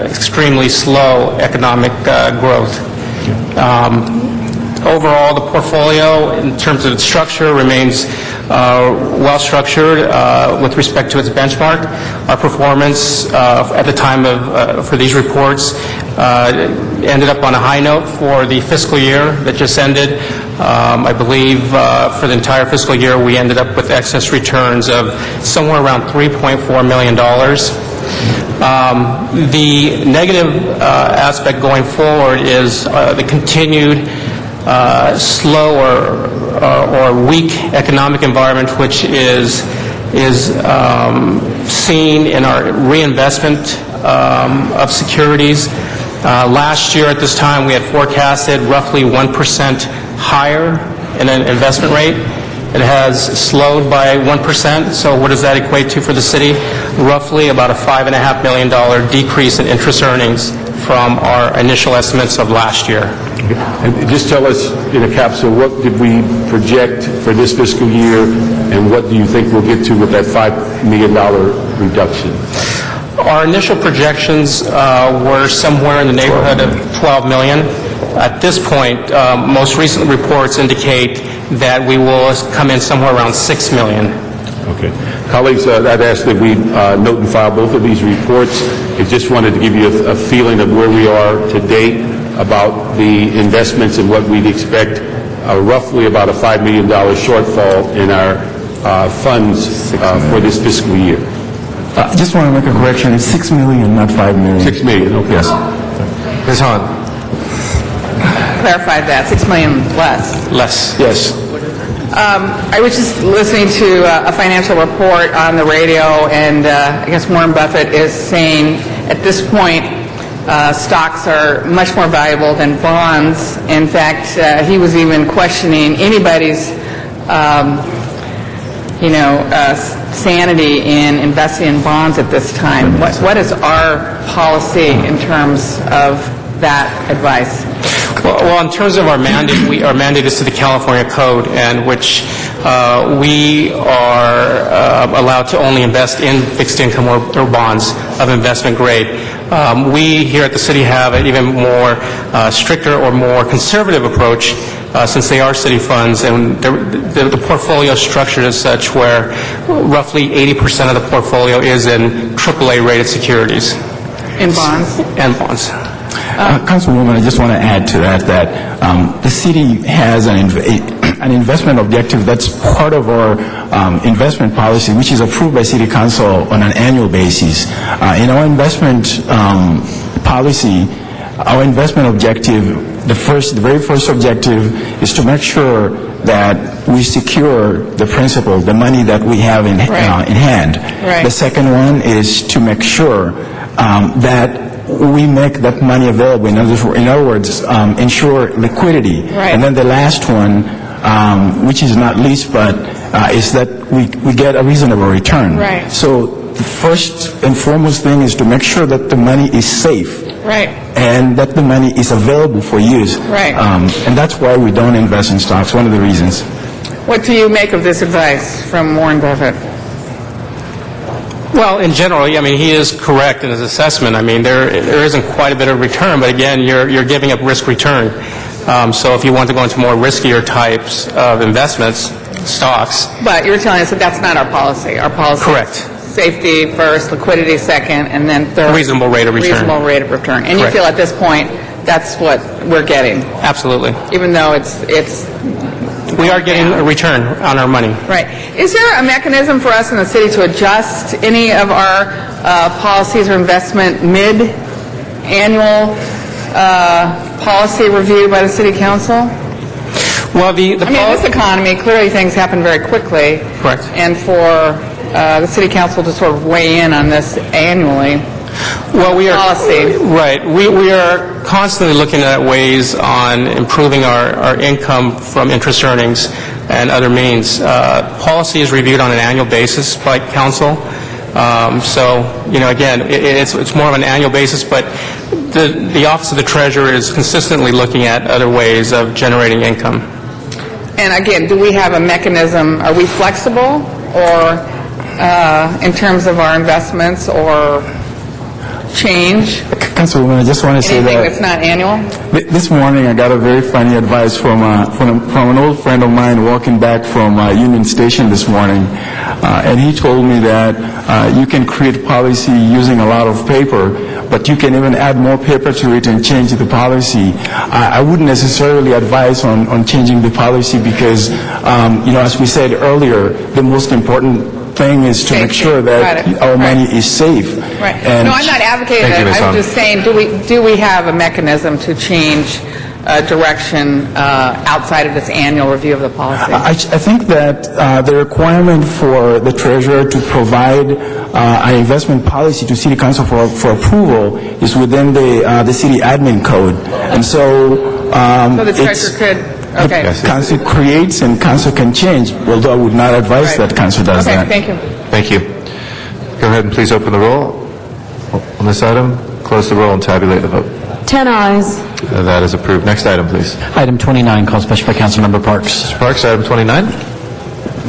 extremely slow economic growth. Overall, the portfolio, in terms of its structure, remains well-structured with respect to its benchmark. Our performance at the time for these reports ended up on a high note for the fiscal year that just ended. I believe for the entire fiscal year we ended up with excess returns of somewhere around $3.4 million. The negative aspect going forward is the continued slow or weak economic environment, which is seen in our reinvestment of securities. Last year at this time we had forecasted roughly 1% higher in an investment rate. It has slowed by 1%, so what does that equate to for the city? Roughly about a $5.5 million decrease in interest earnings from our initial estimates of last year. And just tell us in a capsule, what did we project for this fiscal year, and what do you think we'll get to with that $5 million reduction? Our initial projections were somewhere in the neighborhood of $12 million. At this point, most recent reports indicate that we will come in somewhere around $6 million. Okay. Colleagues, I'd ask that we note and file both of these reports. I just wanted to give you a feeling of where we are to date about the investments and what we'd expect, roughly about a $5 million shortfall in our funds for this fiscal year. I just want to make a correction. It's $6 million, not $5 million. $6 million, okay. Yes. Ms. Hahn. Clarified that, $6 million less. Less. Yes. I was just listening to a financial report on the radio, and I guess Warren Buffett is saying at this point stocks are much more valuable than bonds. In fact, he was even questioning anybody's sanity in investing in bonds at this time. What is our policy in terms of that advice? Well, in terms of our mandate, our mandate is to the California Code, and which we are allowed to only invest in fixed income or bonds of investment grade. We here at the city have an even more stricter or more conservative approach since they are city funds, and the portfolio is structured as such where roughly 80% of the portfolio is in AAA rated securities. In bonds? And bonds. Councilwoman, I just want to add to that the city has an investment objective that's part of our investment policy, which is approved by City Council on an annual basis. In our investment policy, our investment objective, the very first objective is to make sure that we secure the principal, the money that we have in hand. Right. The second one is to make sure that we make that money available. In other words, ensure liquidity. Right. And then the last one, which is not least, but is that we get a reasonable return. Right. So the first and foremost thing is to make sure that the money is safe. Right. And that the money is available for use. Right. And that's why we don't invest in stocks, one of the reasons. What do you make of this advice from Warren Buffett? Well, in general, I mean, he is correct in his assessment. I mean, there isn't quite a bit of return, but again, you're giving up risk return. So if you want to go into more riskier types of investments, stocks. But you're telling us that that's not our policy. Our policy Correct. is safety first, liquidity second, and then third. Reasonable rate of return. Reasonable rate of return. And Correct. you feel at this point that's what we're getting, Absolutely. even though it's We are getting a return on our money. right. Is there a mechanism for us in the city to adjust any of our policies or investment mid-annual policy review by the city council? Well, this economy, clearly things happen very quickly. Correct. And for the city council to sort of weigh in on this annually. Well, we are policy. Right. We are constantly looking at ways on improving our income from interest earnings and other means. Policy is reviewed on an annual basis by council. So, again, it's more of an annual basis, but the Office of the Treasurer is consistently looking at other ways of generating income. And again, do we have a mechanism? Are we flexible, or in terms of our investments, or change? Councilwoman, I just want to say Anything that that's not annual? this morning I got a very funny advice from an old friend of mine walking back from Union Station this morning, and he told me that you can create policy using a lot of paper, but you can even add more paper to it and change the policy. I wouldn't necessarily advise on changing the policy because, as we said earlier, the most important thing is to make sure that our money is safe. Right. And No, I'm not advocating that. I'm just saying, do we have a mechanism to change direction outside of this annual review of the policy? I think that the requirement for the treasurer to provide an investment policy to City Council for approval is within the city admin code, and so So the treasurer could, okay. the council creates and council can change. Although I would not advise that council does Okay, that. thank you. Thank you. Go ahead and please open the roll on this item, close the roll, and tabulate the vote. 10 ayes. That is approved. Next item, please. Item 29, called special by Councilmember Parks. Mr. Parks, item 29.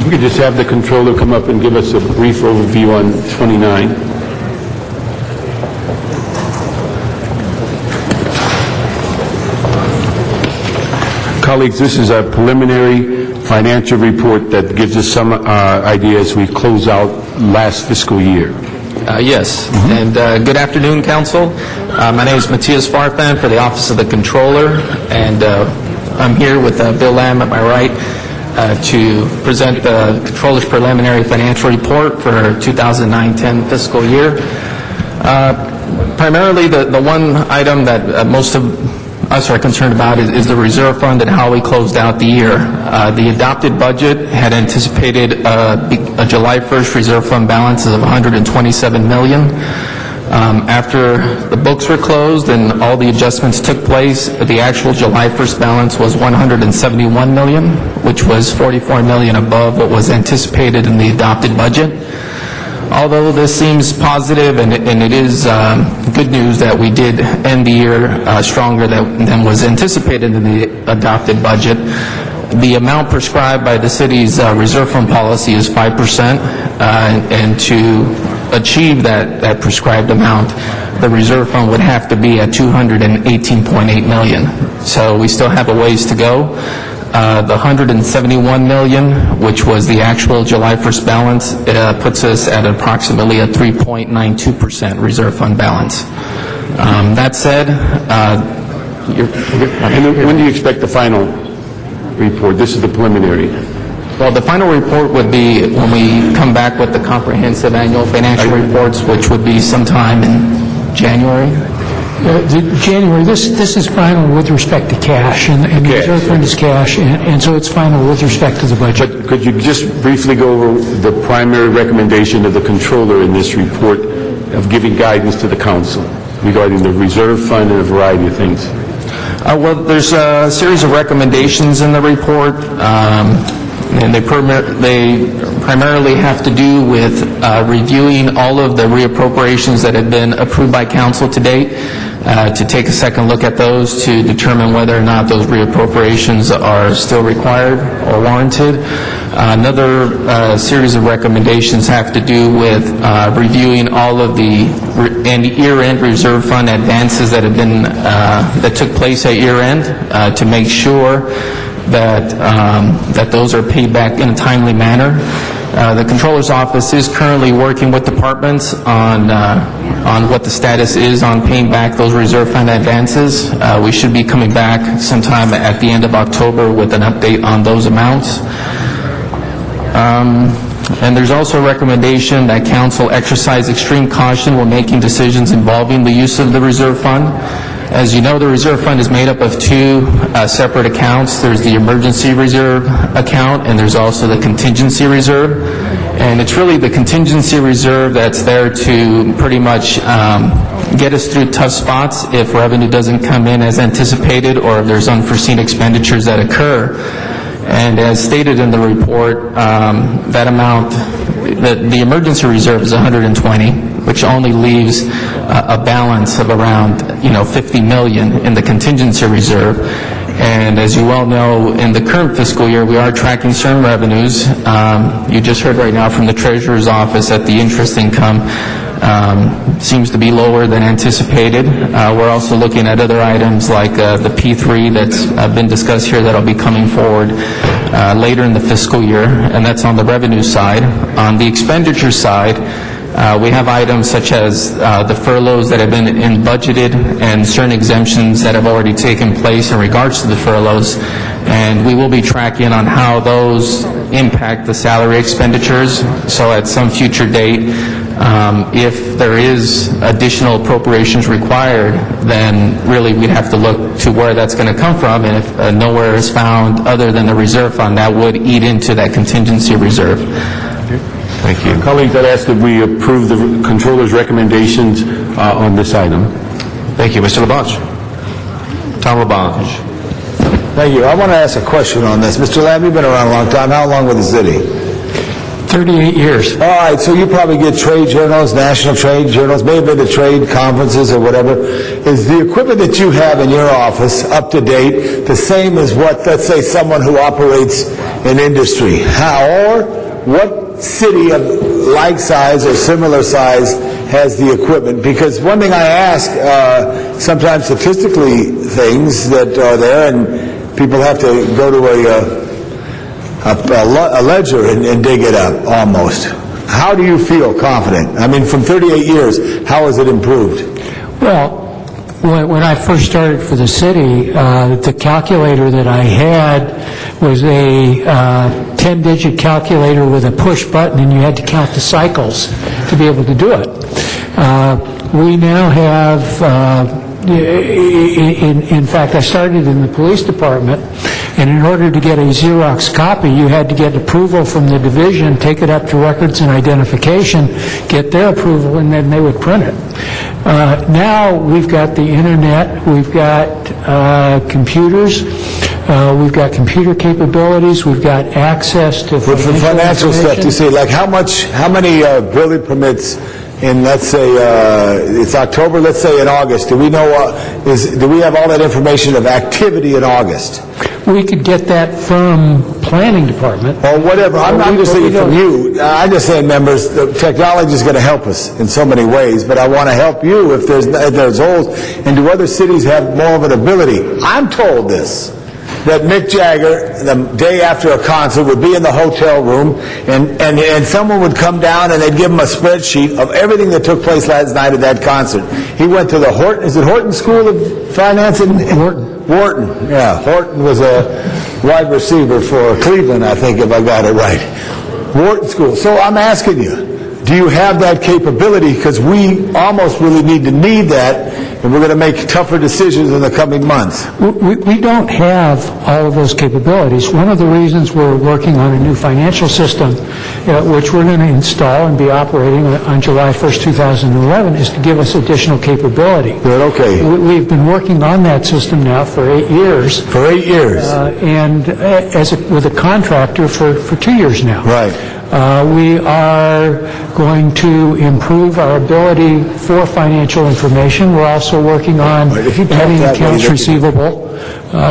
We could just have the controller come up and give us a brief overview on 29. Colleagues, this is a preliminary financial report that gives us some idea as we close out last fiscal year. Yes, and good afternoon, Council. My name is Matthias Farfan for the Office of the Controller, and I'm here with Bill Lamb at my right to present the Controller's preliminary financial report for 2009-10 fiscal year. Primarily, the one item that most of us are concerned about is the reserve fund and how we closed out the year. The adopted budget had anticipated a July 1st reserve fund balance of $127 million. After the books were closed and all the adjustments took place, the actual July 1st balance was $171 million, which was $44 million above what was anticipated in the adopted budget. Although this seems positive, and it is good news that we did end the year stronger than was anticipated in the adopted budget, the amount prescribed by the city's reserve fund policy is 5%, and to achieve that prescribed amount, the reserve fund would have to be at $218.8 million. So we still have a ways to go. The $171 million, which was the actual July 1st balance, puts us at approximately a 3.92% reserve fund balance. That said, And when do you expect the final report? This is the preliminary. well, the final report would be when we come back with the comprehensive annual financial reports, which would be sometime in January. January, this is final with respect to cash, and the reserve fund is cash, and so it's final with respect to the budget. But could you just briefly go over the primary recommendation of the controller in this report of giving guidance to the council regarding the reserve fund and a variety of things? Well, there's a series of recommendations in the report, and they primarily have to do with reviewing all of the reappropriations that have been approved by council to date, to take a second look at those to determine whether or not those reappropriations are still required or warranted. Another series of recommendations have to do with reviewing all of the year-end reserve fund advances that have been that took place at year-end to make sure that those are paid back in a timely manner. The Controller's Office is currently working with departments on what the status is on paying back those reserve fund advances. We should be coming back sometime at the end of October with an update on those amounts. And there's also a recommendation that council exercise extreme caution when making decisions involving the use of the reserve fund. As you know, the reserve fund is made up of two separate accounts. There's the emergency reserve account, and there's also the contingency reserve. And it's really the contingency reserve that's there to pretty much get us through tough spots if revenue doesn't come in as anticipated or if there's unforeseen expenditures that occur. And as stated in the report, that amount, the emergency reserve is 120, which only leaves a balance of around, $50 million in the contingency reserve. And as you well know, in the current fiscal year, we are tracking certain revenues. You just heard right now from the Treasurer's Office that the interest income seems to be lower than anticipated. We're also looking at other items like the P3 that's been discussed here that'll be coming forward later in the fiscal year, and that's on the revenue side. On the expenditure side, we have items such as the furloughs that have been budgeted and certain exemptions that have already taken place in regards to the furloughs, and we will be tracking on how those impact the salary expenditures. So at some future date, if there is additional appropriations required, then really we'd have to look to where that's going to come from, and if nowhere is found other than the reserve fund, that would eat into that contingency reserve. Thank you. Colleagues, I'd ask that we approve the controller's recommendations on this item. Thank you. Mr. Labange. Tom Labange. Thank you. I want to ask a question on this. Mr. Lamb, you've been around a long time. How long with the city? 38 years. All right, so you probably get trade journals, national trade journals, maybe the trade conferences or whatever. Is the equipment that you have in your office up to date the same as what, let's say, someone who operates in industry? Or what city of like size or similar size has the equipment? Because one thing I ask, sometimes statistically things that are there, and people have to go to a ledger and dig it up, almost. How do you feel confident? I mean, from 38 years, how has it improved? Well, when I first started for the city, the calculator that I had was a 10-digit calculator with a push button, and you had to count the cycles to be able to do it. We now have, in fact, I started in the police department And in order to get a Xerox copy, you had to get approval from the division, take it up to Records and Identification, get their approval, and then they would print it. Now we've got the internet, we've got computers, we've got computer capabilities, we've got access to For financial stuff, information. you say, like how many building permits in, let's say, it's October, let's say in August, do we know, do we have all that information of activity in August? We could get that from planning department. Or whatever, I'm just thinking from you, I'm just saying, members, the technology is going to help us in so many ways, but I want to help you if there's holes, and do other cities have more of an ability? I'm told this, that Mick Jagger, the day after a concert, would be in the hotel room, and someone would come down and they'd give him a spreadsheet of everything that took place last night at that concert. He went to the Horton School of Finance? Wharton, yeah. Horton was a wide receiver for Cleveland, I think, if I got it right. Wharton School. So I'm asking you, do you have that capability? Because we almost really need that, and we're going to make tougher decisions in the coming months. We don't have all of those capabilities. One of the reasons we're working on a new financial system, which we're going to install and be operating on July 1st, 2011, is to give us additional capability. Good, okay. We've been working on that system now for 8 years. For 8 years? And with a contractor for 2 years now. Right. We are going to improve our ability for financial information. We're also working on adding accounts receivable.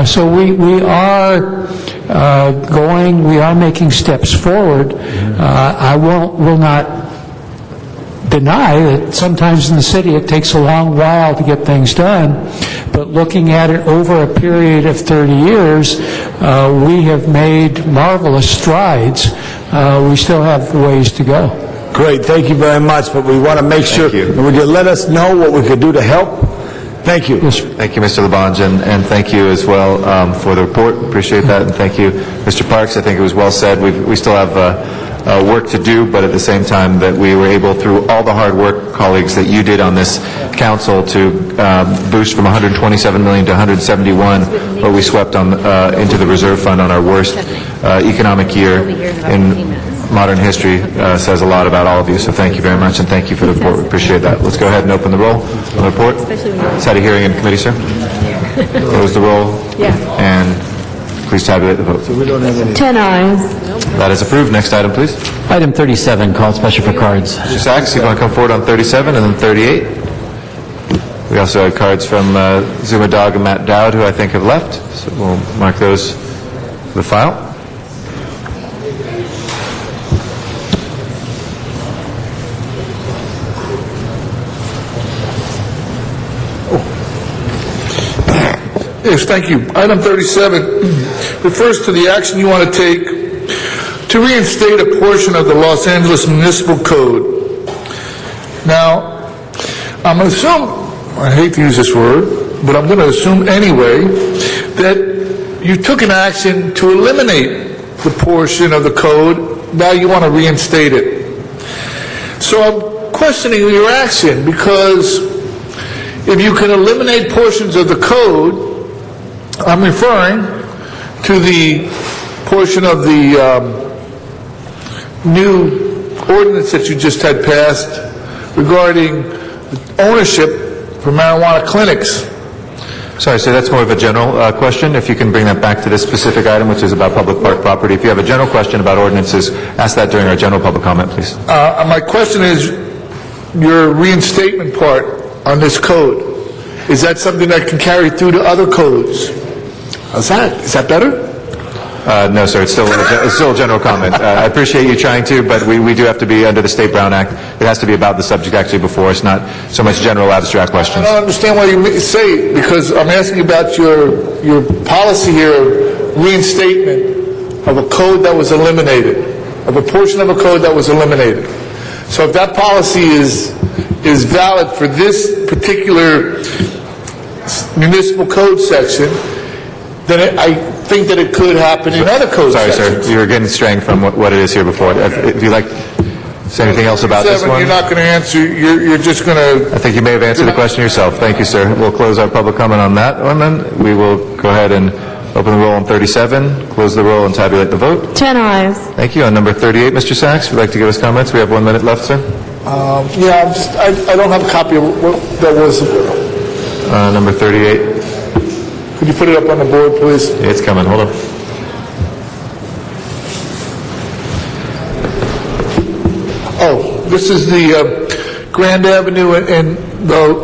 So we are we are making steps forward. I will not deny that sometimes in the city it takes a long while to get things done, but looking at it over a period of 30 years, we have made marvelous strides. We still have ways to go. Great, thank you very much, but we want to make sure, and would you let us know what we could do to help? Thank you. Thank you, Mr. Labange, and thank you as well for the report. Appreciate that, and thank you, Mr. Parks. I think it was well said. We still have work to do, but at the same time that we were able, through all the hard work, colleagues, that you did on this council to boost from 127 million to 171, what we swept on into the reserve fund on our worst economic year in modern history, says a lot about all of you. So thank you very much, and thank you for the report. We appreciate that. Let's go ahead and open the roll on the report. Let's have a hearing in committee, sir. Close the roll. And please tabulate the vote. 10 ayes. That is approved. Next item, please. Item 37, called special for cards. Mr. Sachs, you want to come forward on 37 and then 38? We also had cards from Zuma Dog and Matt Dowd, who I think have left. So we'll mark those for the file. Yes, thank you. Item 37 refers to the action you want to take to reinstate a portion of the Los Angeles Municipal Code. Now, I'm going to assume, I hate to use this word, but I'm going to assume anyway, that you took an action to eliminate the portion of the code. Now you want to reinstate it. So I'm questioning your action, because if you can eliminate portions of the code, I'm referring to the portion of the new ordinance that you just had passed regarding ownership for marijuana clinics. Sorry, so that's more of a general question. If you can bring that back to this specific item, which is about public park property. If you have a general question about ordinances, ask that during our general public comment, please. My question is, your reinstatement part on this code, is that something that can carry through to other codes? Is that better? No, sir. It's still a general comment. I appreciate you trying to, but we do have to be under the State Brown Act. It has to be about the subject actually before us, not so much general abstract questions. I don't understand why you say it, because I'm asking about your policy here, reinstatement of a code that was eliminated, of a portion of a code that was eliminated. So if that policy is valid for this particular municipal code section, then I think that it could happen in other code sections. Sorry, sir. You were getting straying from what it is here before. If you'd like to say anything else about this one? You're not going to answer. You're just going to... I think you may have answered the question yourself. Thank you, sir. We'll close our public comment on that one, then. We will go ahead and Open the roll on 37, close the roll, and tabulate the vote. 10 ayes. Thank you. On number 38, Mr. Sachs, would you like to give us comments? We have 1 minute left, sir. Yeah, I don't have a copy of what that was. Number 38. Could you put it up on the board, please? Yeah, it's coming. Hold on. Oh, this is the Grand Avenue and the,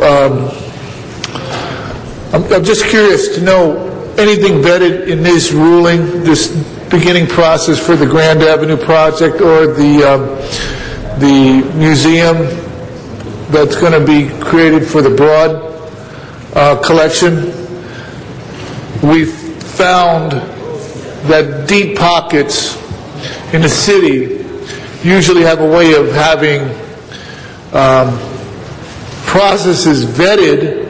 I'm just curious to know, anything vetted in this ruling, this beginning process for the Grand Avenue project or the museum that's going to be created for the Broad collection? We've found that deep pockets in the city usually have a way of having processes vetted.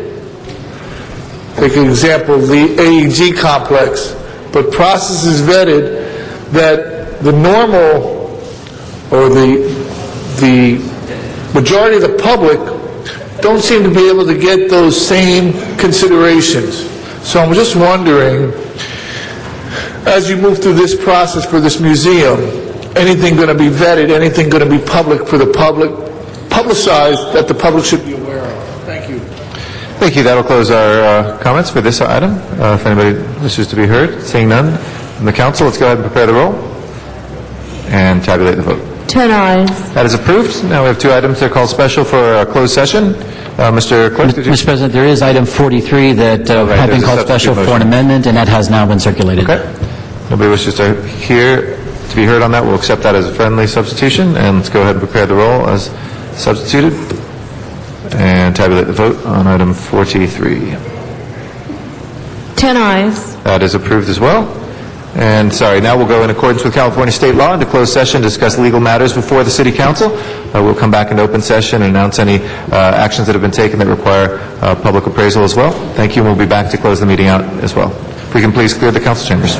Take an example, the AEG complex, but processes vetted that the normal or the majority of the public don't seem to be able to get those same considerations. So I'm just wondering, as you move through this process for this museum, anything going to be vetted, anything going to be public for the public, publicized that the public should be aware of? Thank you. Thank you. That'll close our comments for this item. If anybody wishes to be heard, seeing none from the council, let's go ahead and prepare the roll and tabulate the vote. 10 ayes. That is approved. Now we have 2 items that are called special for a closed session. Mr. Clerk, did you... Mr. President, there is item 43 that had been called special for an amendment, and that has now been circulated. Okay. Nobody wishes to be heard on that. We'll accept that as a friendly substitution, and let's go ahead and prepare the roll as substituted and tabulate the vote on item 43. 10 ayes. That is approved as well. And now we'll go in accordance with California state law into closed session to discuss legal matters before the City Council. We'll come back in open session and announce any actions that have been taken that require public appraisal as well. Thank you, and we'll be back to close the meeting out as well. If we can please clear the council chambers.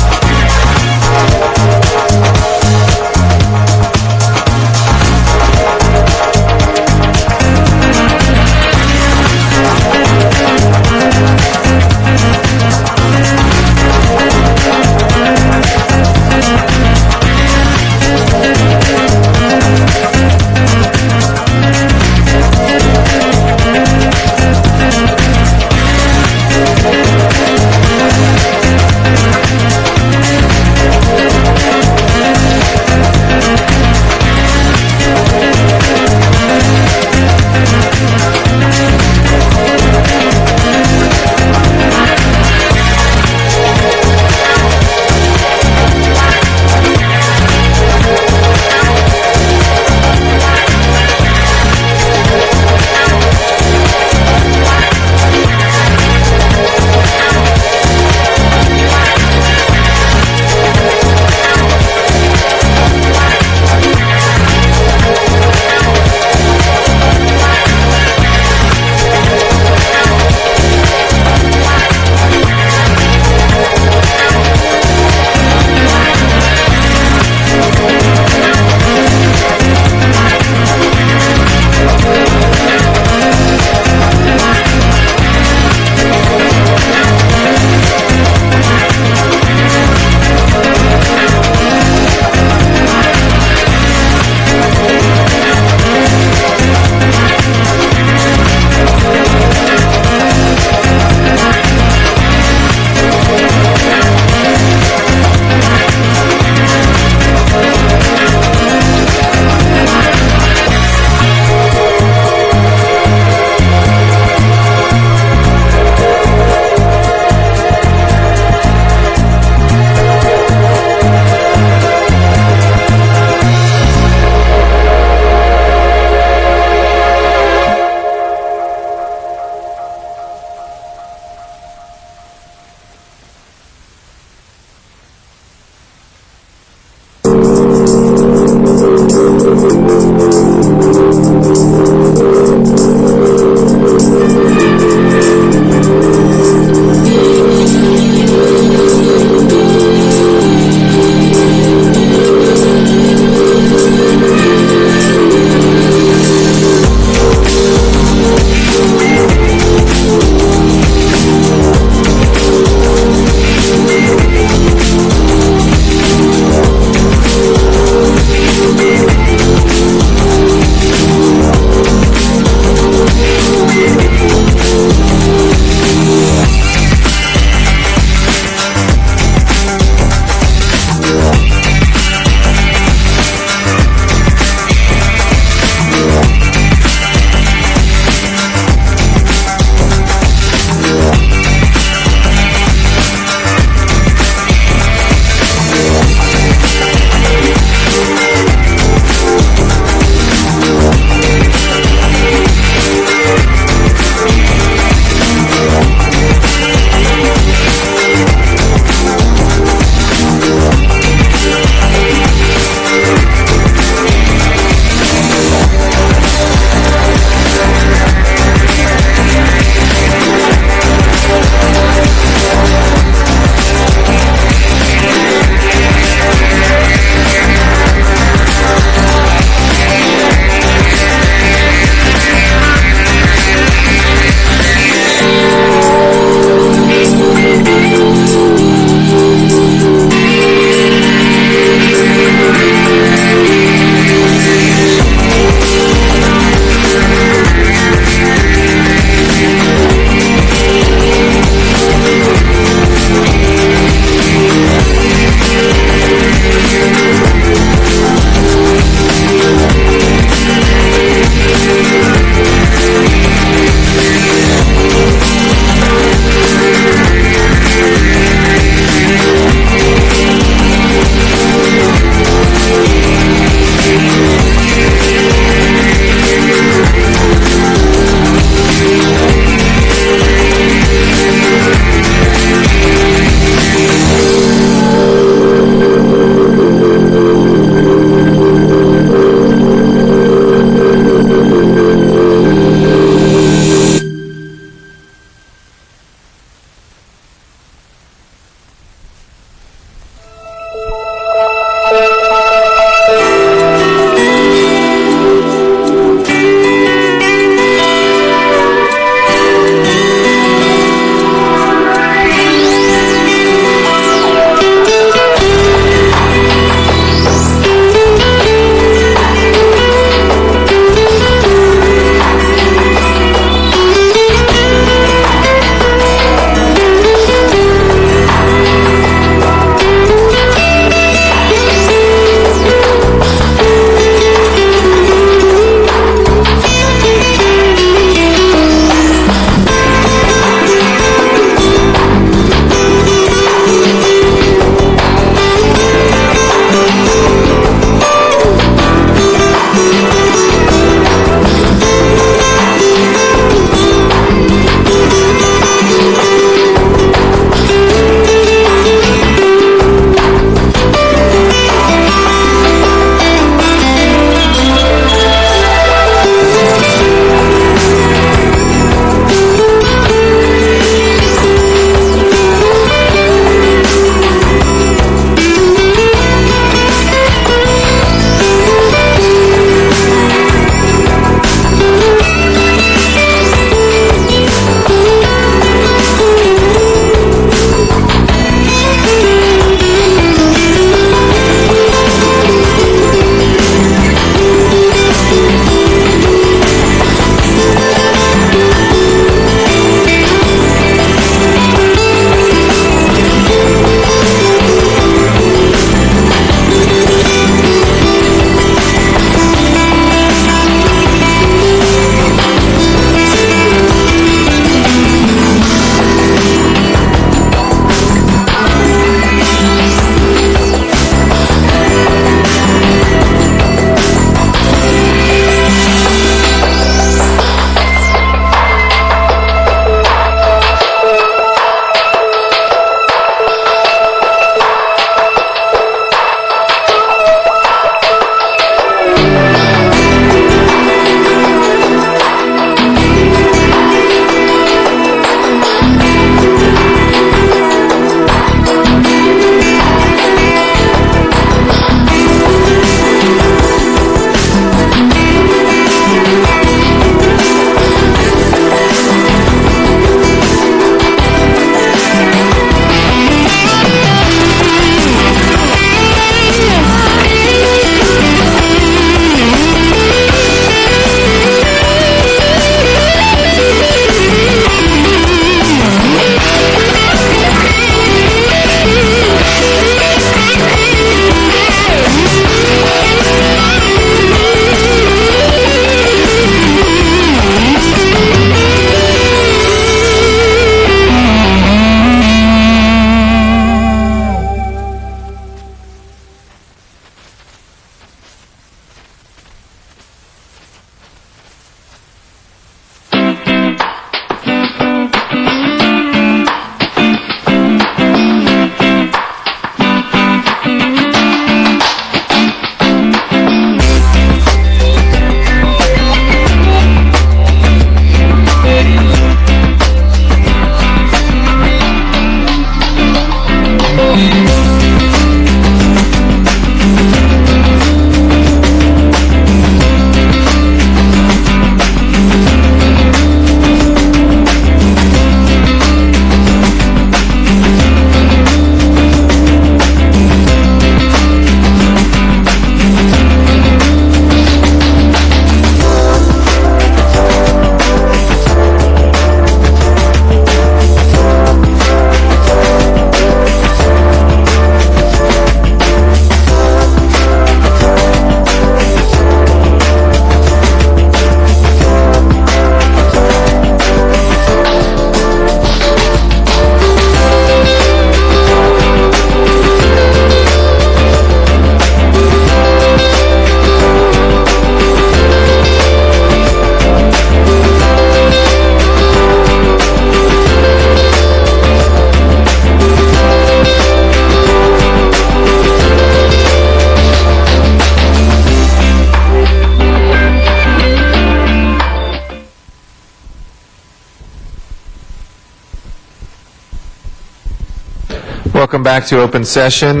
Welcome back to open session.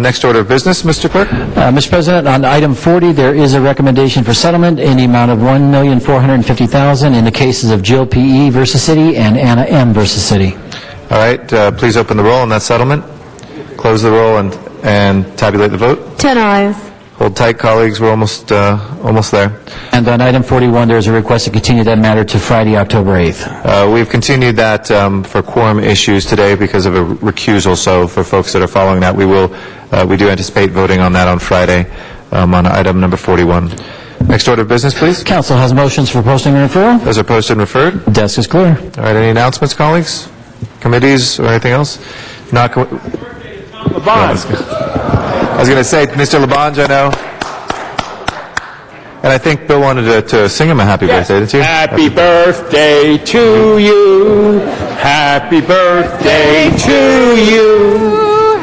Next order of business, Mr. Clerk. Mr. President, on item 40, there is a recommendation for settlement in the amount of $1,450,000 in the cases of Jill P.E. versus City and Anna M. versus City. All right, please open the roll on that settlement. Close the roll and tabulate the vote. 10 ayes. Hold tight, colleagues. We're almost there. And on item 41, there is a request to continue that matter to Friday, October 8th. We've continued that for quorum issues today because of a recusal. So for folks that are following that, we do anticipate voting on that on Friday on item number 41. Next order of business, please. Council has motions for posting and referral. Those are posted and referred. Desk is clear. All right, any announcements, colleagues? Committees or anything else? Not. I was going to say, Mr. Labange, I know. And I think Bill wanted to sing him a happy birthday, didn't you? Happy birthday to you. Happy birthday to you.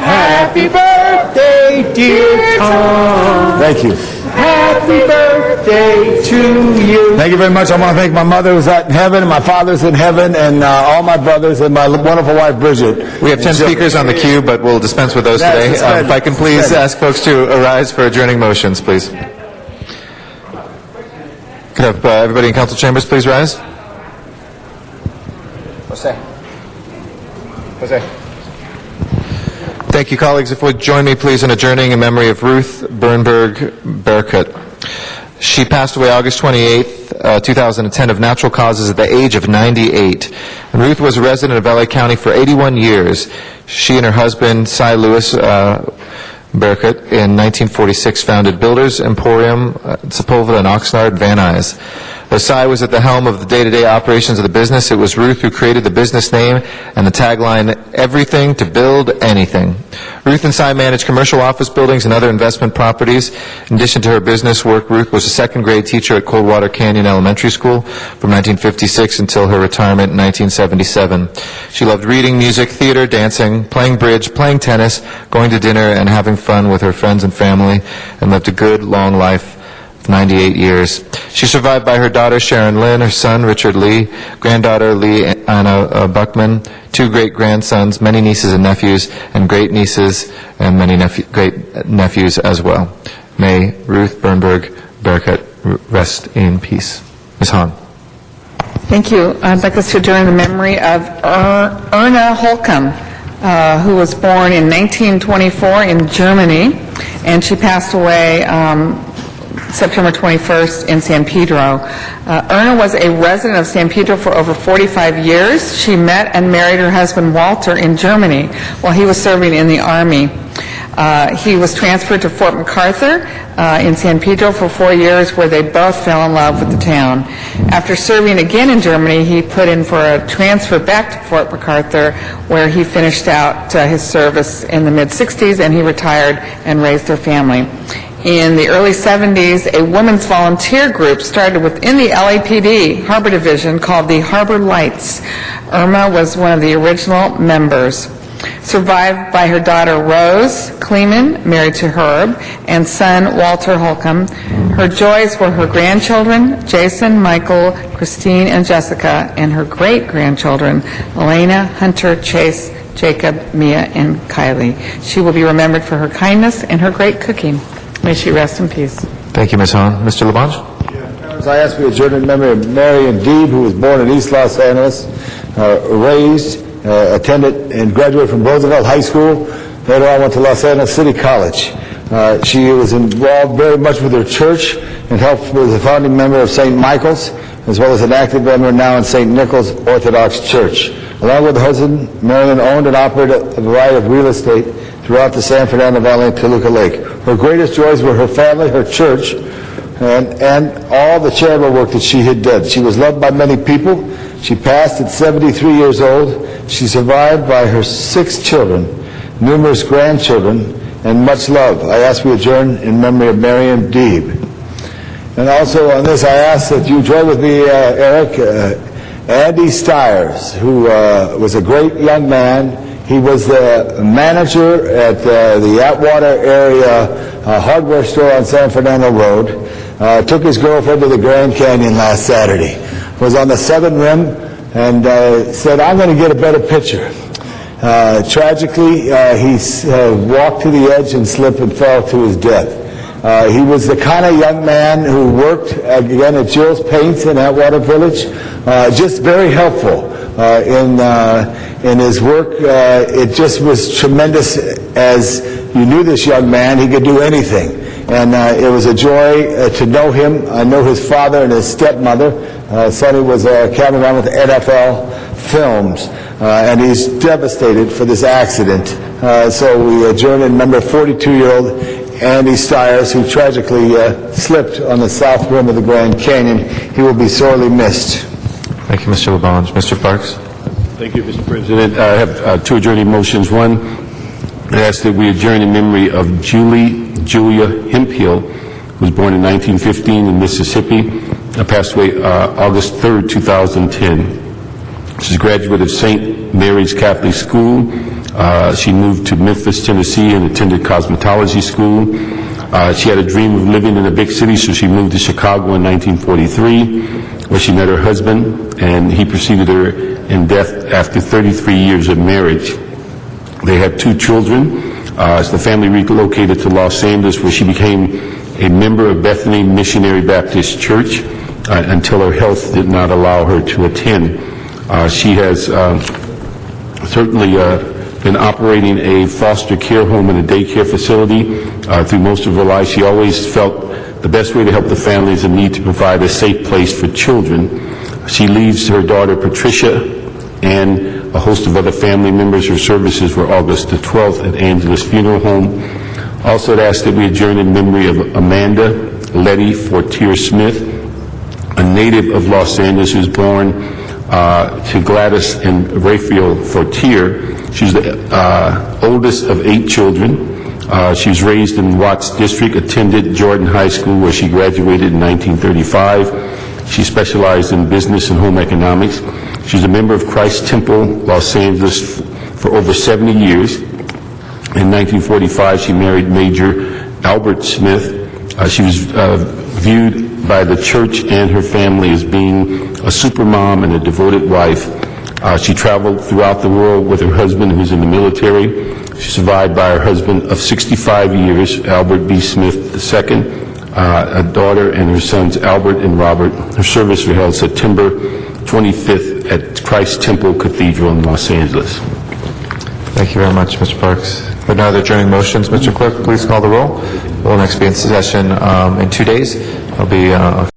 Happy birthday, dear Tom. Thank you. Happy birthday to you. Thank you very much. I want to thank my mother who's in heaven, and my father's in heaven, and all my brothers, and my wonderful wife, Bridget. We have 10 speakers on the queue, but we'll dispense with those today. If I can please ask folks to arise for adjourning motions, please. Could have everybody in council chambers please rise? Jose. Thank you, colleagues. If you would join me, please, in adjourning in memory of Ruth Bernberg Berkut. She passed away August 28th, 2010, of natural causes at the age of 98. And Ruth was a resident of LA County for 81 years. She and her husband, Cy Lewis Berkut, in 1946 founded Builders Emporium, Sepulveda and Oxnard, Van Nuys. Though Cy was at the helm of the day-to-day operations of the business, it was Ruth who created the business name and the tagline, "Everything to build anything." Ruth and Cy managed commercial office buildings and other investment properties. In addition to her business work, Ruth was a second-grade teacher at Coldwater Canyon Elementary School from 1956 until her retirement in 1977. She loved reading, music, theater, dancing, playing bridge, playing tennis, going to dinner, and having fun with her friends and family, and lived a good, long life. 98 years. She's survived by her daughter Sharon Lynn, her son Richard Lee, granddaughter Lee Anna Buckman, 2 great-grandsons, many nieces and nephews, and great-nieces and many great-nephews as well. May Ruth Bernberg Berkut rest in peace. Ms. Hahn. Thank you. I'd like us to adjourn in memory of Erna Holcomb, who was born in 1924 in Germany, and she passed away September 21st in San Pedro. Erna was a resident of San Pedro for over 45 years. She met and married her husband Walter in Germany while he was serving in the Army. He was transferred to Fort MacArthur in San Pedro for 4 years, where they both fell in love with the town. After serving again in Germany, he put in for a transfer back to Fort MacArthur, where he finished out his service in the mid-60s, and he retired and raised their family. In the early 70s, a women's volunteer group started within the LAPD Harbor Division called the Harbor Lights. Irma was one of the original members. Survived by her daughter Rose Kleeman, married to Herb, and son Walter Holcomb. Her joys were her grandchildren, Jason, Michael, Christine, and Jessica, and her great-grandchildren, Elena, Hunter, Chase, Jacob, Mia, and Kylie. She will be remembered for her kindness and her great cooking. May she rest in peace. Thank you, Ms. Hahn. Mr. Labange? I ask for adjournment in memory of Marion Deeb, who was born in East Los Angeles, raised, attended, and graduated from Roosevelt High School. Later on went to Los Angeles City College. She was involved very much with her church and helped with the founding member of St. Michael's, as well as an active member now in St. Nicholas Orthodox Church. Along with her husband, Marion owned and operated a variety of real estate throughout the San Fernando Valley and Toluca Lake. Her greatest joys were her family, her church, and all the charitable work that she had done. She was loved by many people. She passed at 73 years old. She survived by her 6 children, numerous grandchildren, and much love. I ask we adjourn in memory of Marion Deeb. And also on this, I ask that you join with me, Eric, Andy Stiers, who was a great young man. He was the manager at the Atwater area hardware store on San Fernando Road. Took his girlfriend to the Grand Canyon last Saturday. Was on the southern rim and said, "I'm going to get a better picture." Tragically, he walked to the edge and slipped and fell to his death. He was the kind of young man who worked, again, at Jill's Paints in Atwater Village, just very helpful in his work. It just was tremendous as you knew this young man. He could do anything. And it was a joy to know him. I know his father and his stepmother. Sonny was a cameraman with NFL Films, and he's devastated for this accident. So we adjourn and remember 42-year-old Andy Stiers, who tragically slipped on the south rim of the Grand Canyon. He will be sorely missed. Thank you, Mr. LaBonge. Mr. Parks? Thank you, Mr. President. I have two adjourning motions. One, I ask that we adjourn in memory of Julia Hemphill, who was born in 1915 in Mississippi, passed away August 3rd, 2010. She's a graduate of St. Mary's Catholic School. She moved to Memphis, Tennessee, and attended cosmetology school. She had a dream of living in a big city, so she moved to Chicago in 1943, where she met her husband, and he preceded her in death after 33 years of marriage. They had 2 children. The family relocated to Los Angeles, where she became a member of Bethany Missionary Baptist Church until her health did not allow her to attend. She has certainly been operating a foster care home and a daycare facility through most of her life. She always felt the best way to help the family is the need to provide a safe place for children. She leaves her daughter Patricia and a host of other family members. Her services were August the 12th at Angeles Funeral Home. Also, I'd ask that we adjourn in memory of Amanda Letty Fortier Smith, a native of Los Angeles who was born to Gladys and Raphael Fortier. She's the oldest of 8 children. She was raised in Watts District, attended Jordan High School, where she graduated in 1935. She specialized in business and home economics. She's a member of Christ Temple, Los Angeles, for over 70 years. In 1945, she married Major Albert Smith. She was viewed by the church and her family as being a supermom and a devoted wife. She traveled throughout the world with her husband, who's in the military. She's survived by her husband of 65 years, Albert B. Smith II, a daughter, and her sons Albert and Robert. Her service was held September 25th at Christ Temple Cathedral in Los Angeles. Thank you very much, Mr. Parks. With no other adjourning motions, Mr. Clerk, please call the roll. We'll next be in session in 2 days. It'll be